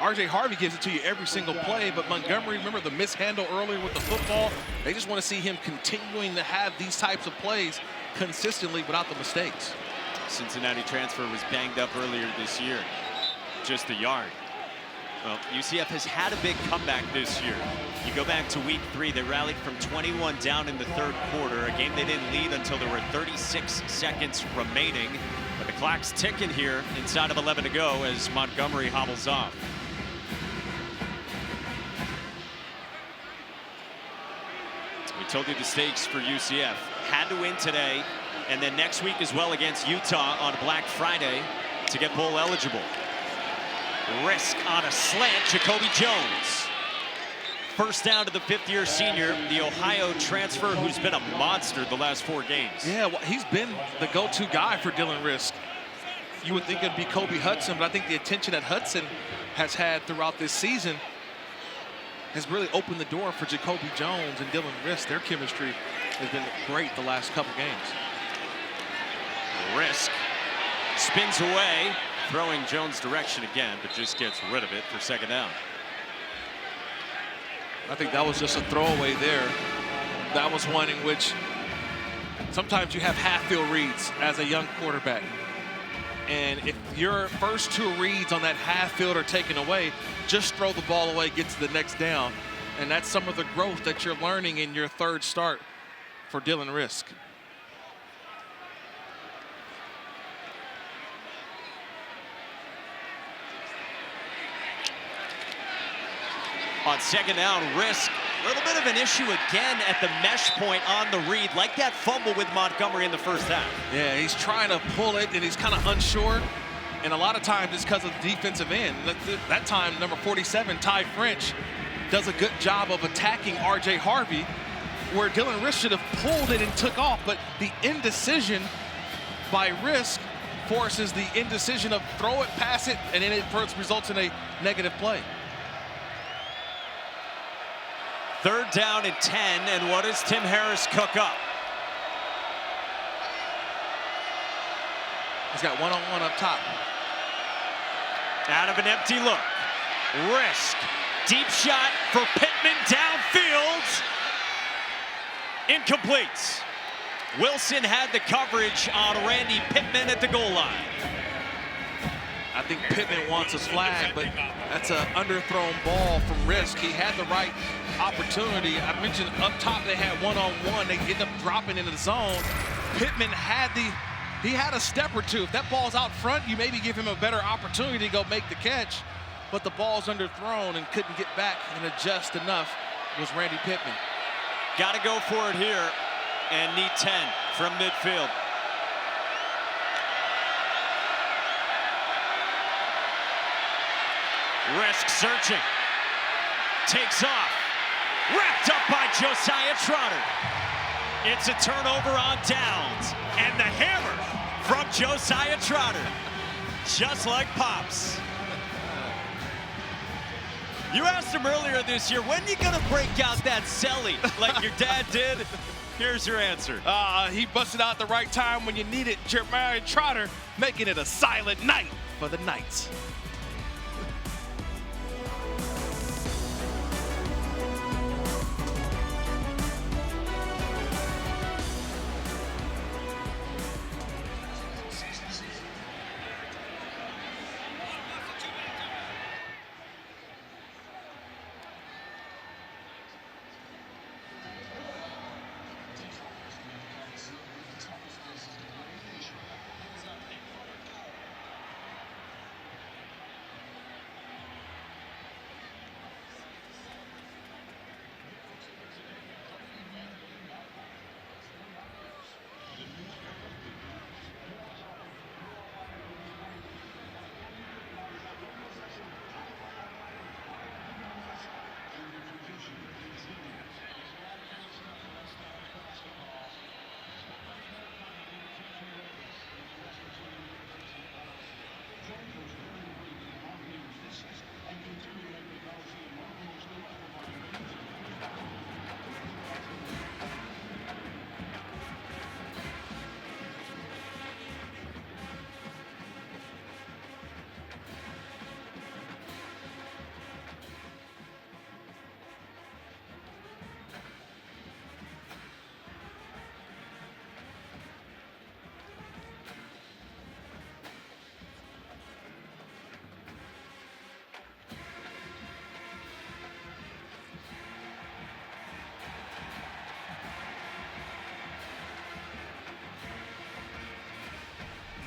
R.J. Harvey gives it to you every single play, but Montgomery, remember the mishandle earlier with the football? They just want to see him continuing to have these types of plays consistently without the mistakes. Cincinnati transfer was banged up earlier this year. Just a yard. Well, UCF has had a big comeback this year. You go back to week 3, they rallied from 21 down in the 3rd quarter, a game they didn't lead until there were 36 seconds remaining. But the clock's ticking here inside of 11 to go as Montgomery hobbles off. We told you the stakes for UCF. Had to win today, and then next week as well against Utah on Black Friday to get bowl eligible. Rizk on a slant, Jacoby Jones. First down to the 5th-year senior, the Ohio transfer who's been a monster the last 4 games. Yeah, well, he's been the go-to guy for Dylan Rizk. You would think it'd be Kobe Hudson, but I think the attention that Hudson has had throughout this season has really opened the door for Jacoby Jones and Dylan Rizk. Their chemistry has been great the last couple games. Rizk spins away, throwing Jones' direction again, but just gets rid of it for 2nd down. I think that was just a throwaway there. That was one in which sometimes you have half-field reads as a young quarterback. And if your first 2 reads on that half-field are taken away, just throw the ball away, get to the next down. And that's some of the growth that you're learning in your 3rd start for Dylan Rizk. On second down, Rizk, a little bit of an issue again at the mesh point on the read, like that fumble with Montgomery in the first half. Yeah, he's trying to pull it, and he's kind of unsure. And a lot of times it's because of the defensive end. That time, number 47, Ty French, does a good job of attacking R.J. Harvey, where Dylan Rizk should have pulled it and took off. But the indecision by Rizk forces the indecision of throw it, pass it, and then it results in a negative play. Third down and 10, and what does Tim Harris cook up? He's got one-on-one up top. Out of an empty look. Rizk, deep shot for Pittman downfield. Incomplete. Wilson had the coverage on Randy Pittman at the goal line. I think Pittman wants a flag, but that's an underthrown ball from Rizk. He had the right opportunity. I mentioned up top they had one-on-one. They end up dropping into the zone. Pittman had a step or two. If that ball's out front, you maybe give him a better opportunity to go make the catch. But the ball's underthrown and couldn't get back and adjust enough was Randy Pittman. Got to go for it here and need 10 from midfield. Rizk searching. Takes off. Wrapped up by Josiah Trotter. It's a turnover on downs. And the hammer from Josiah Trotter. Just like Pops. You asked him earlier this year, when are you going to break out that celly like your dad did? Here's your answer. He busted out the right time when you need it. Jeremiah Trotter making it a silent night for the Knights.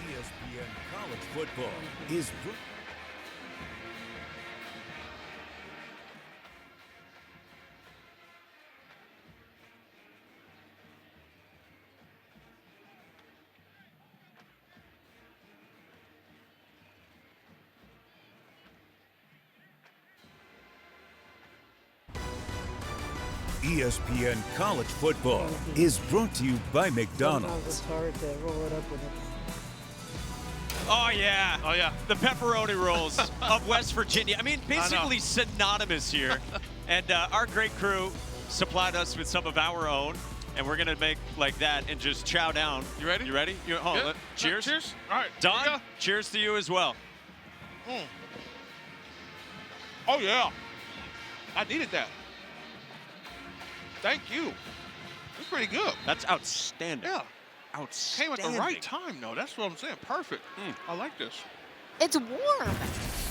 ESPN College Football is ESPN College Football is brought to you by McDonald's. It's hard to roll it up with it. Oh, yeah. Oh, yeah. The pepperoni rolls of West Virginia. I mean, basically synonymous here. And our great crew supplied us with some of our own. And we're going to make like that and just chow down. You ready? You ready? Cheers. Cheers. All right. Don, cheers to you as well. Mm. Oh, yeah. I needed that. Thank you. It's pretty good. That's outstanding. Yeah. Outstanding. Came at the right time, though. That's what I'm saying. Perfect. I like this. It's warm.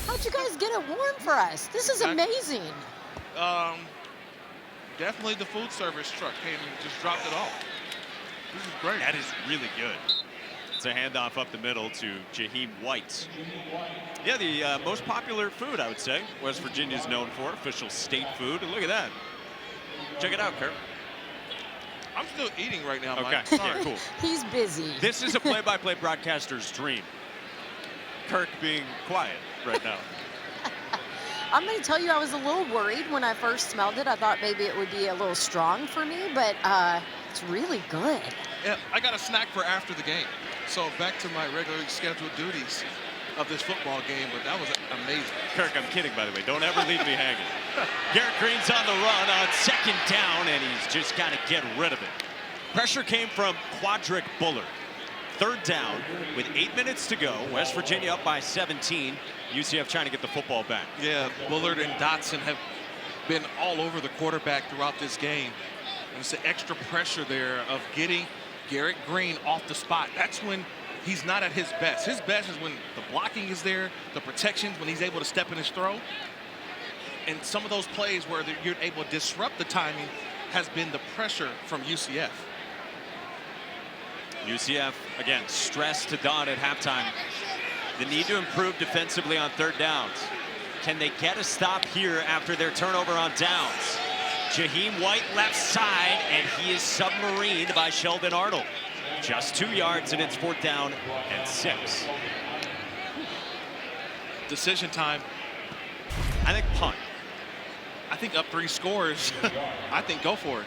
How'd you guys get it warm for us? This is amazing. Definitely the food service truck came and just dropped it off. This is great. That is really good. It's a handoff up the middle to Jaheim White. Yeah, the most popular food, I would say, West Virginia's known for, official state food. And look at that. Check it out, Kurt. I'm still eating right now, Okay, Mike. Sorry. yeah, cool. He's busy. This is a play-by-play broadcaster's dream. Kirk being quiet right now. I'm going to tell you, I was a little worried when I first smelled it. I thought maybe it would be a little strong for me, but it's really good. Yeah, I got a snack for after the game. So back to my regularly scheduled duties of this football game, but that was amazing. Kirk, I'm kidding, by the way. Don't ever leave me hanging. Garrett Green's on the run on second down, and he's just got to get rid of it. Pressure came from Quadric Bullard. Third down with 8 minutes to go. West Virginia up by 17. UCF trying to get the football back. Yeah, Bullard and Dotson have been all over the quarterback throughout this game. And it's the extra pressure there of getting Garrett Green off the spot. That's when he's not at his best. His best is when the blocking is there, the protections, when he's able to step in his throw. And some of those plays where you're able to disrupt the timing has been the pressure from UCF. UCF, again, stressed to dawn at halftime. The need to improve defensively on third downs. Can they get a stop here after their turnover on downs? Jaheim White left side, and he is submarined by Sheldon Arnold. Just 2 yards, and it's 4th down and 6. Decision time. I think punt. I think up 3 scores. I think go for it.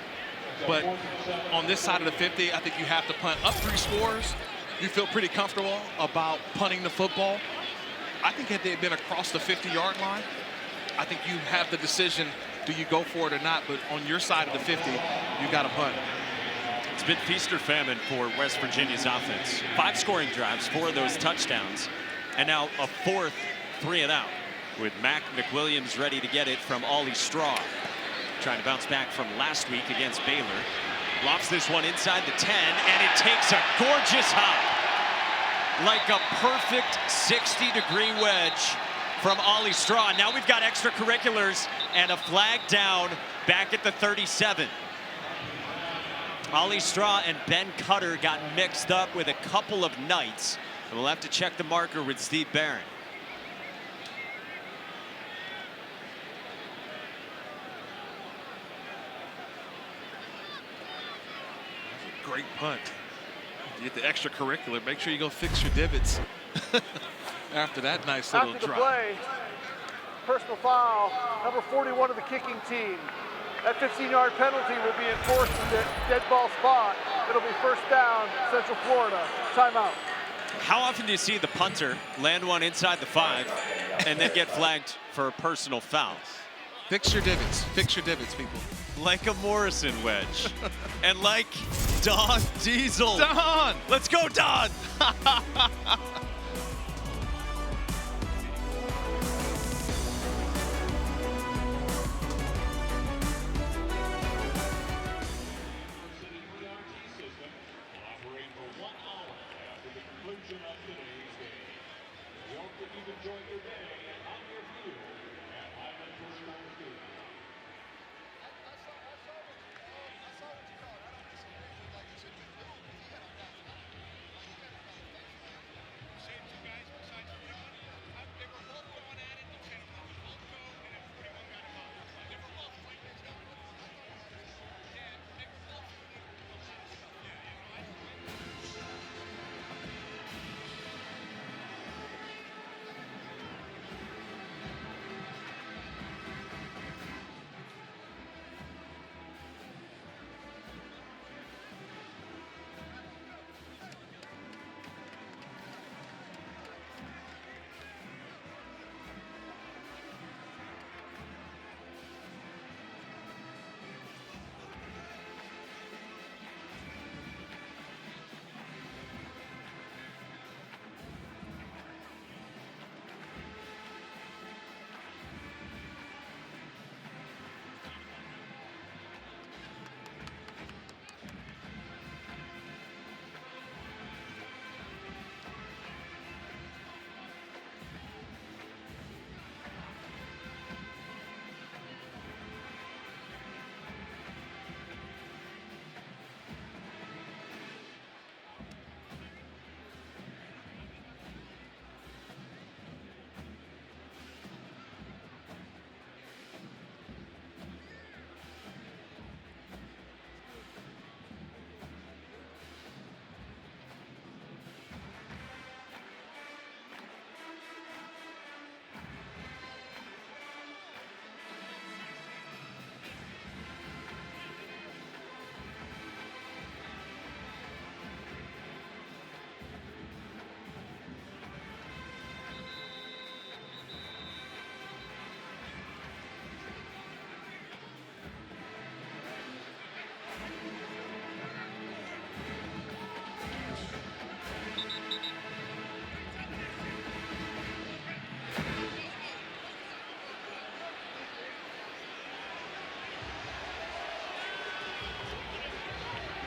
But on this side of the 50, I think you have to punt. Up 3 scores, you feel pretty comfortable about punting the football. I think had they been across the 50-yard line, I think you have the decision, do you go for it or not? But on your side of the 50, you got to punt. It's been feast or famine for West Virginia's offense. 5 scoring drives, 4 of those touchdowns, and now a 4th 3-and-out with Mac McWilliams ready to get it from Ollie Straw. Trying to bounce back from last week against Baylor. Lofts this one inside the 10, and it takes a gorgeous hop. Like a perfect 60-degree wedge from Ollie Straw. Now we've got extracurriculars and a flag down back at the 37. Ollie Straw and Ben Cutter got mixed up with a couple of Knights. And we'll have to check the marker with Steve Barron. Great punt. You get the extracurricular. Make sure you go fix your divots after that nice little After the drop. play, personal foul, number 41 of the kicking team. That 15-yard penalty will be enforced in the dead ball spot. It'll be 1st down, Central Florida. Timeout. How often do you see the punter land one inside the 5 and then get flagged for a personal foul? Fix your divots. Fix your divots, people. Like a Morrison wedge. And like Don Diesel. Don! Let's go, Don!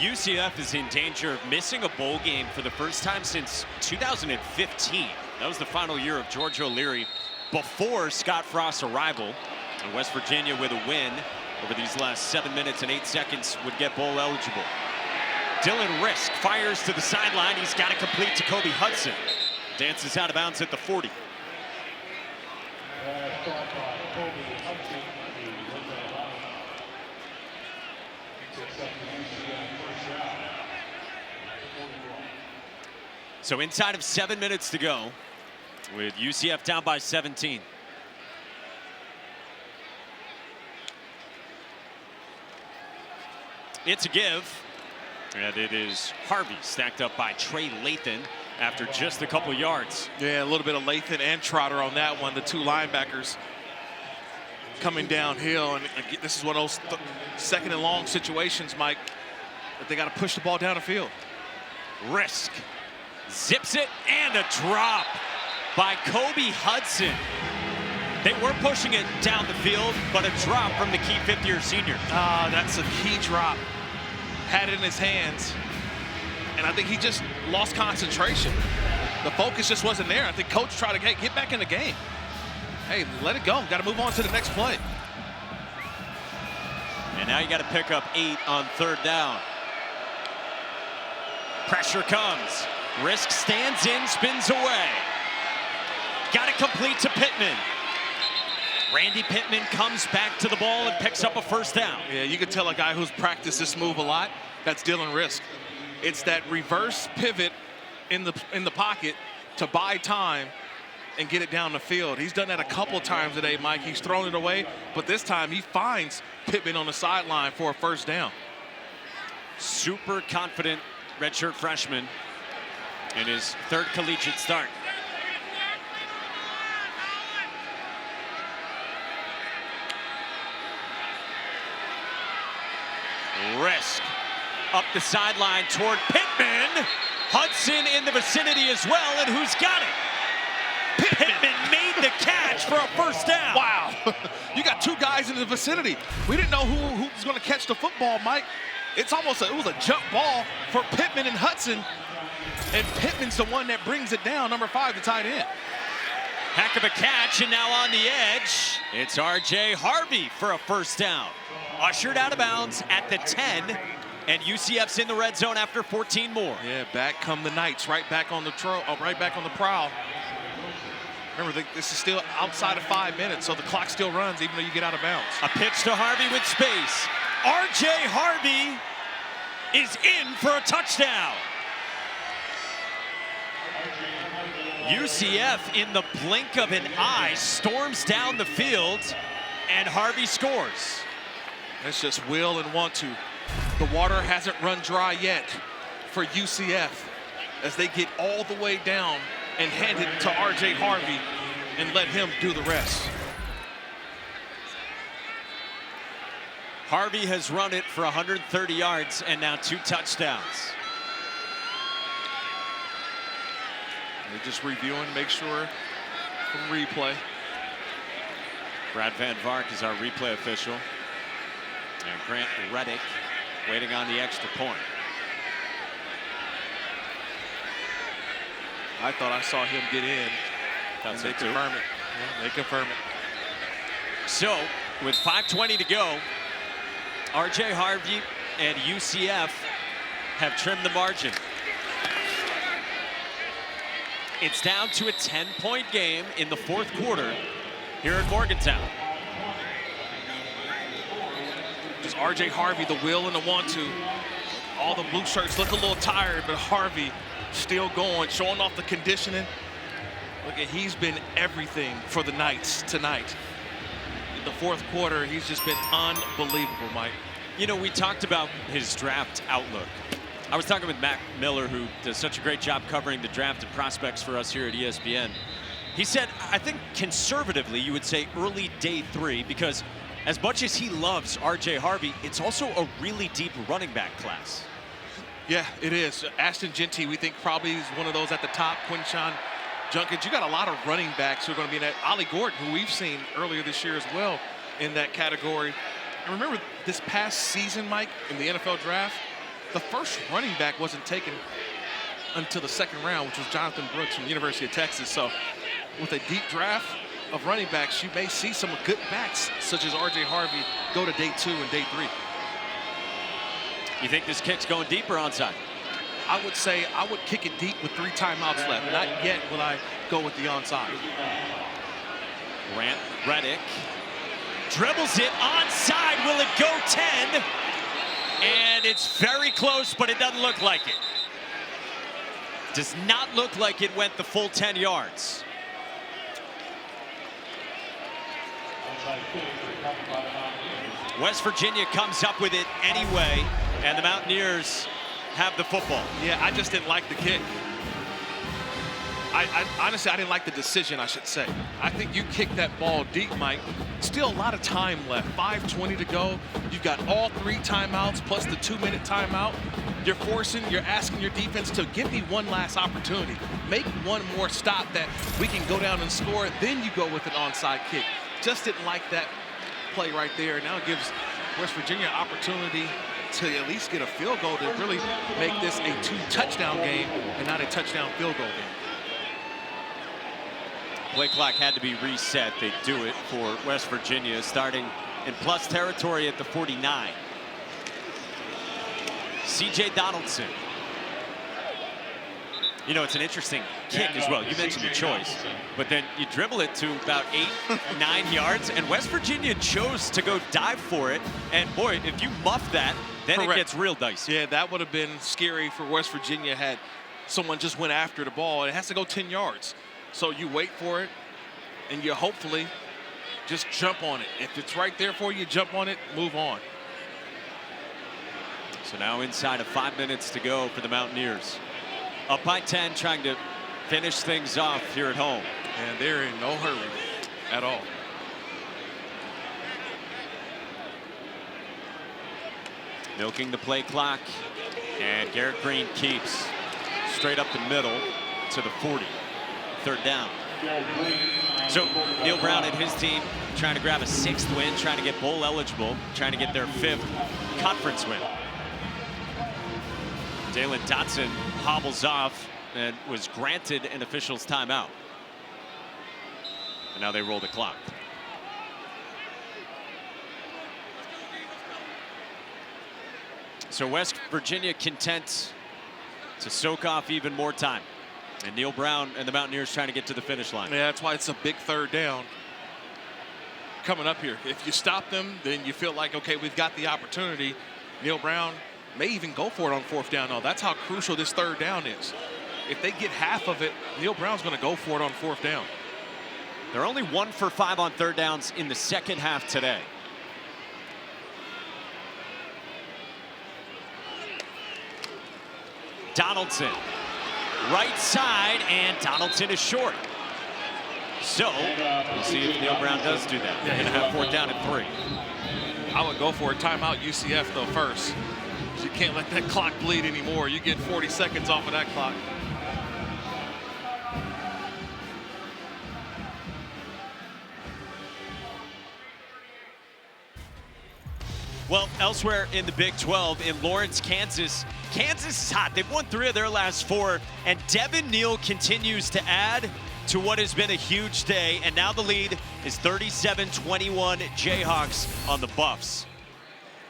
UCF is in danger of missing a bowl game for the first time since 2015. That was the final year of George O'Leary before Scott Frost's arrival. And West Virginia, with a win over these last 7 minutes and 8 seconds, would get bowl eligible. Dylan Rizk fires to the sideline. He's got to complete to Kobe Hudson. Dances out of bounds at the 40. So inside of 7 minutes to go, with UCF down by 17. It's a give, and it is Harvey stacked up by Trey Lathan after just a couple yards. Yeah, a little bit of Lathan and Trotter on that one, the two linebackers coming downhill. And this is one of those second and long situations, Mike, that they got to push the ball down the field. Rizk zips it, and a drop by Kobe Hudson. They were pushing it down the field, but a drop from the key fifth-year senior. That's a key drop. Had it in his hands, and I think he just lost concentration. The focus just wasn't there. I think coach tried to get back in the game. Hey, let it go. Got to move on to the next play. And now you got to pick up 8 on 3rd down. Pressure comes. Rizk stands in, spins away. Got it complete to Pittman. Randy Pittman comes back to the ball and picks up a 1st down. Yeah, you could tell a guy who's practiced this move a lot. That's Dylan Rizk. It's that reverse pivot in the pocket to buy time and get it down the field. He's done that a couple times today, Mike. He's thrown it away, but this time he finds Pittman on the sideline for a 1st down. Super confident redshirt freshman in his 3rd collegiate start. Rizk up the sideline toward Pittman. Hudson in the vicinity as well, and who's got it? Pittman made the catch for a 1st down. Wow, you got 2 guys in the vicinity. We didn't know who was going to catch the football, Mike. It was a jump ball for Pittman and Hudson, and Pittman's the one that brings it down, number 5, the tight end. Heck of a catch, and now on the edge, it's R.J. Harvey for a 1st down. Ushered out of bounds at the 10, and UCF's in the red zone after 14 more. Yeah, back come the Knights, right back on the prowl. Remember, this is still outside of 5 minutes, so the clock still runs even though you get out of bounds. A pitch to Harvey with space. R.J. Harvey is in for a touchdown. UCF, in the blink of an eye, storms down the field, and Harvey scores. That's just will and want to. The water hasn't run dry yet for UCF as they get all the way down and hand it to R.J. Harvey and let him do the rest. Harvey has run it for 130 yards and now 2 touchdowns. They're just reviewing, make sure from replay. Brad Van Vark is our replay official. And Grant Reddick waiting on the extra point. I thought I saw him get in. That's and they confirm it. Yeah, they confirm it. So, with 5:20 to go, R.J. Harvey and UCF have trimmed the margin. It's down to a 10-point game in the 4th quarter here in Morgantown. Just R.J. Harvey, the will and the want to. All the blue shirts look a little tired, but Harvey still going, showing off the conditioning. Look, he's been everything for the Knights tonight. In the 4th quarter, he's just been unbelievable, Mike. You know, we talked about his draft outlook. I was talking with Matt Miller, who does such a great job covering the draft and prospects for us here at ESPN. He said, I think conservatively, you would say early day 3, because as much as he loves R.J. Harvey, it's also a really deep running back class. Yeah, it is. Ashton Genty, we think probably is one of those at the top. Quinshon Judkins. You got a lot of running backs who are going to be in that. Ollie Gordon, who we've seen earlier this year as well in that category. And remember this past season, Mike, in the NFL draft, the first running back wasn't taken until the second round, which was Jonathan Brooks from the University of Texas. So with a deep draft of running backs, you may see some good backs, such as R.J. Harvey, go to day 2 and day 3. You think this kick's going deep or onside? I would say I would kick it deep with 3 timeouts left. Not yet will I go with the onside. Rizk dribbles it onside. Will it go 10? And it's very close, but it doesn't look like it. Does not look like it went the full 10 yards. West Virginia comes up with it anyway, and the Mountaineers have the football. Yeah, I just didn't like the kick. Honestly, I didn't like the decision, I should say. I think you kicked that ball deep, Mike. Still a lot of time left. 5:20 to go. You've got all 3 timeouts plus the 2-minute timeout. You're asking your defense to give me one last opportunity. Make one more stop that we can go down and score. Then you go with an onside kick. Just didn't like that play right there. Now it gives West Virginia an opportunity to at least get a field goal to really make this a 2-touchdown game and not a touchdown field goal game. Play clock had to be reset. They do it for West Virginia, starting in plus territory at the 49. C.J. Donaldson. You know, it's an interesting kick as well. You mentioned the choice, but then you dribble it to about 8, 9 yards, and West Virginia chose to go dive for it. And boy, if you muff that, then Correct. It gets real dicey. Yeah, that would have been scary for West Virginia had someone just went after the ball. It has to go 10 yards. So you wait for it, and you hopefully just jump on it. If it's right there for you, jump on it, move on. So now inside of 5 minutes to go for the Mountaineers. Up by 10, trying to finish things off here at home. And they're in no hurry at all. Milking the play clock, and Garrett Green keeps straight up the middle to the 40. 3rd down. So Neil Brown and his team trying to grab a 6th win, trying to get bowl eligible, trying to get their 5th conference win. Dalen Dotson hobbles off and was granted an official's timeout. And now they roll the clock. So West Virginia content to soak off even more time. And Neil Brown and the Mountaineers trying to get to the finish line. Yeah, that's why it's a big 3rd down coming up here. If you stop them, then you feel like, okay, we've got the opportunity. Neil Brown may even go for it on 4th down, though. That's how crucial this 3rd down is. If they get half of it, Neil Brown's going to go for it on 4th down. They're only 1 for 5 on 3rd downs in the second half today. Donaldson, right side, and Donaldson is short. So we'll see if Neil Brown does do that. They're going to have 4th down and 3. I would go for a timeout UCF, though, first. You can't let that clock bleed anymore. You get 40 seconds off of that clock. Well, elsewhere in the Big 12, in Lawrence, Kansas, Kansas is hot. They've won 3 of their last 4, and Devin Neal continues to add to what has been a huge day, and now the lead is 37-21 Jayhawks on the Buffs.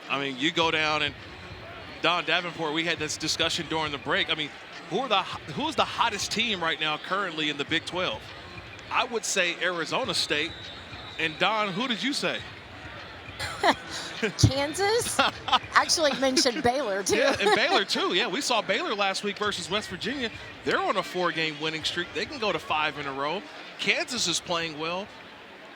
I mean, you go down and Don Davenport, we had this discussion during the break. I mean, who's the hottest team right now currently in the Big 12? I would say Arizona State. And Don, who did you say? Kansas actually mentioned Baylor, too. Yeah, and Baylor, too. Yeah, we saw Baylor last week versus West Virginia. They're on a 4-game winning streak. They can go to 5 in a row. Kansas is playing well.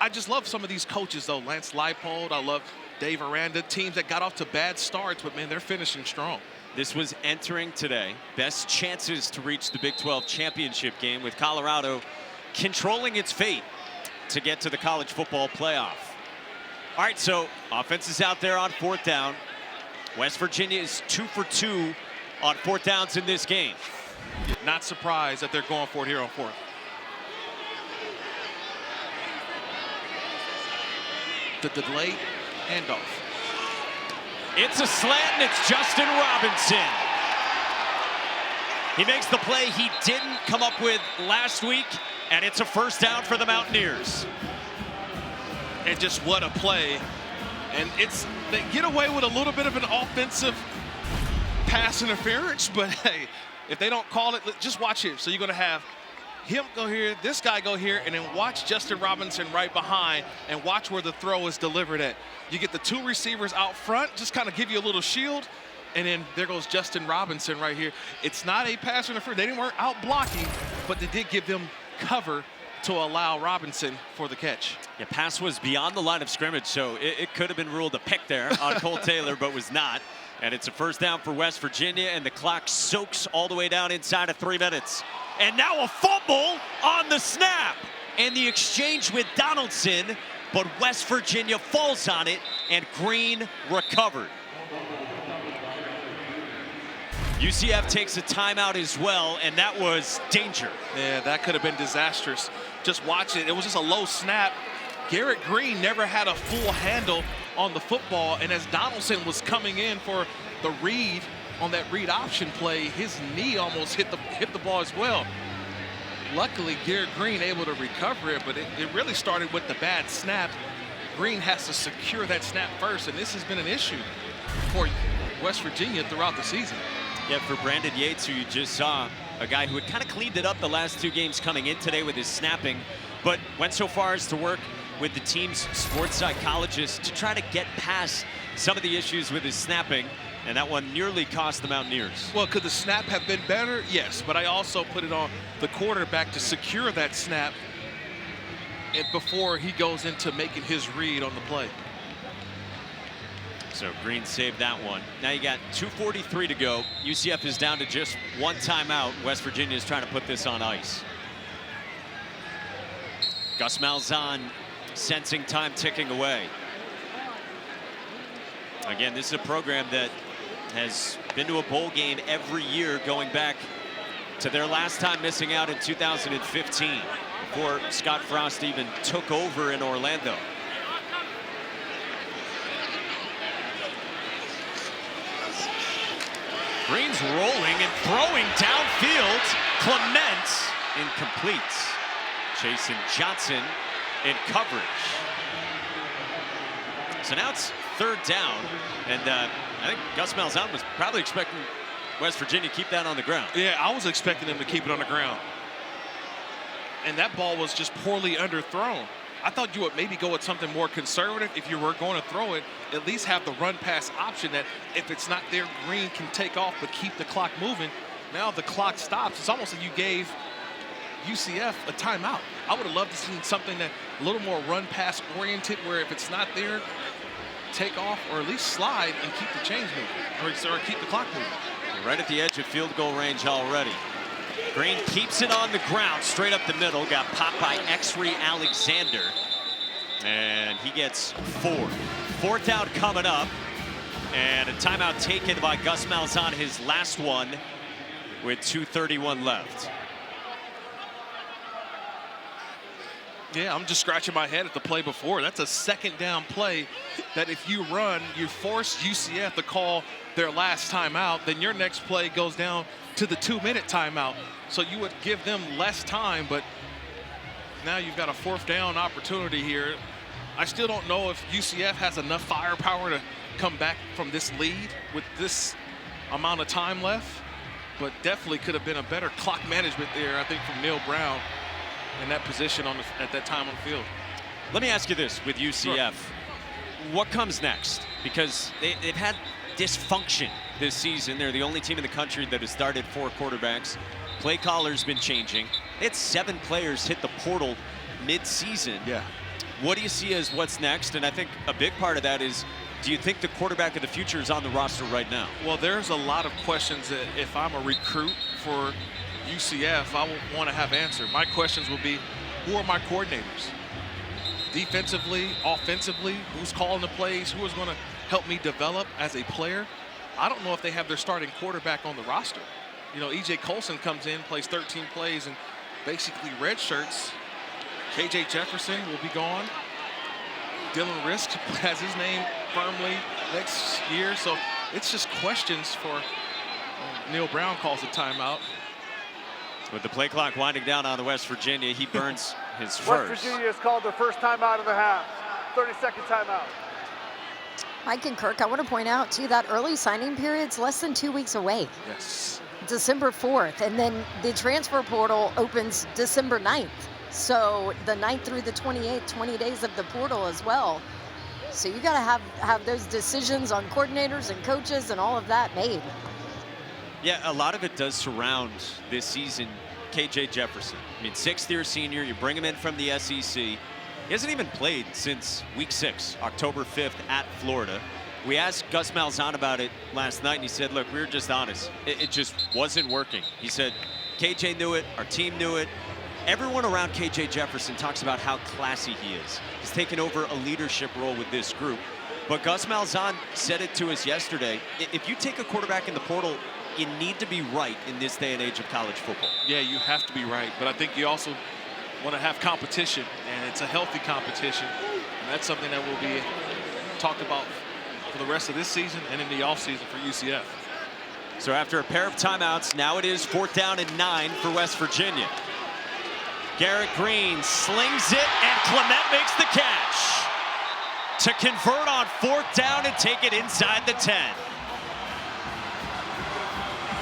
I just love some of these coaches, though. Lance Leipold, I love Dave Aranda, teams that got off to bad starts, but, man, they're finishing strong. This was entering today. Best chances to reach the Big 12 championship game, with Colorado controlling its fate to get to the college football playoff. All right, so offense is out there on 4th down. West Virginia is 2 for 2 on 4th downs in this game. Not surprised that they're going for it here on 4th. The delayed handoff. It's a slant, and it's Justin Robinson. He makes the play he didn't come up with last week, and it's a first down for the Mountaineers. And just what a play. And they get away with a little bit of an offensive pass interference, but hey, if they don't call it, just watch here. So you're going to have him go here, this guy go here, and then watch Justin Robinson right behind and watch where the throw is delivered at. You get the two receivers out front, just kind of give you a little shield, and then there goes Justin Robinson right here. It's not a pass interference. They weren't out blocking, but they did give them cover to allow Robinson for the catch. Yeah, pass was beyond the line of scrimmage, so it could have been ruled a pick there on Cole Taylor, but was not. And it's a first down for West Virginia, and the clock soaks all the way down inside of 3 minutes. And now a fumble on the snap. And the exchange with Donaldson, but West Virginia falls on it, and Green recovered. UCF takes a timeout as well, and that was danger. Yeah, that could have been disastrous. Just watch it. It was just a low snap. Garrett Green never had a full handle on the football, and as Donaldson was coming in for the read on that read option play, his knee almost hit the ball as well. Luckily, Garrett Green able to recover it, but it really started with the bad snap. Green has to secure that snap first, and this has been an issue for West Virginia throughout the season. Yeah, for Brandon Yates, who you just saw, a guy who had kind of cleaned it up the last 2 games coming in today with his snapping, but went so far as to work with the team's sports psychologist to try to get past some of the issues with his snapping, and that one nearly cost the Mountaineers. Well, could the snap have been better? Yes, but I also put it on the quarterback to secure that snap before he goes into making his read on the play. So Green saved that one. Now you got 2:43 to go. UCF is down to just 1 timeout. West Virginia is trying to put this on ice. Gus Malzahn sensing time ticking away. Again, this is a program that has been to a bowl game every year going back to their last time missing out in 2015 before Scott Frost even took over in Orlando. Green's rolling and throwing downfield. Clement incompletes. Jason Johnson in coverage. So now it's 3rd down, and I think Gus Malzahn was probably expecting West Virginia to keep that on the ground. Yeah, I was expecting them to keep it on the ground. And that ball was just poorly underthrown. I thought you would maybe go with something more conservative. If you were going to throw it, at least have the run pass option that if it's not there, Green can take off but keep the clock moving. Now the clock stops. It's almost like you gave UCF a timeout. I would have loved to see something that a little more run pass oriented, where if it's not there, take off or at least slide and keep the chains moving, or keep the clock moving. Right at the edge of field goal range already. Green keeps it on the ground, straight up the middle. Got popped by Exree Alexander. And he gets 4. 4th down coming up. And a timeout taken by Gus Malzahn, his last one, with 2:31 left. Yeah, I'm just scratching my head at the play before. That's a 2nd down play that if you run, you force UCF to call their last timeout, then your next play goes down to the 2-minute timeout. So you would give them less time, but now you've got a 4th down opportunity here. I still don't know if UCF has enough firepower to come back from this lead with this amount of time left, but definitely could have been a better clock management there, I think, from Neil Brown in that position at that time on the field. Let me ask you this with UCF. Sure. What comes next? Because they've had dysfunction this season. They're the only team in the country that has started 4 quarterbacks. Play caller's been changing. They had 7 players hit the portal mid-season. Yeah. What do you see as what's next? And I think a big part of that is, do you think the quarterback of the future is on the roster right now? Well, there's a lot of questions that if I'm a recruit for UCF, I will want to have answered. My questions will be, who are my coordinators? Defensively, offensively, who's calling the plays? Who is going to help me develop as a player? I don't know if they have their starting quarterback on the roster. You know, E.J. Colson comes in, plays 13 plays, and basically redshirts. K.J. Jefferson will be gone. Dylan Rizk has his name firmly next year. So it's just questions for Neil Brown calls a timeout. With the play clock winding down on the West Virginia, he burns his first. West Virginia has called their first timeout of the half. 30-second timeout. Mike and Kirk, I want to point out, too, that early signing period's less than 2 weeks away. Yes. December 4th, and then the transfer portal opens December 9th. So the 9th through the 28th, 20 days of the portal as well. So you got to have those decisions on coordinators and coaches and all of that made. Yeah, a lot of it does surround this season KJ Jefferson. I mean, 6th-year senior, you bring him in from the SEC. He hasn't even played since week 6, October 5th at Florida. We asked Gus Malzahn about it last night, and he said, look, we were just honest. It just wasn't working. He said, KJ knew it, our team knew it. Everyone around KJ Jefferson talks about how classy he is. He's taken over a leadership role with this group. But Gus Malzahn said it to us yesterday. If you take a quarterback in the portal, you need to be right in this day and age of college football. Yeah, you have to be right. But I think you also want to have competition, and it's a healthy competition. And that's something that will be talked about for the rest of this season and in the offseason for UCF. So after a pair of timeouts, now it is 4th down and 9 for West Virginia. Garrett Green slings it, and Clement makes the catch to convert on 4th down and take it inside the 10.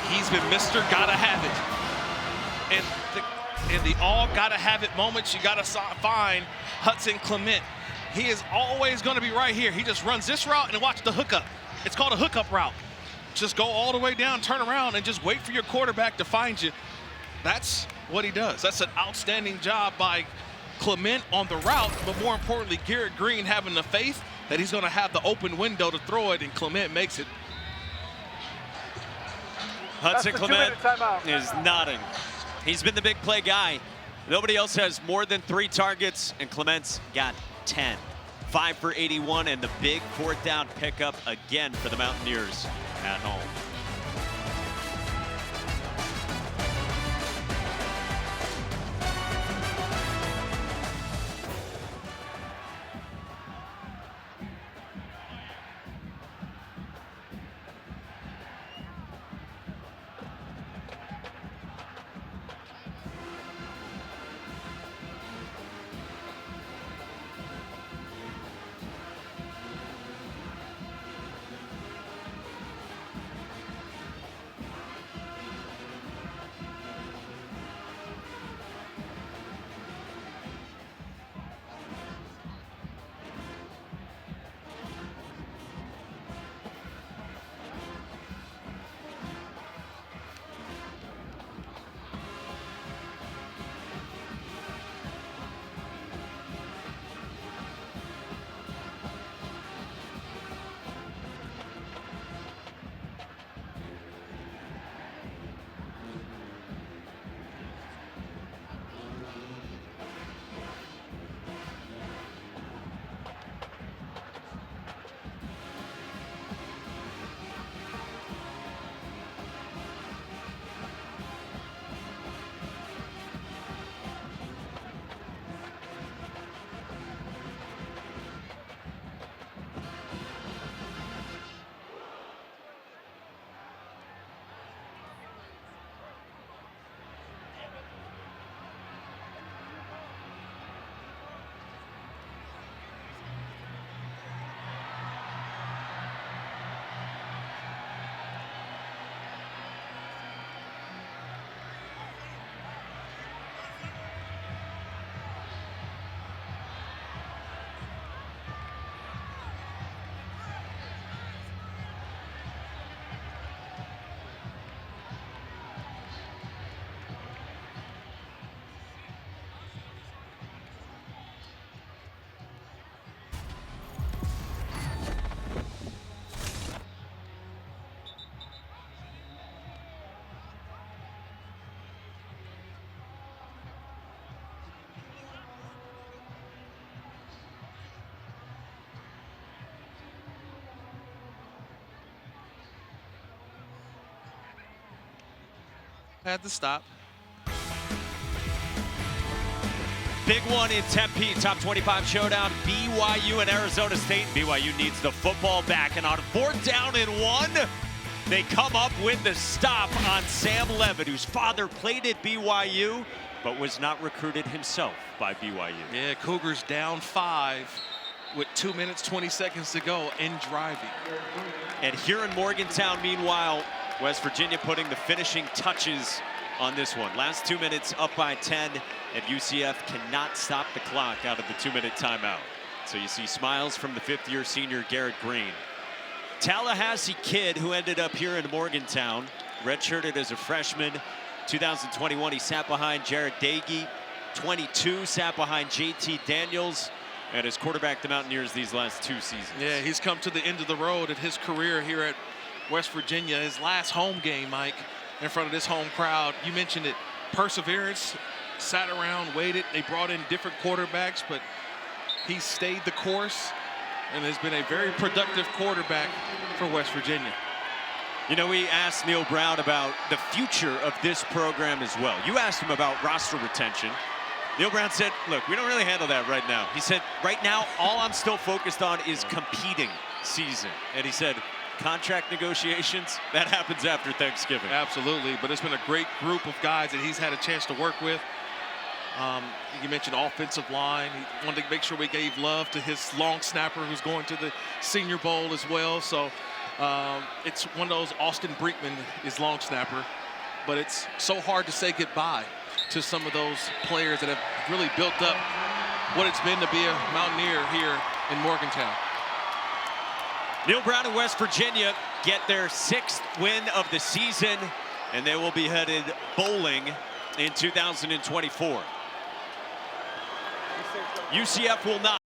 He's been Mr. Gotta Have It. And in the all gotta have it moments, you gotta find Hudson Clement. He is always going to be right here. He just runs this route and watch the hookup. It's called a hookup route. Just go all the way down, turn around, and just wait for your quarterback to find you. That's what he does. That's an outstanding job by Clement on the route, but more importantly, Garrett Green having the faith that he's going to have the open window to throw it, and Clement makes it. Hudson Clement is nodding. He's been the big play guy. Nobody else has more than 3 targets, and Clement's got 10. 5 for 81, and the big 4th down pickup again for the Mountaineers at home. Had to stop. Big one in Tempe, top 25 showdown, BYU and Arizona State. BYU needs the football back, and on 4th down and 1, they come up with the stop on Sam Levitt, whose father played at BYU, but was not recruited himself by BYU. Yeah, Cougars down 5 with 2 minutes, 20 seconds to go and driving. And here in Morgantown, meanwhile, West Virginia putting the finishing touches on this one. Last 2 minutes up by 10, and UCF cannot stop the clock out of the 2-minute timeout. So you see smiles from the 5th-year senior Garrett Green. Tallahassee kid who ended up here in Morgantown, redshirted as a freshman. 2021, he sat behind Jared Dagey. 22, sat behind JT Daniels. And his quarterback the Mountaineers these last 2 seasons. Yeah, he's come to the end of the road in his career here at West Virginia. His last home game, Mike, in front of this home crowd. You mentioned it, perseverance, sat around, waited. They brought in different quarterbacks, but he stayed the course and has been a very productive quarterback for West Virginia. You know, we asked Neil Brown about the future of this program as well. You asked him about roster retention. Neil Brown said, look, we don't really handle that right now. He said, right now, all I'm still focused on is competing season. And he said, contract negotiations, that happens after Thanksgiving. Absolutely, but it's been a great group of guys that he's had a chance to work with. You mentioned offensive line. He wanted to make sure we gave love to his long snapper who's going to the Senior Bowl as well. So it's one of those, Austin Brinkman is long snapper, but it's so hard to say goodbye to some of those players that have really built up what it's been to be a Mountaineer here in Morgantown. Neil Brown and West Virginia get their 6th win of the season, and they will be headed bowling in 2024. UCF will not.